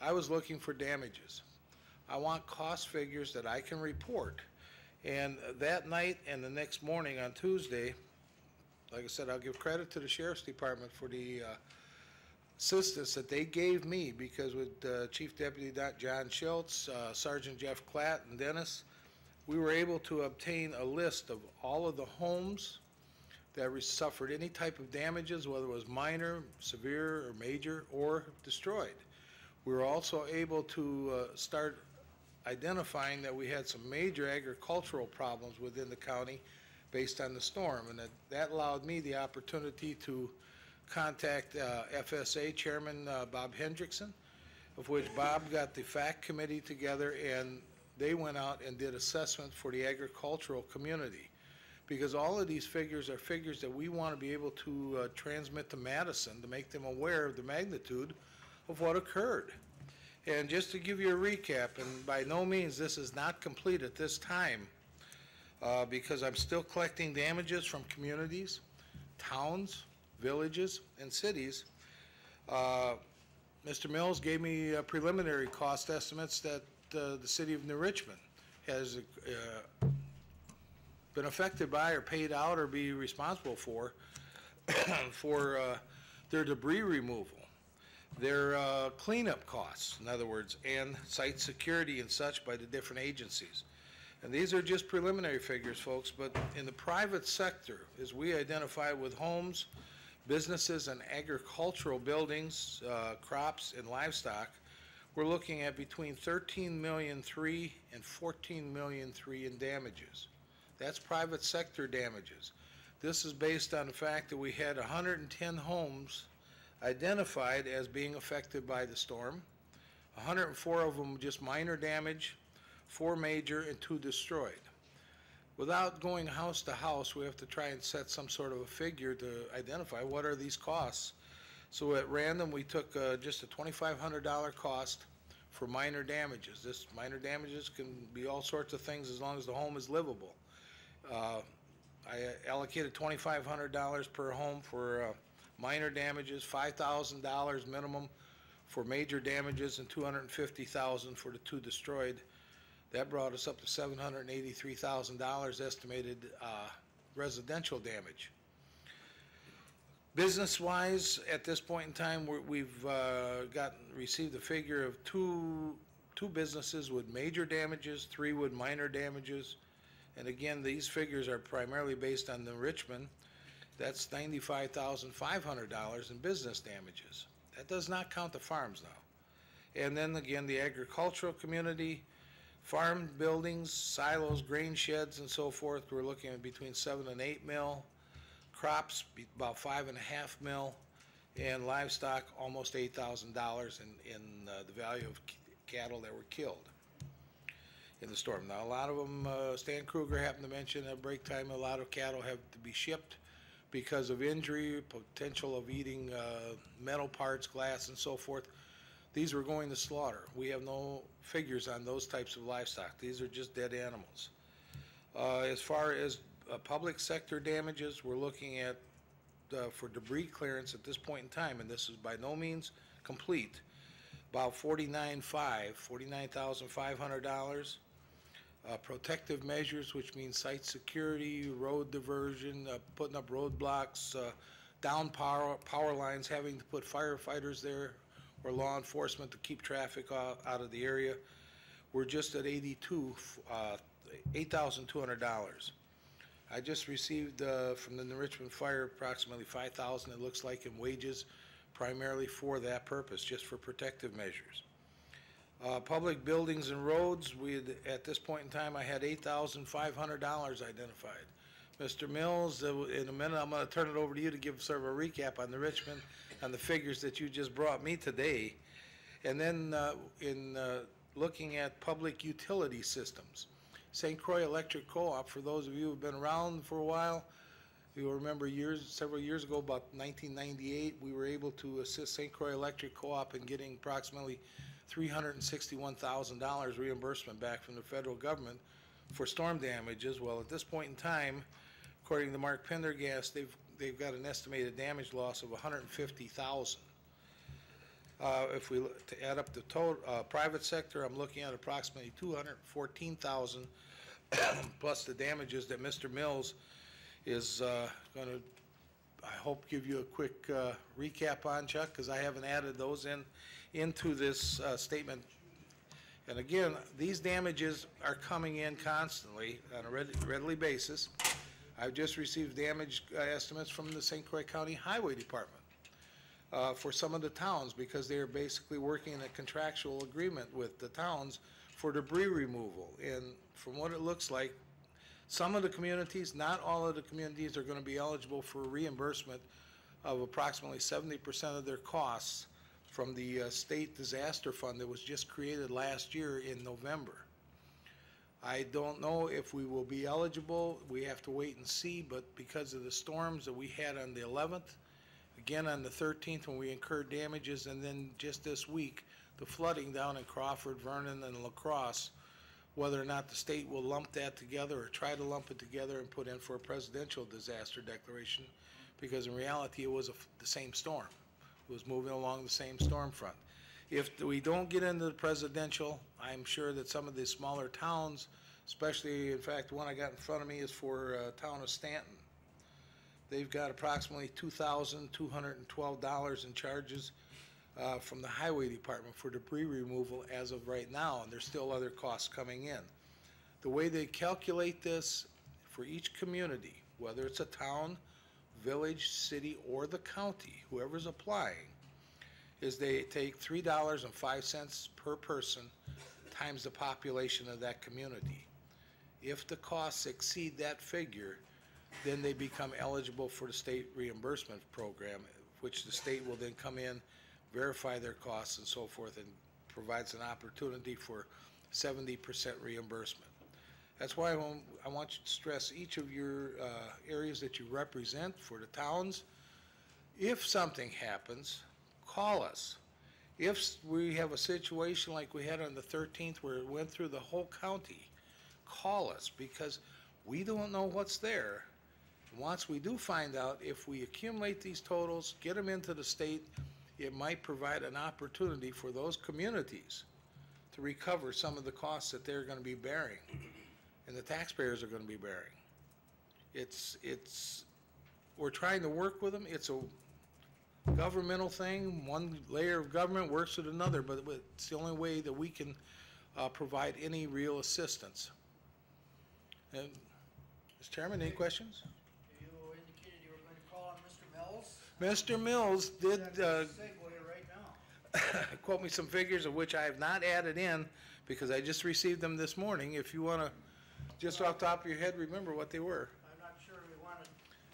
I was looking for damages. I want cost figures that I can report. And that night and the next morning on Tuesday, like I said, I'll give credit to the Sheriff's Department for the assistance that they gave me, because with Chief Deputy John Schultz, Sergeant Jeff Klatt, and Dennis, we were able to obtain a list of all of the homes that suffered any type of damages, whether it was minor, severe, or major, or destroyed. We were also able to start identifying that we had some major agricultural problems within the county based on the storm, and that allowed me the opportunity to contact FSA Chairman Bob Hendrickson, of which Bob got the FACT committee together, and they went out and did assessment for the agricultural community, because all of these figures are figures that we want to be able to transmit to Madison to make them aware of the magnitude of what occurred. And just to give you a recap, and by no means this is not complete at this time, because I'm still collecting damages from communities, towns, villages, and cities. Mr. Mills gave me preliminary cost estimates that the city of New Richmond has been affected by or paid out or be responsible for their debris removal, their cleanup costs, in other words, and site security and such by the different agencies. And these are just preliminary figures, folks, but in the private sector, as we identify with homes, businesses, and agricultural buildings, crops, and livestock, we're looking at between $13.3 million and $14.3 million in damages. That's private sector damages. This is based on the fact that we had 110 homes identified as being affected by the storm, 104 of them just minor damage, 4 major, and 2 destroyed. Without going house to house, we have to try and set some sort of a figure to identify what are these costs. So at random, we took just a $2,500 cost for minor damages. This minor damages can be all sorts of things as long as the home is livable. I allocated $2,500 per home for minor damages, $5,000 minimum for major damages, and $250,000 for the 2 destroyed. That brought us up to $783,000 estimated residential damage. Business-wise, at this point in time, we've received a figure of two businesses with major damages, 3 with minor damages. And again, these figures are primarily based on the Richmond. That's $95,500 in business damages. That does not count the farms now. And then again, the agricultural community, farm buildings, silos, grain sheds, and so forth, we're looking at between 7 and 8 mil. Crops, about 5.5 mil, and livestock, almost $8,000 in the value of cattle that were killed in the storm. Now, a lot of them, Stan Kruger happened to mention at break time, a lot of cattle have to be shipped because of injury, potential of eating metal parts, glass, and so forth. These were going to slaughter. We have no figures on those types of livestock. These are just dead animals. As far as public sector damages, we're looking at, for debris clearance at this point in time, and this is by no means complete, about $49,500. Protective measures, which means site security, road diversion, putting up roadblocks, down power lines, having to put firefighters there or law enforcement to keep traffic out of the area. We're just at $8,200. I just received from the New Richmond Fire approximately $5,000, it looks like, in wages, primarily for that purpose, just for protective measures. Public buildings and roads, at this point in time, I had $8,500 identified. Mr. Mills, in a minute, I'm going to turn it over to you to give sort of a recap on the Richmond, on the figures that you just brought me today. And then in looking at public utility systems, St. Croix Electric Co-op, for those of you who have been around for a while, you'll remember several years ago, about 1998, we were able to assist St. Croix Electric Co-op in getting approximately $361,000 reimbursement back from the federal government for storm damages. Well, at this point in time, according to Mark Pendergast, they've got an estimated damage loss of $150,000. If we to add up the total private sector, I'm looking at approximately $214,000 plus the damages that Mr. Mills is going to, I hope, give you a quick recap on, Chuck, because I haven't added those into this statement. And again, these damages are coming in constantly on a readily basis. I've just received damage estimates from the St. Croix County Highway Department for some of the towns, because they are basically working in a contractual agreement with the towns for debris removal. And from what it looks like, some of the communities, not all of the communities, are going to be eligible for reimbursement of approximately 70% of their costs from the state disaster fund that was just created last year in November. I don't know if we will be eligible. We have to wait and see, but because of the storms that we had on the 11th, again on the 13th when we incurred damages, and then just this week, the flooding down in Crawford, Vernon, and La Crosse, whether or not the state will lump that together or try to lump it together and put in for a presidential disaster declaration, because in reality, it was the same storm. It was moving along the same storm front. If we don't get into the presidential, I'm sure that some of the smaller towns, especially, in fact, the one I got in front of me is for town of Stanton. They've got approximately $2,212 in charges from the highway department for debris removal as of right now, and there's still other costs coming in. The way they calculate this for each community, whether it's a town, village, city, or the county, whoever's applying, is they take $3.05 per person times the population of that community. If the costs exceed that figure, then they become eligible for the state reimbursement program, which the state will then come in, verify their costs and so forth, and provides an opportunity for 70% reimbursement. That's why I want you to stress each of your areas that you represent for the towns. If something happens, call us. If we have a situation like we had on the 13th where it went through the whole county, call us, because we don't know what's there. Once we do find out, if we accumulate these totals, get them into the state, it might provide an opportunity for those communities to recover some of the costs that they're going to be bearing and the taxpayers are going to be bearing. We're trying to work with them. It's a governmental thing. One layer of government works with another, but it's the only way that we can provide any real assistance. And, Mr. Chairman, any questions? You indicated you were going to call on Mr. Mills. Mr. Mills did Segue right now. quote me some figures of which I have not added in because I just received them this morning. If you want to, just off the top of your head, remember what they were. I'm not sure we want to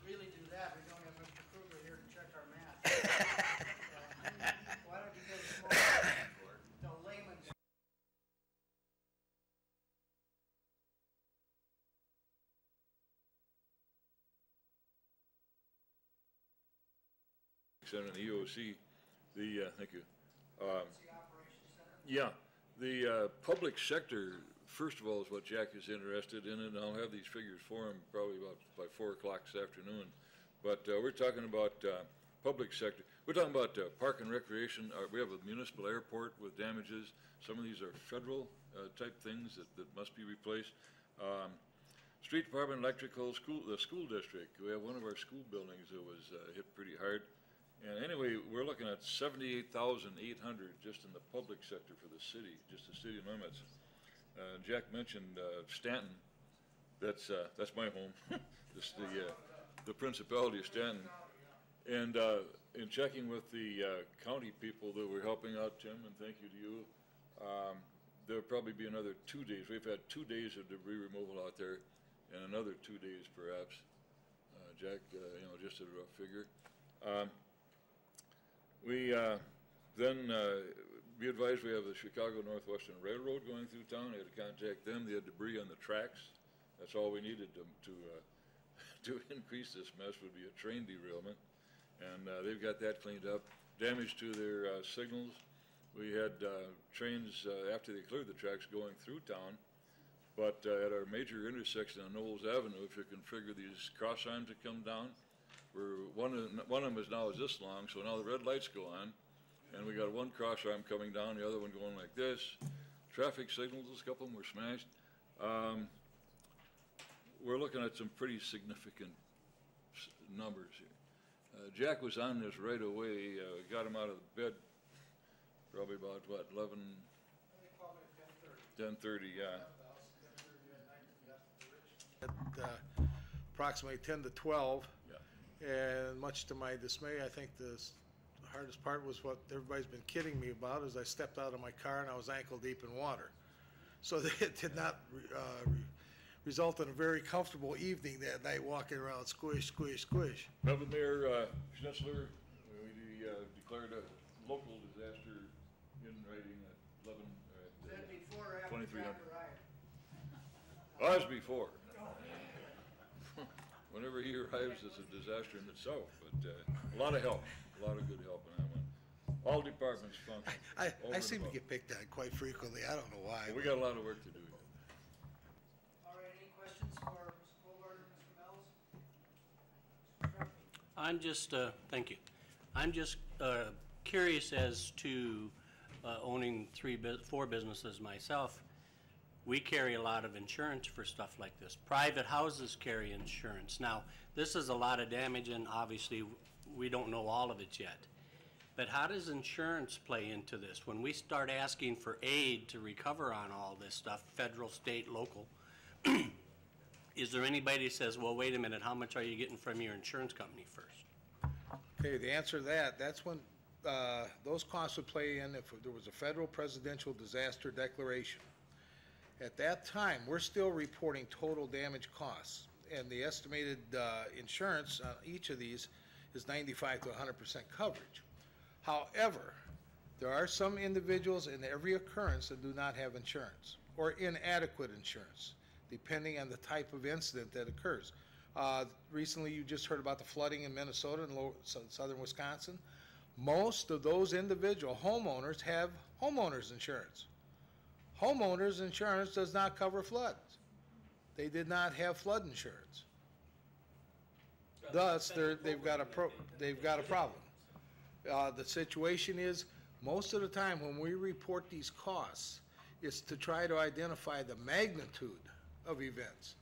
really do that. We don't have Mr. Kruger here to check our math. Why don't you give us more the layman's? Center and the EOC, thank you. Yeah, the public sector, first of all, is what Jack is interested in, and I'll have these figures for him probably about by 4 o'clock this afternoon. But we're talking about public sector. We're talking about park and recreation. We have a municipal airport with damages. Some of these are federal type things that must be replaced. Street department, electrical, the school district. We have one of our school buildings that was hit pretty hard. And anyway, we're looking at $78,800 just in the public sector for the city, just the city limits. Jack mentioned Stanton. That's my home. This the Principality of Stanton. And in checking with the county people that were helping out, Tim, and thank you to you, there'll probably be another 2 days. We've had 2 days of debris removal out there, and another 2 days perhaps. Jack, just a rough figure. We then be advised we have the Chicago Northwestern Railroad going through town. I had to contact them. They had debris on the tracks. That's all we needed to increase this mess would be a train derailment. And they've got that cleaned up. Damage to their signals. We had trains after they cleared the tracks going through town. But at our major intersection on Knowles Avenue, if you can figure these cross arms that come down, one of them is now this long, so now the red lights go on, and we got one cross arm coming down, the other one going like this. Traffic signals, a couple of them were smashed. We're looking at some pretty significant numbers here. Jack was on this right away. Got him out of the bed probably about, what, 10:30, yeah. At approximately 10 to 12. And much to my dismay, I think the hardest part was what everybody's been kidding me about, is I stepped out of my car and I was ankle deep in water. So it did not result in a very comfortable evening that night walking around squish, squish, squish. Reverend Mayor Schnetzler, we declared a local disaster in writing at 11, Is that before or after 2300. Us before. Whenever he arrives, it's a disaster in itself, but a lot of help, a lot of good help in that one. All departments function. I seem to get picked on quite frequently. I don't know why. We got a lot of work to do. All right, any questions for Mr. Colbert or Mr. Mills? I'm just, thank you. I'm just curious as to owning four businesses myself. We carry a lot of insurance for stuff like this. Private houses carry insurance. Now, this is a lot of damage, and obviously, we don't know all of it yet. But how does insurance play into this? When we start asking for aid to recover on all this stuff, federal, state, local, is there anybody who says, well, wait a minute, how much are you getting from your insurance company first? Okay, the answer to that's when those costs would play in if there was a federal presidential disaster declaration. At that time, we're still reporting total damage costs, and the estimated insurance on each of these is 95 to 100% coverage. However, there are some individuals in every occurrence that do not have insurance or inadequate insurance, depending on the type of incident that occurs. Recently, you just heard about the flooding in Minnesota and southern Wisconsin. Most of those individual homeowners have homeowners insurance. Homeowners insurance does not cover floods. They did not have flood insurance. Thus, they've got a problem. The situation is, most of the time when we report these costs, it's to try to identify the magnitude of events.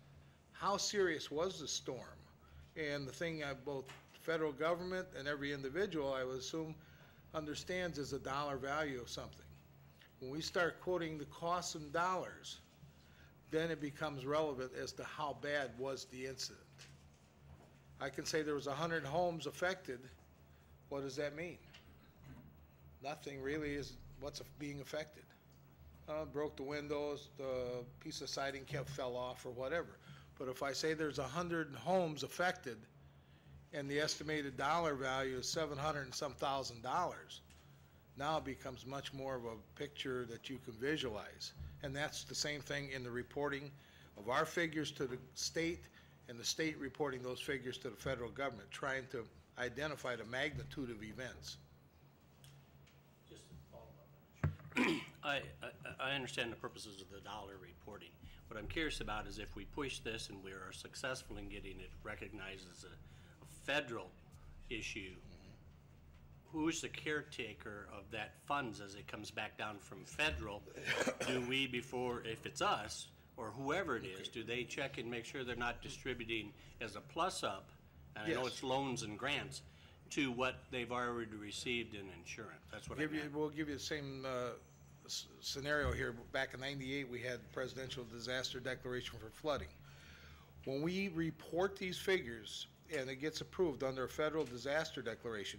How serious was the storm? And the thing both federal government and every individual, I would assume, understands is a dollar value of something. When we start quoting the costs in dollars, then it becomes relevant as to how bad was the incident. I can say there was 100 homes affected. What does that mean? Nothing really is what's being affected. Broke the windows, the piece of siding fell off or whatever. But if I say there's 100 homes affected and the estimated dollar value is $700 and some thousand, now it becomes much more of a picture that you can visualize. And that's the same thing in the reporting of our figures to the state and the state reporting those figures to the federal government, trying to identify the magnitude of events. Just to follow up. I understand the purposes of the dollar reporting. What I'm curious about is if we push this and we are successful in getting it recognized as a federal issue, who's the caretaker of that funds as it comes back down from federal? Do we, before, if it's us or whoever it is, do they check and make sure they're not distributing as a plus up, and I know it's loans and grants, to what they've already received in insurance? That's what I meant. We'll give you the same scenario here. Back in '98, we had presidential disaster declaration for flooding. When we report these figures and it gets approved under a federal disaster declaration,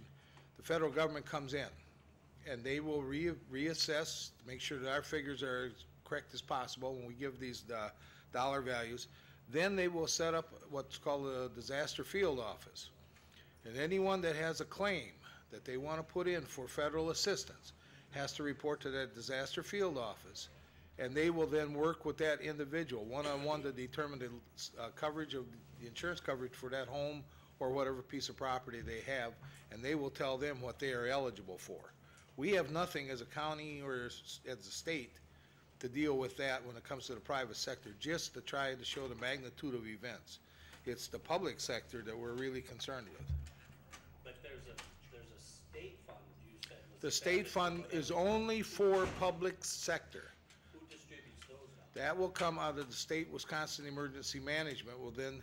the federal government comes in and they will reassess to make sure that our figures are as correct as possible when we give these dollar values. Then they will set up what's called a disaster field office. And anyone that has a claim that they want to put in for federal assistance has to report to that disaster field office. And they will then work with that individual one-on-one to determine the coverage of the insurance coverage for that home or whatever piece of property they have, and they will tell them what they are eligible for. We have nothing as a county or as a state to deal with that when it comes to the private sector, just to try to show the magnitude of events. It's the public sector that we're really concerned with. But there's a state fund, you said. The state fund is only for public sector. Who distributes those out? That will come out of the state Wisconsin Emergency Management will then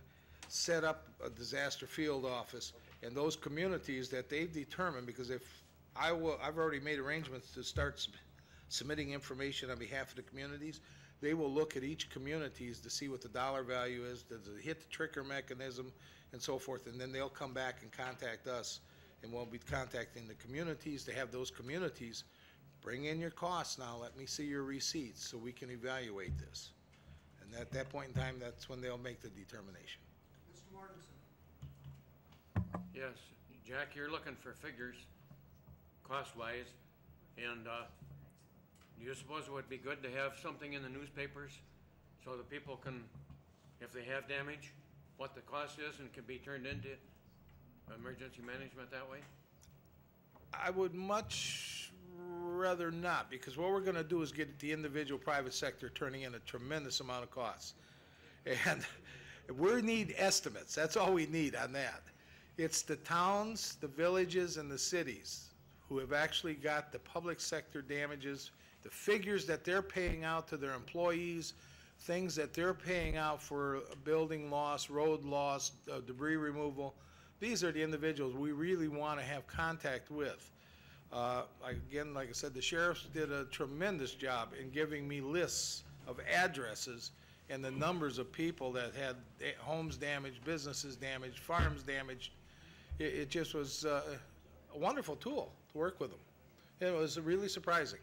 set up a disaster field office, and those communities that they've determined, because if I've already made arrangements to start submitting information on behalf of the communities, they will look at each communities to see what the dollar value is, does it hit the trigger mechanism, and so forth, and then they'll come back and contact us, and we'll be contacting the communities to have those communities bring in your costs now, let me see your receipts so we can evaluate this. And at that point in time, that's when they'll make the determination. Mr. Mortensen. Yes, Jack, you're looking for figures, cost-wise, and do you suppose it would be good to have something in the newspapers so the people can, if they have damage, what the cost is and can be turned into emergency management that way? I would much rather not, because what we're gonna do is get the individual private sector turning in a tremendous amount of costs. And we need estimates, that's all we need on that. It's the towns, the villages, and the cities who have actually got the public sector damages, the figures that they're paying out to their employees, things that they're paying out for building loss, road loss, debris removal. These are the individuals we really want to have contact with. Again, like I said, the sheriffs did a tremendous job in giving me lists of addresses and the numbers of people that had homes damaged, businesses damaged, farms damaged. It just was a wonderful tool to work with them. It was really surprising.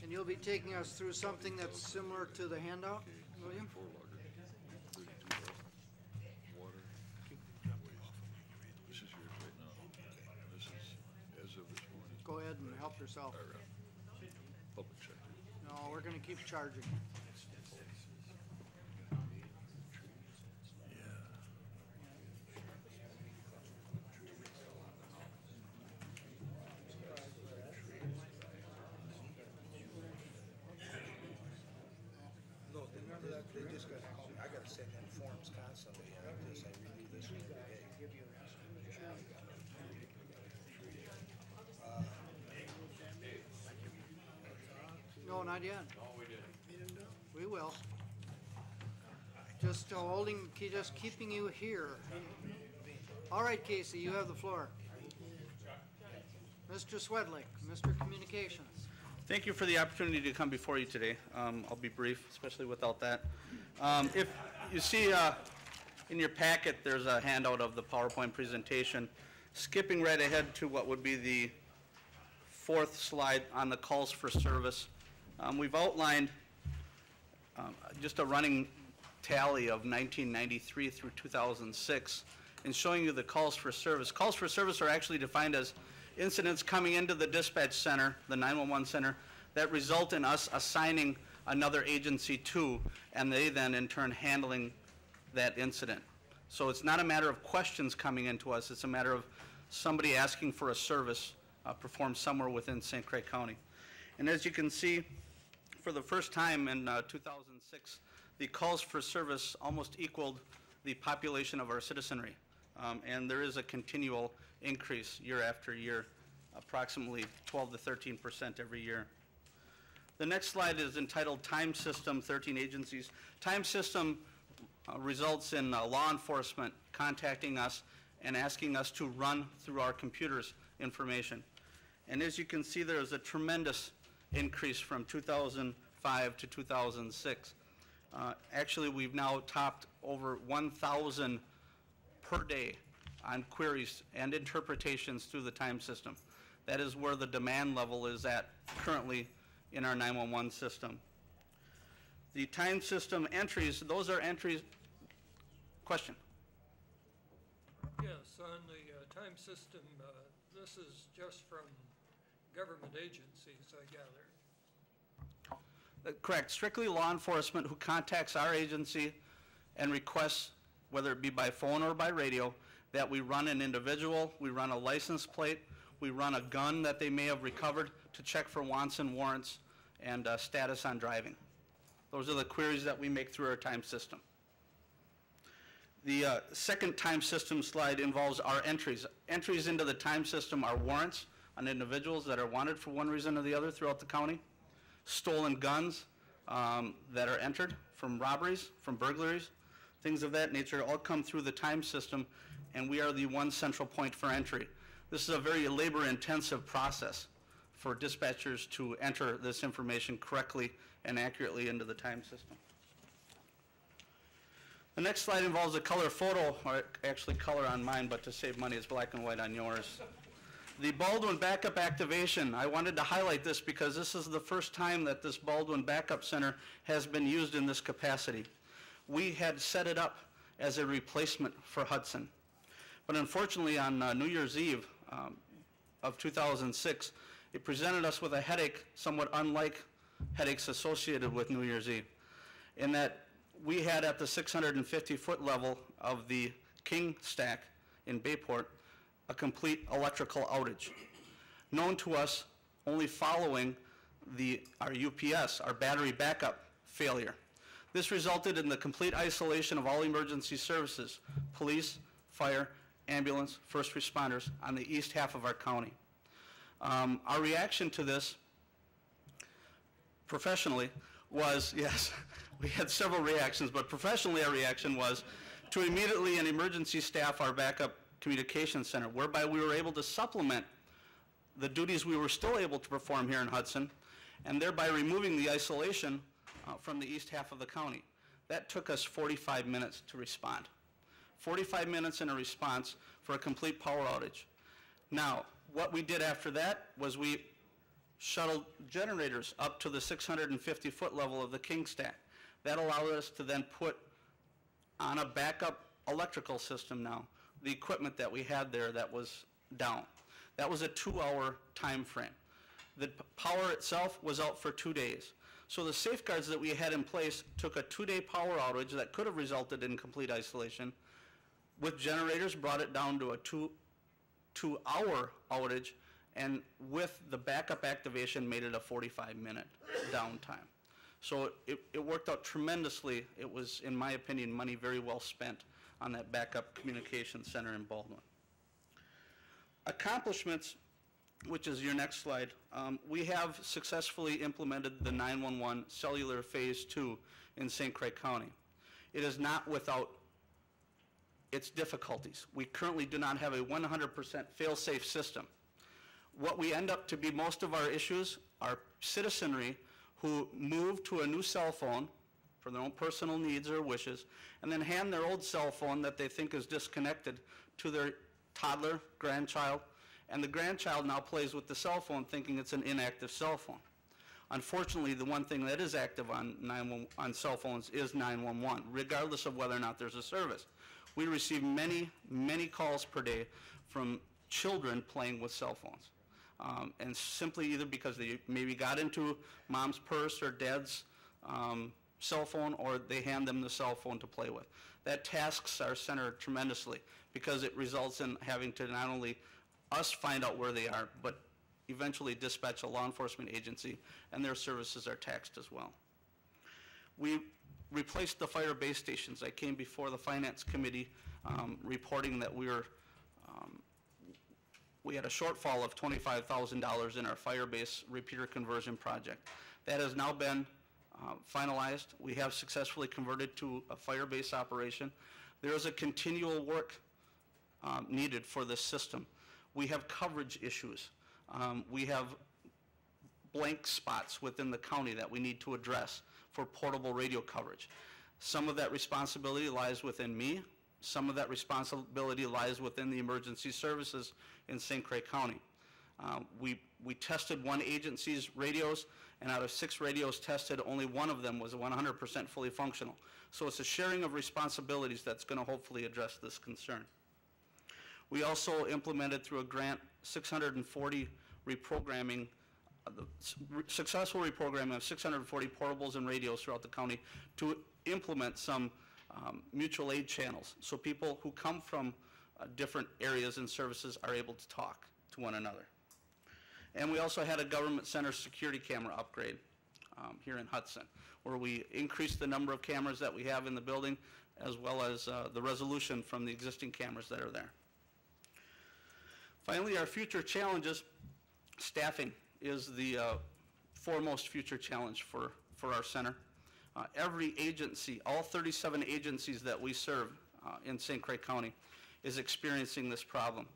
And you'll be taking us through something that's similar to the handout, will you? This is yours right now. This is as of this morning. Go ahead and help yourself. Public sector. No, we're gonna keep charging. No, remember that, they just got to call me, I got to send in forms constantly, and I renew this one every day. No, not yet. No, we didn't. We will. Just just keeping you here. All right, Casey, you have the floor. Mr. Swedlick, Mr. Communications. Thank you for the opportunity to come before you today. I'll be brief, especially without that. If you see in your packet, there's a handout of the PowerPoint presentation. Skipping right ahead to what would be the fourth slide on the calls for service. We've outlined just a running tally of 1993 through 2006 and showing you the calls for service. Calls for service are actually defined as incidents coming into the dispatch center, the 911 center, that result in us assigning another agency to, and they then in turn handling that incident. So it's not a matter of questions coming into us, it's a matter of somebody asking for a service performed somewhere within St. Croix County. And as you can see, for the first time in 2006, the calls for service almost equaled the population of our citizenry. And there is a continual increase year after year, approximately 12 to 13% every year. The next slide is entitled Time System, 13 agencies. Time System results in law enforcement contacting us and asking us to run through our computers information. And as you can see, there is a tremendous increase from 2005 to 2006. Actually, we've now topped over 1,000 per day on queries and interpretations through the time system. That is where the demand level is at currently in our 911 system. The time system entries, those are entries. Question? Yes, on the time system, this is just from government agencies, I gather. Correct. Strictly law enforcement who contacts our agency and requests, whether it be by phone or by radio, that we run an individual, we run a license plate, we run a gun that they may have recovered to check for wants and warrants and status on driving. Those are the queries that we make through our time system. The second time system slide involves our entries. Entries into the time system are warrants on individuals that are wanted for one reason or the other throughout the county, stolen guns that are entered from robberies, from burglaries, things of that nature, all come through the time system, and we are the one central point for entry. This is a very labor-intensive process for dispatchers to enter this information correctly and accurately into the time system. The next slide involves a color photo, or actually color on mine, but to save money, it's black and white on yours. The Baldwin Backup Activation, I wanted to highlight this because this is the first time that this Baldwin Backup Center has been used in this capacity. We had set it up as a replacement for Hudson. But unfortunately, on New Year's Eve of 2006, it presented us with a headache somewhat unlike headaches associated with New Year's Eve, in that we had at the 650-foot level of the King Stack in Bayport a complete electrical outage, known to us only following our UPS, our battery backup failure. This resulted in the complete isolation of all emergency services, police, fire, ambulance, first responders on the east half of our county. Our reaction to this professionally was, yes, we had several reactions, but professionally our reaction was to immediately and emergency staff our backup communication center, whereby we were able to supplement the duties we were still able to perform here in Hudson, and thereby removing the isolation from the east half of the county. That took us 45 minutes to respond. 45 minutes in a response for a complete power outage. Now, what we did after that was we shuttled generators up to the 650-foot level of the King Stack. That allowed us to then put on a backup electrical system now the equipment that we had there that was down. That was a 2-hour time frame. The power itself was out for 2 days. So the safeguards that we had in place took a 2-day power outage that could have resulted in complete isolation. With generators, brought it down to a two-hour outage, and with the backup activation, made it a 45-minute downtime. So it worked out tremendously. It was, in my opinion, money very well spent on that backup communication center in Baldwin. Accomplishments, which is your next slide. We have successfully implemented the 911 cellular phase 2 in St. Croix County. It is not without its difficulties. We currently do not have a 100% fail-safe system. What we end up to be most of our issues are citizenry who move to a new cell phone for their own personal needs or wishes, and then hand their old cell phone that they think is disconnected to their toddler, grandchild, and the grandchild now plays with the cell phone thinking it's an inactive cell phone. Unfortunately, the one thing that is active on cell phones is 911, regardless of whether or not there's a service. We receive many, many calls per day from children playing with cell phones. And simply either because they maybe got into mom's purse or dad's cell phone, or they hand them the cell phone to play with. That tasks our center tremendously because it results in having to not only us find out where they are, but eventually dispatch a law enforcement agency, and their services are taxed as well. We replaced the fire base stations. I came before the Finance Committee reporting that we had a shortfall of $25,000 in our fire base repeater conversion project. That has now been finalized. We have successfully converted to a fire base operation. There is a continual work needed for this system. We have coverage issues. We have blank spots within the county that we need to address for portable radio coverage. Some of that responsibility lies within me. Some of that responsibility lies within the emergency services in St. Croix County. We tested one agency's radios, and out of 6 radios tested, only one of them was 100% fully functional. So it's a sharing of responsibilities that's going to hopefully address this concern. We also implemented through a grant 640 reprogramming, successful reprogramming of 640 portables and radios throughout the county to implement some mutual aid channels, so people who come from different areas and services are able to talk to one another. And we also had a government center security camera upgrade here in Hudson, where we increased the number of cameras that we have in the building, as well as the resolution from the existing cameras that are there. Finally, our future challenges. Staffing is the foremost future challenge for our center. Every agency, all 37 agencies that we serve in St. Croix County is experiencing this problem.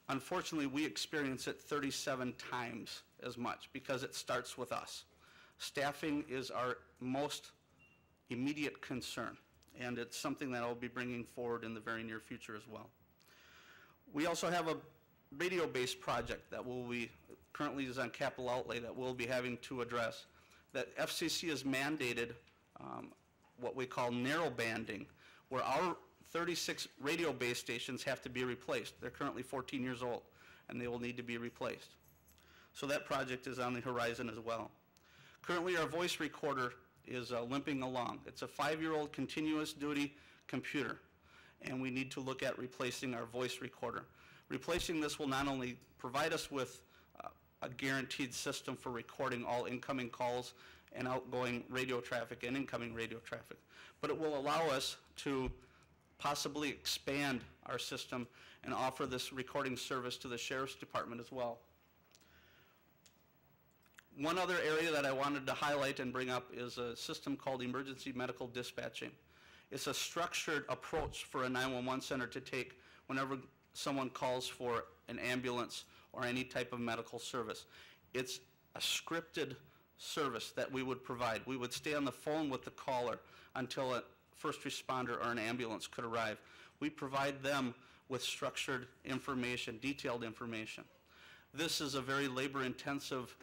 Unfortunately, we experience it 37 times as much because it starts with us. Staffing is our most immediate concern, and it's something that I'll be bringing forward in the very near future as well. We also have a radio-based project that will be, currently is on capital outlay, that we'll be having to address, that FCC has mandated what we call narrow banding, where our 36 radio base stations have to be replaced. They're currently 14 years old, and they will need to be replaced. So that project is on the horizon as well. Currently, our voice recorder is limping along. It's a 5-year-old continuous duty computer, and we need to look at replacing our voice recorder. Replacing this will not only provide us with a guaranteed system for recording all incoming calls and outgoing radio traffic and incoming radio traffic, but it will allow us to possibly expand our system and offer this recording service to the Sheriff's Department as well. One other area that I wanted to highlight and bring up is a system called emergency medical dispatching. It's a structured approach for a 911 center to take whenever someone calls for an ambulance or any type of medical service. It's a scripted service that we would provide. We would stay on the phone with the caller until a first responder or an ambulance could arrive. We provide them with structured information, detailed information. This is a very labor-intensive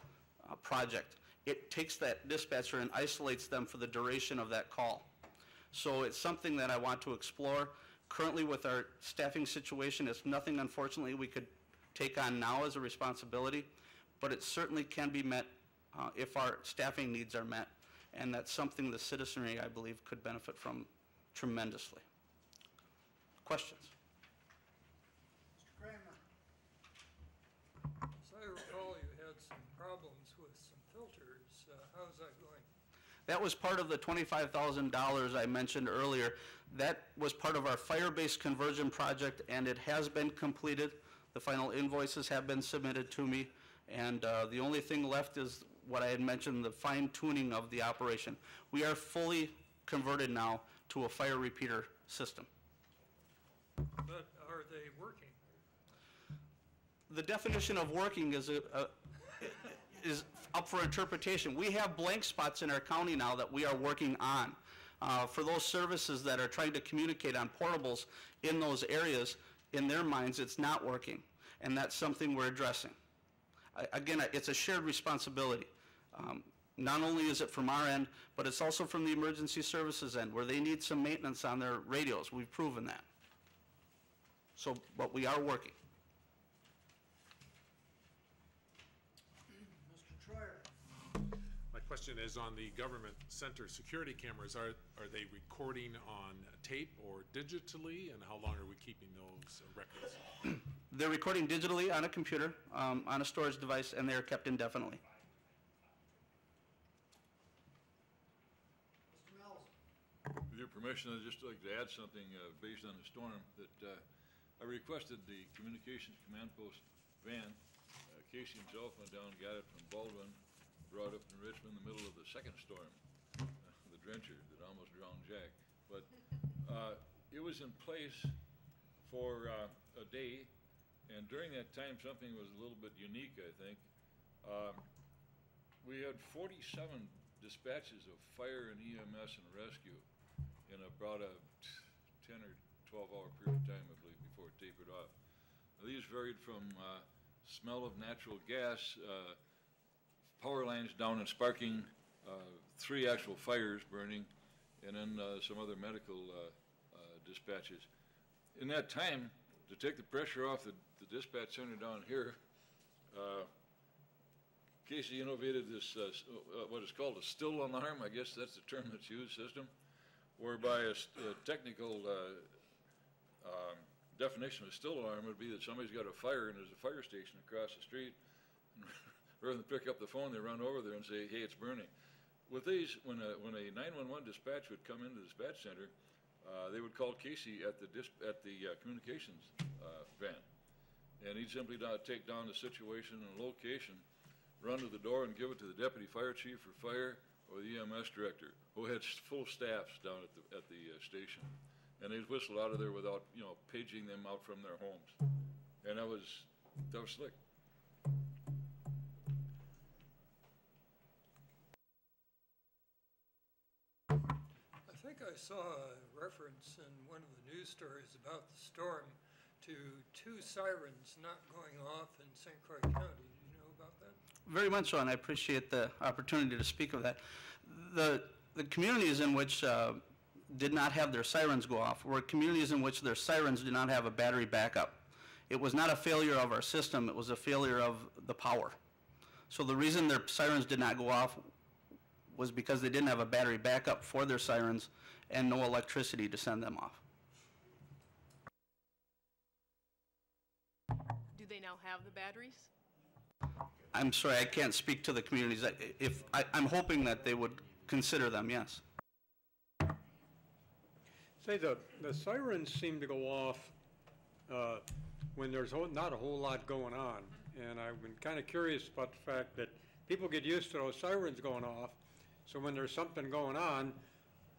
project. It takes that dispatcher and isolates them for the duration of that call. So it's something that I want to explore. Currently with our staffing situation, it's nothing unfortunately we could take on now as a responsibility, but it certainly can be met if our staffing needs are met, and that's something the citizenry, I believe, could benefit from tremendously. Questions? Mr. Kramer. As I recall, you had some problems with some filters. How's that going? That was part of the $25,000 I mentioned earlier. That was part of our fire-based conversion project, and it has been completed. The final invoices have been submitted to me, and the only thing left is what I had mentioned, the fine-tuning of the operation. We are fully converted now to a fire repeater system. But are they working? The definition of working is is up for interpretation. We have blank spots in our county now that we are working on. For those services that are trying to communicate on portables in those areas, in their minds, it's not working, and that's something we're addressing. Again, it's a shared responsibility. Not only is it from our end, but it's also from the emergency services end, where they need some maintenance on their radios. We've proven that. So, but we are working. Mr. Troyer. My question is on the government center security cameras. Are they recording on tape or digitally, and how long are we keeping those records? They're recording digitally on a computer, on a storage device, and they're kept indefinitely. Mr. Mills. With your permission, I'd just like to add something based on the storm, that I requested the communications command post van. Casey himself went down and got it from Baldwin, brought up in Richmond in the middle of the second storm, the drencher that almost drowned Jack. But it was in place for a day, and during that time something was a little bit unique, I think. We had 47 dispatches of fire and EMS and rescue in about a 10 or 12-hour period of time, I believe, before it tapered off. Now, these varied from smell of natural gas, power lines down and sparking, 3 actual fires burning, and then some other medical dispatches. In that time, to take the pressure off the dispatch center down here, Casey innovated this, what is called a still alarm, I guess that's the term that's used, system, whereby a technical definition of a still alarm would be that somebody's got a fire and there's a fire station across the street. Rather than pick up the phone, they run over there and say, hey, it's burning. With these, when a 911 dispatch would come into the dispatch center, they would call Casey at the communications van. And he'd simply take down the situation and location, run to the door and give it to the deputy fire chief for fire, or the EMS director who had full staffs down at the station. And they'd whistle out of there without, you know, paging them out from their homes. And that was slick. I think I saw a reference in one of the news stories about the storm to 2 sirens not going off in St. Croix County. Do you know about that? Very much so, and I appreciate the opportunity to speak of that. The communities in which did not have their sirens go off were communities in which their sirens did not have a battery backup. It was not a failure of our system, it was a failure of the power. So the reason their sirens did not go off was because they didn't have a battery backup for their sirens and no electricity to send them off. Do they now have the batteries? I'm sorry, I can't speak to the communities. I'm hoping that they would consider them, yes. Say, the sirens seem to go off when there's not a whole lot going on. And I've been kind of curious about the fact that people get used to those sirens going off, so when there's something going on,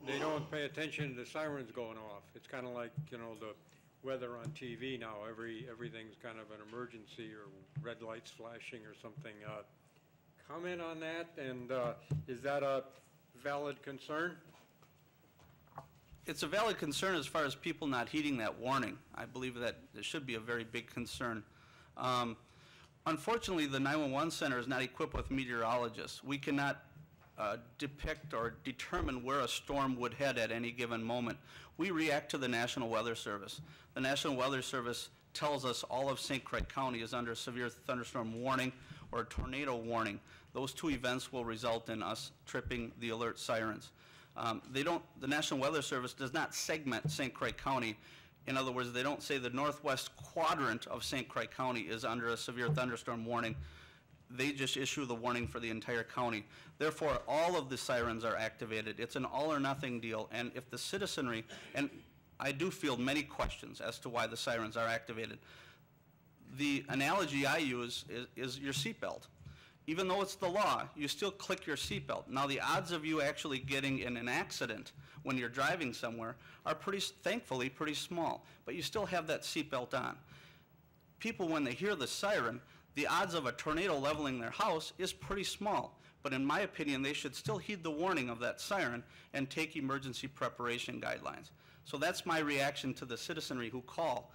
they don't pay attention to the sirens going off. It's kind of like, you know, the weather on TV now. Everything's kind of an emergency or red lights flashing or something. Comment on that, and is that a valid concern? It's a valid concern as far as people not heeding that warning. I believe that it should be a very big concern. Unfortunately, the 911 center is not equipped with meteorologists. We cannot depict or determine where a storm would head at any given moment. We react to the National Weather Service. The National Weather Service tells us all of St. Croix County is under severe thunderstorm warning or tornado warning. Those 2 events will result in us tripping the alert sirens. The National Weather Service does not segment St. Croix County. In other words, they don't say the northwest quadrant of St. Croix County is under a severe thunderstorm warning. They just issue the warning for the entire county. Therefore, all of the sirens are activated. It's an all or nothing deal. And if the citizenry, and I do field many questions as to why the sirens are activated. The analogy I use is your seatbelt. Even though it's the law, you still click your seatbelt. Now, the odds of you actually getting in an accident when you're driving somewhere are thankfully pretty small, but you still have that seatbelt on. People, when they hear the siren, the odds of a tornado leveling their house is pretty small. But in my opinion, they should still heed the warning of that siren and take emergency preparation guidelines. So that's my reaction to the citizenry who call,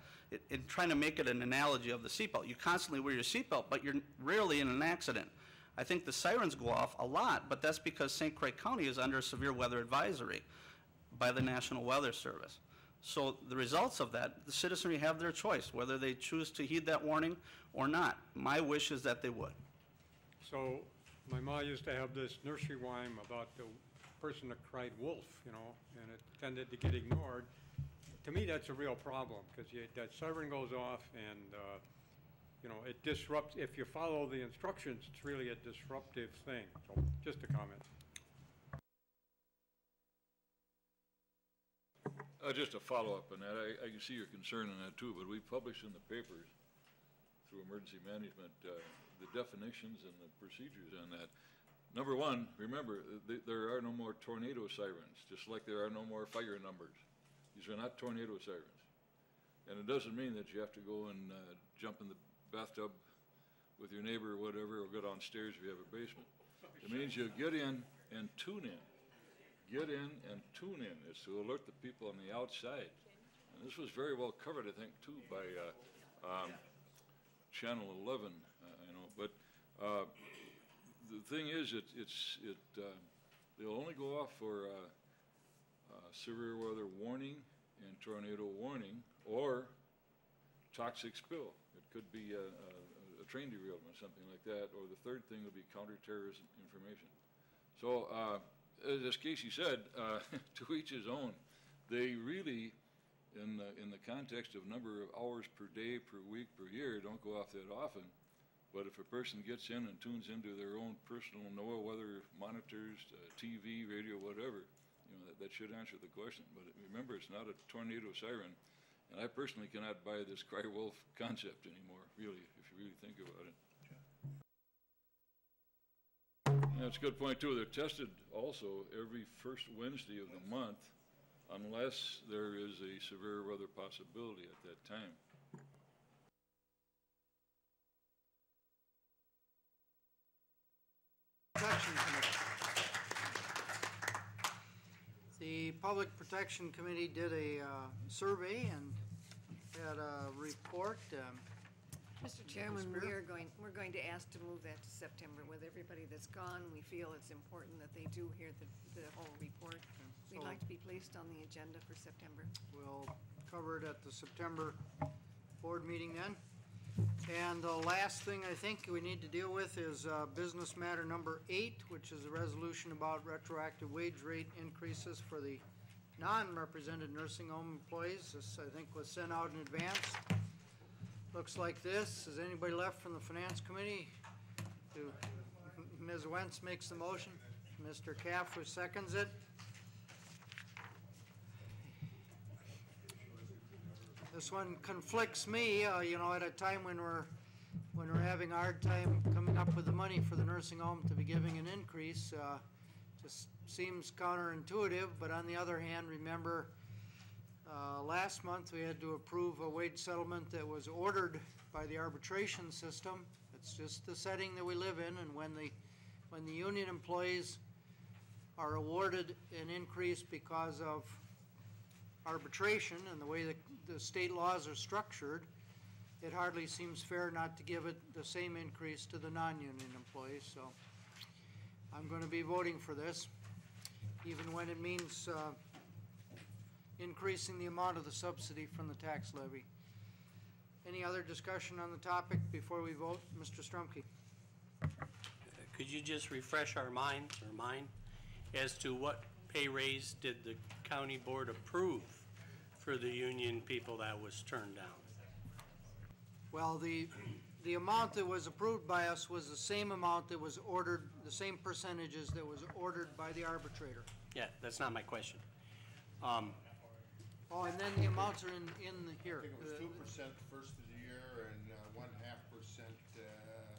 in trying to make it an analogy of the seatbelt. You constantly wear your seatbelt, but you're rarely in an accident. I think the sirens go off a lot, but that's because St. Croix County is under severe weather advisory by the National Weather Service. So the results of that, the citizenry have their choice, whether they choose to heed that warning or not. My wish is that they would. So my ma used to have this nursery rhyme about the person that cried wolf, you know, and it tended to get ignored. To me, that's a real problem, because that siren goes off and, you know, it disrupts. If you follow the instructions, it's really a disruptive thing. So just a comment. Just a follow-up on that. I can see your concern on that too, but we publish in the papers through emergency management the definitions and the procedures on that. Number one, remember, there are no more tornado sirens, just like there are no more fire numbers. These are not tornado sirens. And it doesn't mean that you have to go and jump in the bathtub with your neighbor or whatever, or go downstairs if you have a basement. It means you get in and tune in. Get in and tune in. It's to alert the people on the outside. And this was very well covered, I think, too, by Channel 11, you know. But the thing is, they'll only go off for severe weather warning and tornado warning or toxic spill. It could be a train derailment, something like that. Or the third thing would be counterterrorism information. So, as Casey said, to each his own. They really, in the context of number of hours per day, per week, per year, don't go off that often. But if a person gets in and tunes into their own personal NOAA weather monitors, TV, radio, whatever, you know, that should answer the question. But remember, it's not a tornado siren. And I personally cannot buy this cry wolf concept anymore, really, if you really think about it. Yeah, it's a good point, too. They're tested also every first Wednesday of the month unless there is a severe weather possibility at that time. Protection Committee. The Public Protection Committee did a survey and had a report. Mr. Chairman, Spear? we're going to ask to move that to September. With everybody that's gone, we feel it's important that they do hear the whole report. We'd So- like to be placed on the agenda for September. We'll cover it at the September board meeting then. And the last thing I think we need to deal with is business matter number 8, which is a resolution about retroactive wage rate increases for the non-represented nursing home employees. This, I think, was sent out in advance. Looks like this. Is anybody left from the Finance Committee? Ms. Wentz makes the motion. Mr. Caff seconds it. This one conflicts me, you know, at a time when we're having a hard time coming up with the money for the nursing home to be giving an increase. Just seems counterintuitive, but on the other hand, remember, last month we had to approve a wage settlement that was ordered by the arbitration system. It's just the setting that we live in, and when the union employees are awarded an increase because of arbitration and the way the state laws are structured, it hardly seems fair not to give it the same increase to the non-union employees. So I'm going to be voting for this, even when it means increasing the amount of the subsidy from the tax levy. Any other discussion on the topic before we vote? Mr. Strumke. Could you just refresh our minds, or mine, as to what pay raise did the county board approve for the union people that was turned down? Well, the amount that was approved by us was the same amount that was ordered, the same percentages that was ordered by the arbitrator. Yeah, that's not my question. Oh, and then the amounts are in here. I think it was 2% first of the year and 1.5%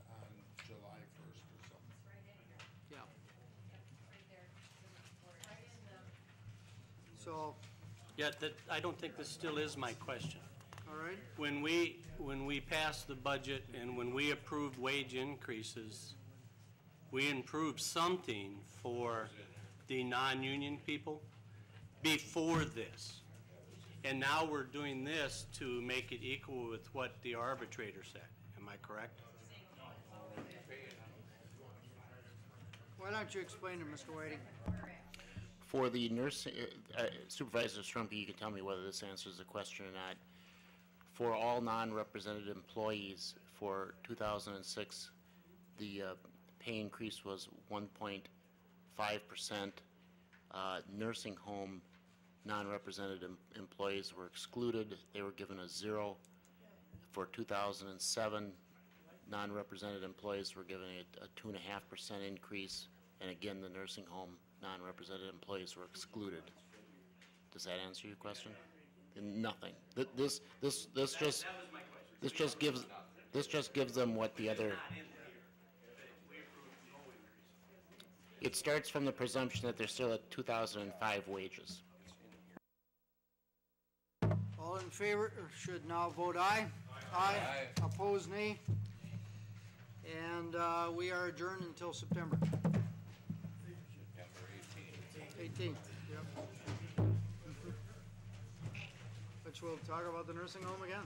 on July 1st or something. Yeah. So, Yeah, I don't think this still is my question. all right, When we passed the budget and when we approved wage increases, we improved something for the non-union people before this. And now we're doing this to make it equal with what the arbitrator said. Am I correct? why don't you explain it, Mr. Whiting? For the nursing, Supervisor Strumke, you can tell me whether this answers the question or not. For all non-represented employees for 2006, the pay increase was 1.5%. Nursing home non-represented employees were excluded. They were given a 0. For 2007, non-represented employees were given a 2.5% increase. And again, the nursing home non-represented employees were excluded. Does that answer your question? Nothing. This just gives them what the other. It starts from the presumption that they're still at 2005 wages. All in favor should now vote aye. Aye. Opposed, nay. And we are adjourned until September 18th. Yep. Which we'll talk about the nursing home again.